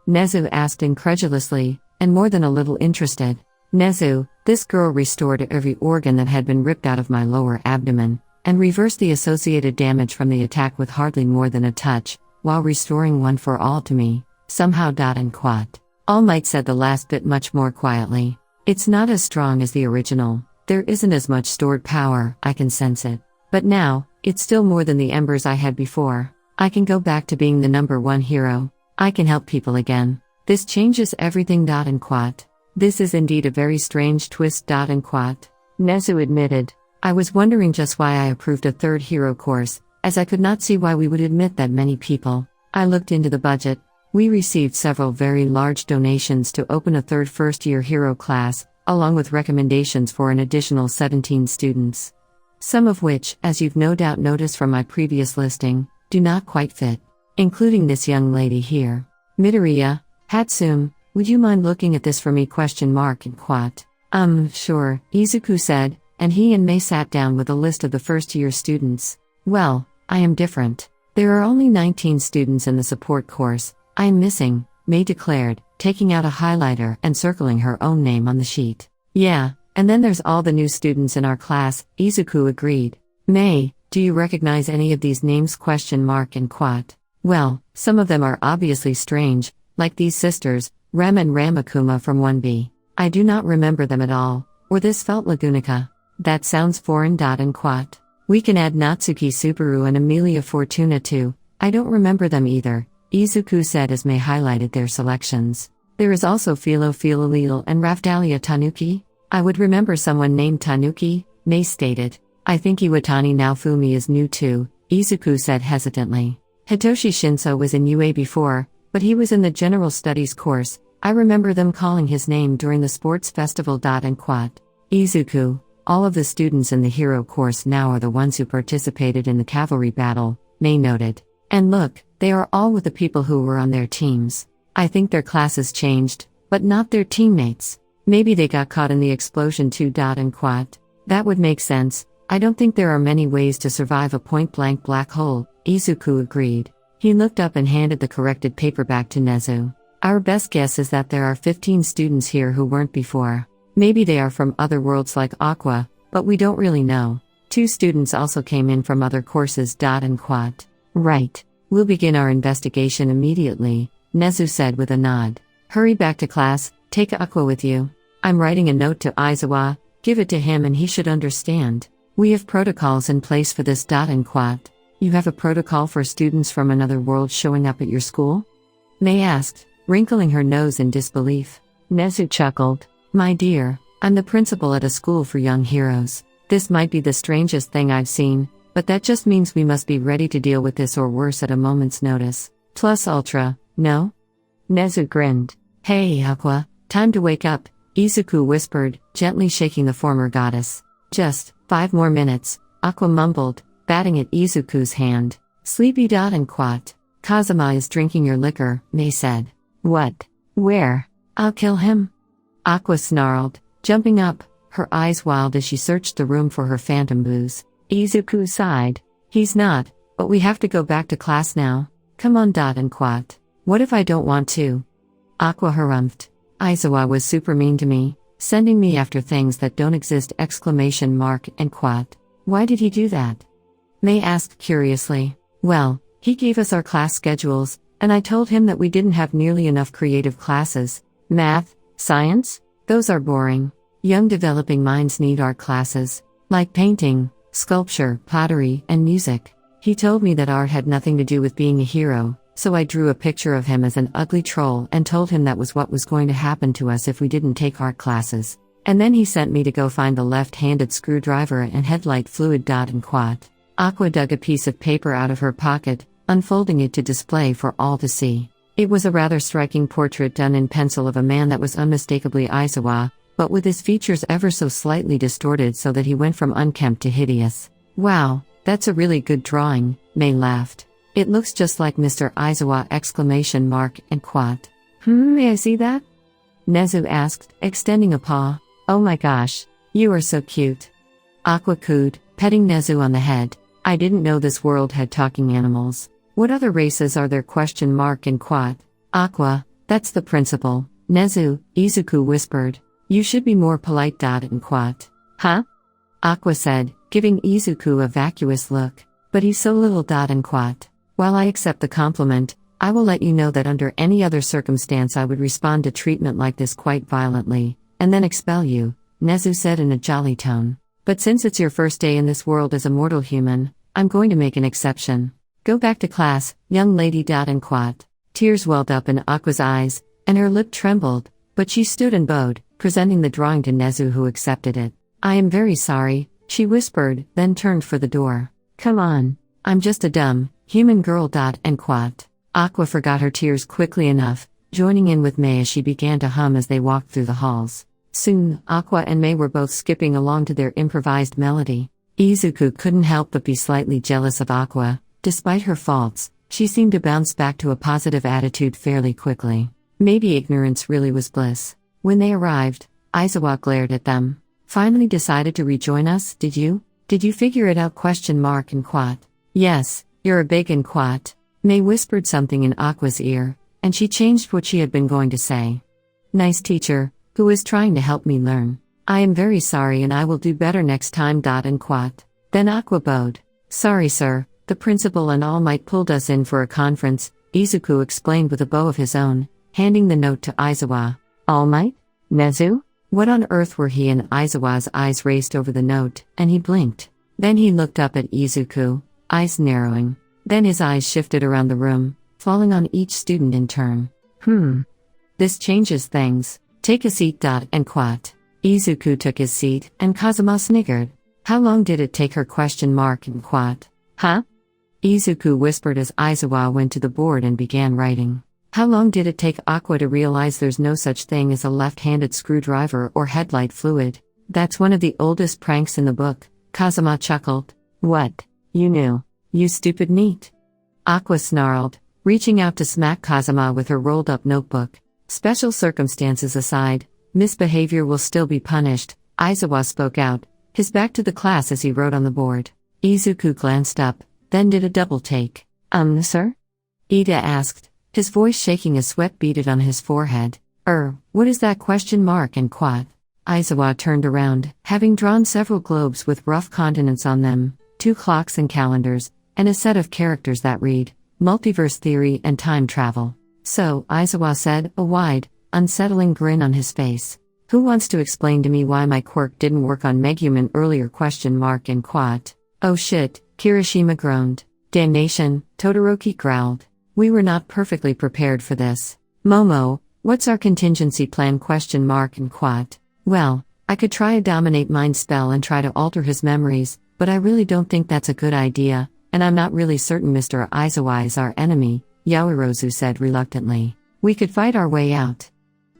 Nezu asked incredulously, and more than a little interested. Nezu, this girl restored every organ that had been ripped out of my lower abdomen, and reversed the associated damage from the attack with hardly more than a touch, while restoring one for all to me, somehow. And quat. All Might said the last bit much more quietly. It's not as strong as the original, there isn't as much stored power, I can sense it. But now, it's still more than the embers I had before. I can go back to being the #1 hero. I can help people again. This changes everything. And quat. This is indeed a very strange twist. And quat. Nezu admitted. I was wondering just why I approved a third hero course, as I could not see why we would admit that many people. I looked into the budget. We received several very large donations to open a third first-year hero class, along with recommendations for an additional 17 students. Some of which, as you've no doubt noticed from my previous listing, do not quite fit. Including this young lady here. Midoriya, Hatsum, would you mind looking at this for me? And quat. Sure, Izuku said, and he and Mei sat down with a list of the first-year students. Well, I am different. There are only 19 students in the support course. I am missing, Mei declared, taking out a highlighter and circling her own name on the sheet. Yeah, and then there's all the new students in our class, Izuku agreed. Mei, do you recognize any of these names? And quat. Well, some of them are obviously strange, like these sisters, Rem and Ramakuma from 1B. I do not remember them at all, or this felt Lagunica. That sounds foreign. And quat. We can add Natsuki Subaru and Amelia Fortuna too. I don't remember them either, Izuku said as Mei highlighted their selections. There is also Philo Philolil and Rafdalia Tanuki. I would remember someone named Tanuki, Mei stated. I think Iwatani Naofumi is new too, Izuku said hesitantly. Hitoshi Shinso was in UA before, but he was in the General Studies course. I remember them calling his name during the sports festival. And quat. Izuku, all of the students in the hero course now are the ones who participated in the cavalry battle, Mei noted. And look, they are all with the people who were on their teams. I think their classes changed, but not their teammates. Maybe they got caught in the explosion too. And quat. That would make sense. I don't think there are many ways to survive a point-blank black hole, Izuku agreed. He looked up and handed the corrected paper back to Nezu. Our best guess is that there are 15 students here who weren't before. Maybe they are from other worlds like Aqua, but we don't really know. 2 students also came in from other courses. And quat. Right. We'll begin our investigation immediately, Nezu said with a nod. Hurry back to class, take Aqua with you. I'm writing a note to Aizawa, give it to him and he should understand. We have protocols in place for this. And quat. You have a protocol for students from another world showing up at your school? Mei asked, wrinkling her nose in disbelief. Nezu chuckled. My dear, I'm the principal at a school for young heroes. This might be the strangest thing I've seen, but that just means we must be ready to deal with this or worse at a moment's notice. Plus ultra, no? Nezu grinned. Hey Aqua, time to wake up, Izuku whispered, gently shaking the former goddess. Just 5 more minutes, Aqua mumbled, batting at Izuku's hand. Sleepy. And quat. Kazuma is drinking your liquor, Mei said. What? Where? I'll kill him. Aqua snarled, jumping up, her eyes wild as she searched the room for her phantom booze. Izuku sighed. He's not, but we have to go back to class now. Come on. And quat. What if I don't want to? Aqua harumphed. Aizawa was super mean to me, sending me after things that don't exist! And quat. Why did he do that? Mei asked curiously. Well, he gave us our class schedules, and I told him that we didn't have nearly enough creative classes. Math, science? Those are boring. Young developing minds need art classes, like painting, sculpture, pottery, and music. He told me that art had nothing to do with being a hero, so I drew a picture of him as an ugly troll and told him that was what was going to happen to us if we didn't take art classes. And then he sent me to go find the left-handed screwdriver and headlight fluid. And quat. Aqua dug a piece of paper out of her pocket, unfolding it to display for all to see. It was a rather striking portrait done in pencil of a man that was unmistakably Aizawa, but with his features ever so slightly distorted so that he went from unkempt to hideous. Wow, that's a really good drawing, Mei laughed. It looks just like Mr. Aizawa! And quat. May I see that? Nezu asked, extending a paw. Oh my gosh, you are so cute. Aqua cooed, petting Nezu on the head. I didn't know this world had talking animals. What other races are there? And quat. Aqua, that's the principal. Nezu, Izuku whispered. You should be more polite. And quat. Huh? Aqua said, giving Izuku a vacuous look. But he's so little. And quat. While I accept the compliment, I will let you know that under any other circumstance I would respond to treatment like this quite violently, and then expel you, Nezu said in a jolly tone. But since it's your first day in this world as a mortal human, I'm going to make an exception. Go back to class, young lady. And quat. Tears welled up in Aqua's eyes, and her lip trembled, but she stood and bowed, presenting the drawing to Nezu, who accepted it. I am very sorry, she whispered, then turned for the door. Come on, I'm just a dumb, human girl. And quat. Aqua forgot her tears quickly enough, joining in with Mei as she began to hum as they walked through the halls. Soon, Aqua and Mei were both skipping along to their improvised melody. Izuku couldn't help but be slightly jealous of Aqua. Despite her faults, she seemed to bounce back to a positive attitude fairly quickly. Maybe ignorance really was bliss. When they arrived, Izuku glared at them. Finally decided to rejoin us, did you? Did you figure it out? And quat. Yes, you're a big and quat. May whispered something in Aqua's ear, and she changed what she had been going to say. Nice teacher, who is trying to help me learn. I am very sorry and I will do better next time. And quat. Then Aqua bowed. Sorry sir, the principal and All Might pulled us in for a conference, Izuku explained with a bow of his own, handing the note to Izuku. All Might? Nezu? What on earth were he? And Izuku's eyes raced over the note, and he blinked. Then he looked up at Izuku, eyes narrowing. Then his eyes shifted around the room, falling on each student in turn. This changes things. Take a seat. And quat. Izuku took his seat, and Kazuma sniggered. How long did it take her? And quat. Huh? Izuku whispered as Izuku went to the board and began writing. How long did it take Aqua to realize there's no such thing as a left-handed screwdriver or headlight fluid? That's one of the oldest pranks in the book, Kazuma chuckled. What? You knew? You stupid NEET. Aqua snarled, reaching out to smack Kazuma with her rolled-up notebook. Special circumstances aside, misbehavior will still be punished, Izuku spoke out, his back to the class as he wrote on the board. Izuku glanced up, then did a double take. Sir? Ida asked, his voice shaking as sweat beaded on his forehead. What is that? And quat. Izuku turned around, having drawn several globes with rough continents on them, 2 clocks and calendars, and a set of characters that read, multiverse theory and time travel. So, Izuku said, a wide, unsettling grin on his face. Who wants to explain to me why my quirk didn't work on Megumin earlier? And quat. Oh shit, Kirishima groaned. Damnation, Todoroki growled. We were not perfectly prepared for this. Momo, what's our contingency plan? And quat. Well, I could try a dominate mind spell and try to alter his memories, but I really don't think that's a good idea, and I'm not really certain Mr. Izuku is our enemy, Yaoirozu said reluctantly. We could fight our way out.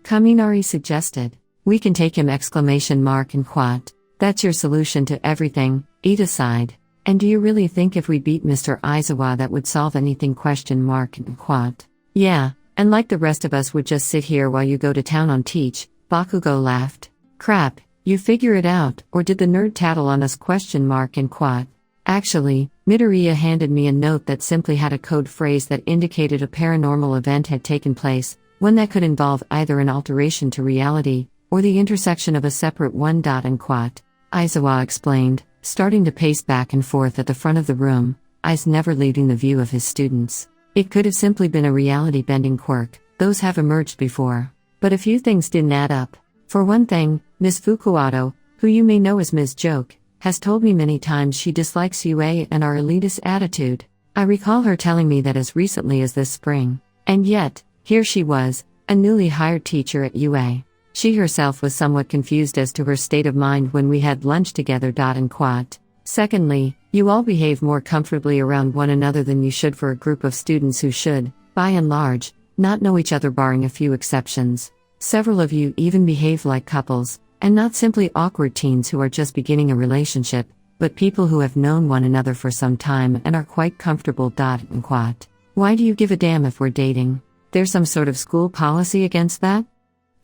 Kaminari suggested. We can take him! And quat. That's your solution to everything, Ida sighed. And do you really think if we beat Mr. Izuku that would solve anything? And quat. Yeah, and like the rest of us would just sit here while you go to town on Teach, Bakugo laughed. Crap, you figure it out, or did the nerd tattle on us? And quat. Actually, Midoriya handed me a note that simply had a code phrase that indicated a paranormal event had taken place, one that could involve either an alteration to reality, or the intersection of a separate one. And quat. Izuku explained, starting to pace back and forth at the front of the room, eyes never leaving the view of his students. It could have simply been a reality-bending quirk, those have emerged before. But a few things didn't add up. For one thing, Ms. Fukuato, who you may know as Ms. Joke, has told me many times she dislikes UA and our elitist attitude. I recall her telling me that as recently as this spring. And yet, here she was, a newly hired teacher at UA. She herself was somewhat confused as to her state of mind when we had lunch together. And quat. Secondly, you all behave more comfortably around one another than you should for a group of students who should, by and large, not know each other barring a few exceptions. Several of you even behave like couples, and not simply awkward teens who are just beginning a relationship, but people who have known one another for some time and are quite comfortable. And quat. Why do you give a damn if we're dating? There's some sort of school policy against that?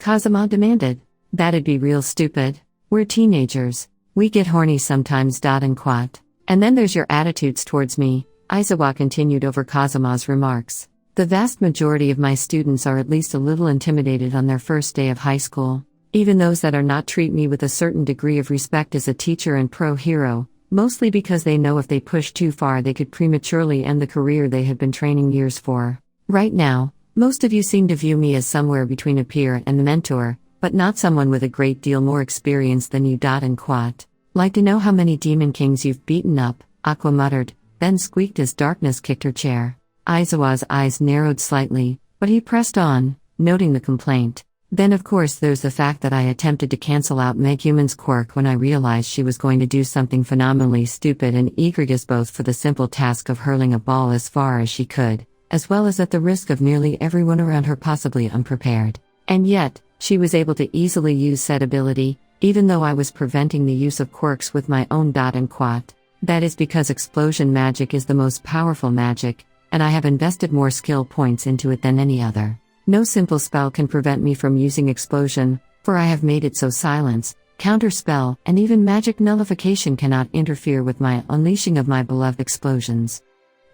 Kazuma demanded. That'd be real stupid. We're teenagers. We get horny sometimes. And quat. And then there's your attitudes towards me, Izuku continued over Kazuma's remarks. The vast majority of my students are at least a little intimidated on their first day of high school. Even those that are not treat me with a certain degree of respect as a teacher and pro-hero, mostly because they know if they push too far they could prematurely end the career they have been training years for. Right now, most of you seem to view me as somewhere between a peer and the mentor, but not someone with a great deal more experience than you. And quat. Like to know how many demon kings you've beaten up, Aqua muttered, then squeaked as darkness kicked her chair. Izuku's eyes narrowed slightly, but he pressed on, noting the complaint. Then of course there's the fact that I attempted to cancel out Megumin's quirk when I realized she was going to do something phenomenally stupid and egregious, both for the simple task of hurling a ball as far as she could, as well as at the risk of nearly everyone around her possibly unprepared. And yet, she was able to easily use said ability, even though I was preventing the use of quirks with my own. And quat. That is because explosion magic is the most powerful magic, and I have invested more skill points into it than any other. No simple spell can prevent me from using explosion, for I have made it so silence, counter spell, and even magic nullification cannot interfere with my unleashing of my beloved explosions.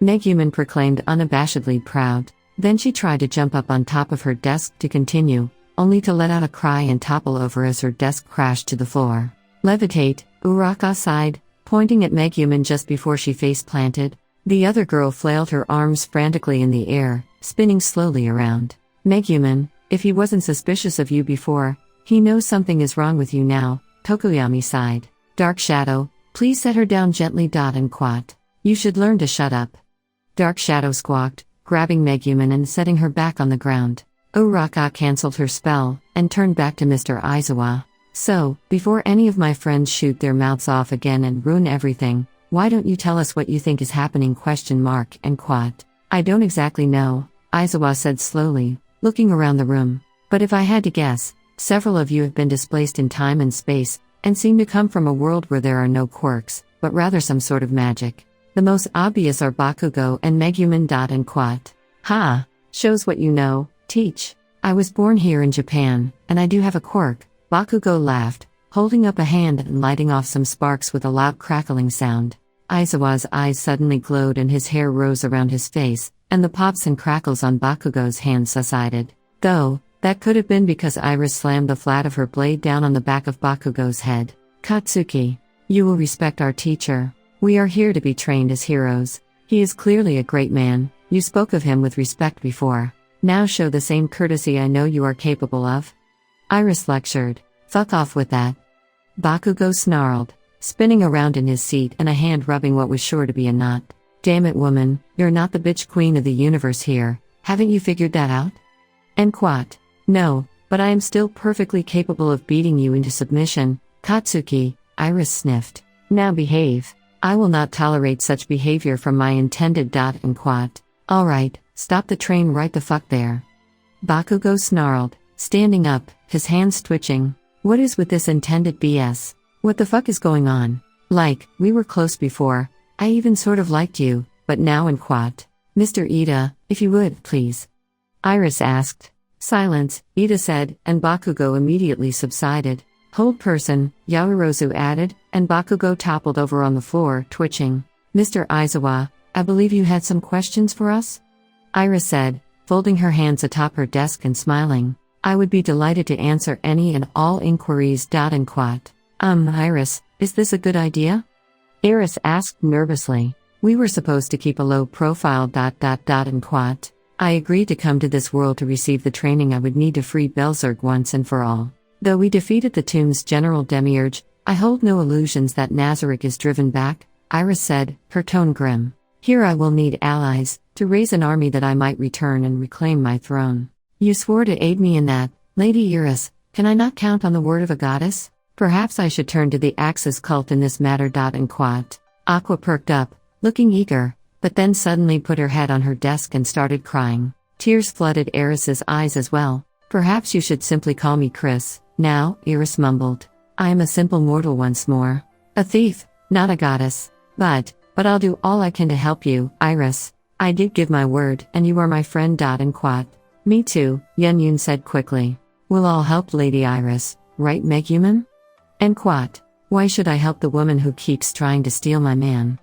Megumin proclaimed unabashedly proud. Then she tried to jump up on top of her desk to continue, only to let out a cry and topple over as her desk crashed to the floor. Levitate, Uraka sighed, pointing at Megumin just before she face-planted. The other girl flailed her arms frantically in the air, spinning slowly around. Megumin, if he wasn't suspicious of you before, he knows something is wrong with you now, Tokoyami sighed. Dark Shadow, please set her down gently. And Quat. You should learn to shut up. Dark Shadow squawked, grabbing Megumin and setting her back on the ground. Uraka cancelled her spell, and turned back to Mr. Aizawa. So, before any of my friends shoot their mouths off again and ruin everything, why don't you tell us what you think is happening? And Quat. I don't exactly know, Aizawa said slowly, looking around the room. But if I had to guess, several of you have been displaced in time and space, and seem to come from a world where there are no quirks, but rather some sort of magic. The most obvious are Bakugo and Megumin. And Quat. Ha! Shows what you know, teach. I was born here in Japan, and I do have a quirk, Bakugo laughed, holding up a hand and lighting off some sparks with a loud crackling sound. Aizawa's eyes suddenly glowed and his hair rose around his face, and the pops and crackles on Bakugo's hands subsided. Though, that could have been because Iris slammed the flat of her blade down on the back of Bakugo's head. Katsuki, you will respect our teacher. We are here to be trained as heroes. He is clearly a great man, you spoke of him with respect before. Now show the same courtesy I know you are capable of. Iris lectured, fuck off with that. Bakugo snarled, spinning around in his seat and a hand rubbing what was sure to be a knot. Damn it, woman, you're not the bitch queen of the universe here, haven't you figured that out? And Quat. No, but I am still perfectly capable of beating you into submission, Katsuki, Iris sniffed. Now behave. I will not tolerate such behavior from my intended. And Quat. Alright, stop the train right the fuck there. Bakugo snarled, standing up, his hands twitching. What is with this intended BS? What the fuck is going on? Like, we were close before, I even sort of liked you, but now. And Quat. Mr. Ida, if you would, please. Iris asked. Silence, Ida said, and Bakugo immediately subsided. Hold person, Yaoyorozu added, and Bakugo toppled over on the floor, twitching. Mr. Aizawa, I believe you had some questions for us? Iris said, folding her hands atop her desk and smiling. I would be delighted to answer any and all inquiries. And Quat. Iris, is this a good idea? Iris asked nervously. We were supposed to keep a low profile. And Quat. I agreed to come to this world to receive the training I would need to free Belzerg once and for all. Though we defeated the tomb's general demiurge, I hold no illusions that Nazarick is driven back, Iris said, her tone grim. Here I will need allies, to raise an army that I might return and reclaim my throne. You swore to aid me in that, Lady Iris, can I not count on the word of a goddess? Perhaps I should turn to the Axis cult in this matter. And Quat. Aqua perked up, looking eager, but then suddenly put her head on her desk and started crying. Tears flooded Eris's eyes as well. Perhaps you should simply call me Chris, now, Iris mumbled. I am a simple mortal once more. A thief, not a goddess. But I'll do all I can to help you, Iris. I did give my word, and you are my friend. And Quat. Me too, Yunyun said quickly. We'll all help Lady Iris, right Megumin? And Quat. Why should I help the woman who keeps trying to steal my man?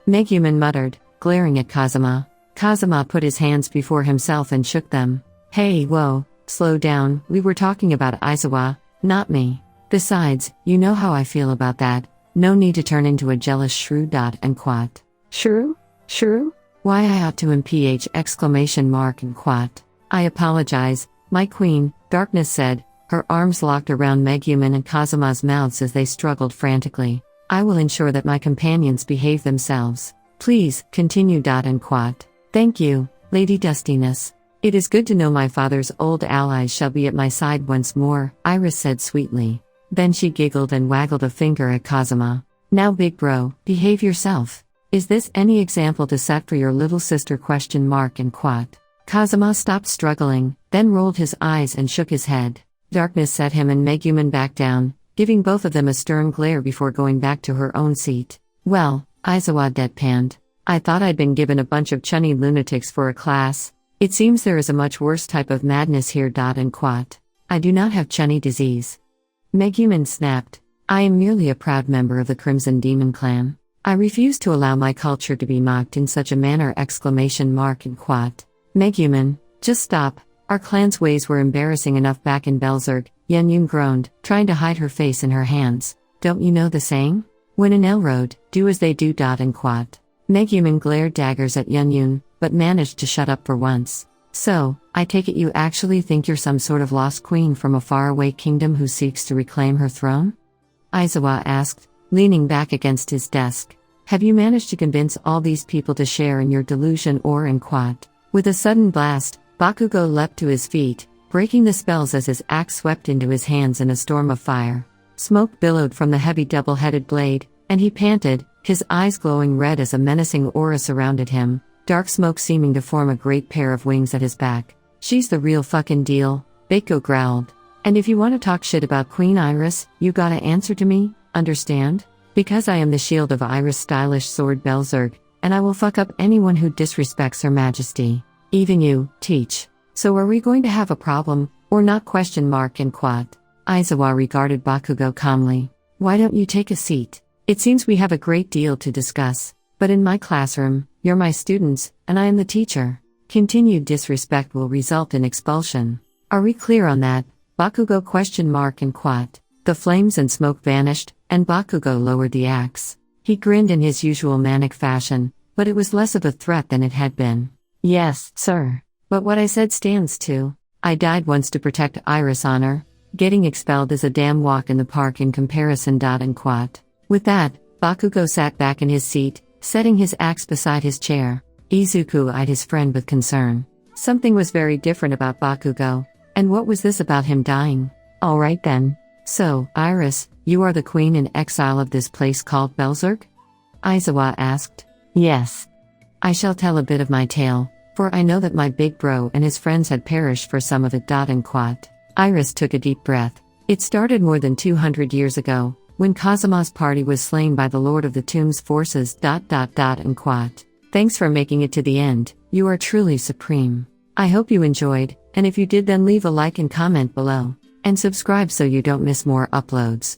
Megumin muttered, glaring at Kazuma. Kazuma put his hands before himself and shook them. Hey, whoa, slow down, we were talking about Aizawa, not me. Besides, you know how I feel about that, no need to turn into a jealous shrew. And Quat. Shrew? Shrew? Why I ought to imph! And Quat. I apologize, my queen, Darkness said, her arms locked around Megumin and Kazuma's mouths as they struggled frantically. I will ensure that my companions behave themselves. Please, continue. And Quat. Thank you, Lady Dustiness. It is good to know my father's old allies shall be at my side once more, Iris said sweetly. Then she giggled and waggled a finger at Kazuma. Now big bro, behave yourself. Is this any example to set for your little sister? And Quat. Kazuma stopped struggling, then rolled his eyes and shook his head. Darkness set him and Megumin back down, giving both of them a stern glare before going back to her own seat. Well, Aizawa deadpanned. I thought I'd been given a bunch of chunny lunatics for a class. It seems there is a much worse type of madness here. And quat. I do not have Chunny disease. Megumin snapped. I am merely a proud member of the Crimson Demon clan. I refuse to allow my culture to be mocked in such a manner! And quat. Megumin, just stop. Our clan's ways were embarrassing enough back in Belzerg, Yenyun groaned, trying to hide her face in her hands. Don't you know the saying? When in Elrode, do as they do. And quat. Megumin glared daggers at Yenyun, but managed to shut up for once. So, I take it you actually think you're some sort of lost queen from a faraway kingdom who seeks to reclaim her throne? Izuku asked, leaning back against his desk. Have you managed to convince all these people to share in your delusion? And quat. With a sudden blast, Bakugo leapt to his feet, breaking the spells as his axe swept into his hands in a storm of fire. Smoke billowed from the heavy double-headed blade, and he panted, his eyes glowing red as a menacing aura surrounded him, dark smoke seeming to form a great pair of wings at his back. She's the real fucking deal, Bakugo growled. And if you want to talk shit about Queen Iris, you gotta answer to me, understand? Because I am the shield of Iris' stylish sword Belzerg, and I will fuck up anyone who disrespects Her Majesty. Even you, Teach. So are we going to have a problem, or not? And quat. Izuku regarded Bakugo calmly. Why don't you take a seat? It seems we have a great deal to discuss. But in my classroom, you're my students, and I am the teacher. Continued disrespect will result in expulsion. Are we clear on that? Bakugo ? And quat. The flames and smoke vanished, and Bakugo lowered the axe. He grinned in his usual manic fashion, but it was less of a threat than it had been. Yes, sir. But what I said stands too. I died once to protect Iris' honor. Getting expelled is a damn walk in the park in comparison. And quat. With that, Bakugo sat back in his seat, setting his axe beside his chair. Izuku eyed his friend with concern. Something was very different about Bakugo. And what was this about him dying? Alright then. So, Iris, you are the queen in exile of this place called Belzerg? Izuku asked. Yes. I shall tell a bit of my tale, for I know that my big bro and his friends had perished for some of it. And quat. Iris took a deep breath. It started more than 200 years ago, when Kazuma's party was slain by the Lord of the Tomb's forces. And quat. Thanks for making it to the end, you are truly supreme. I hope you enjoyed, and if you did then leave a like and comment below. And subscribe so you don't miss more uploads.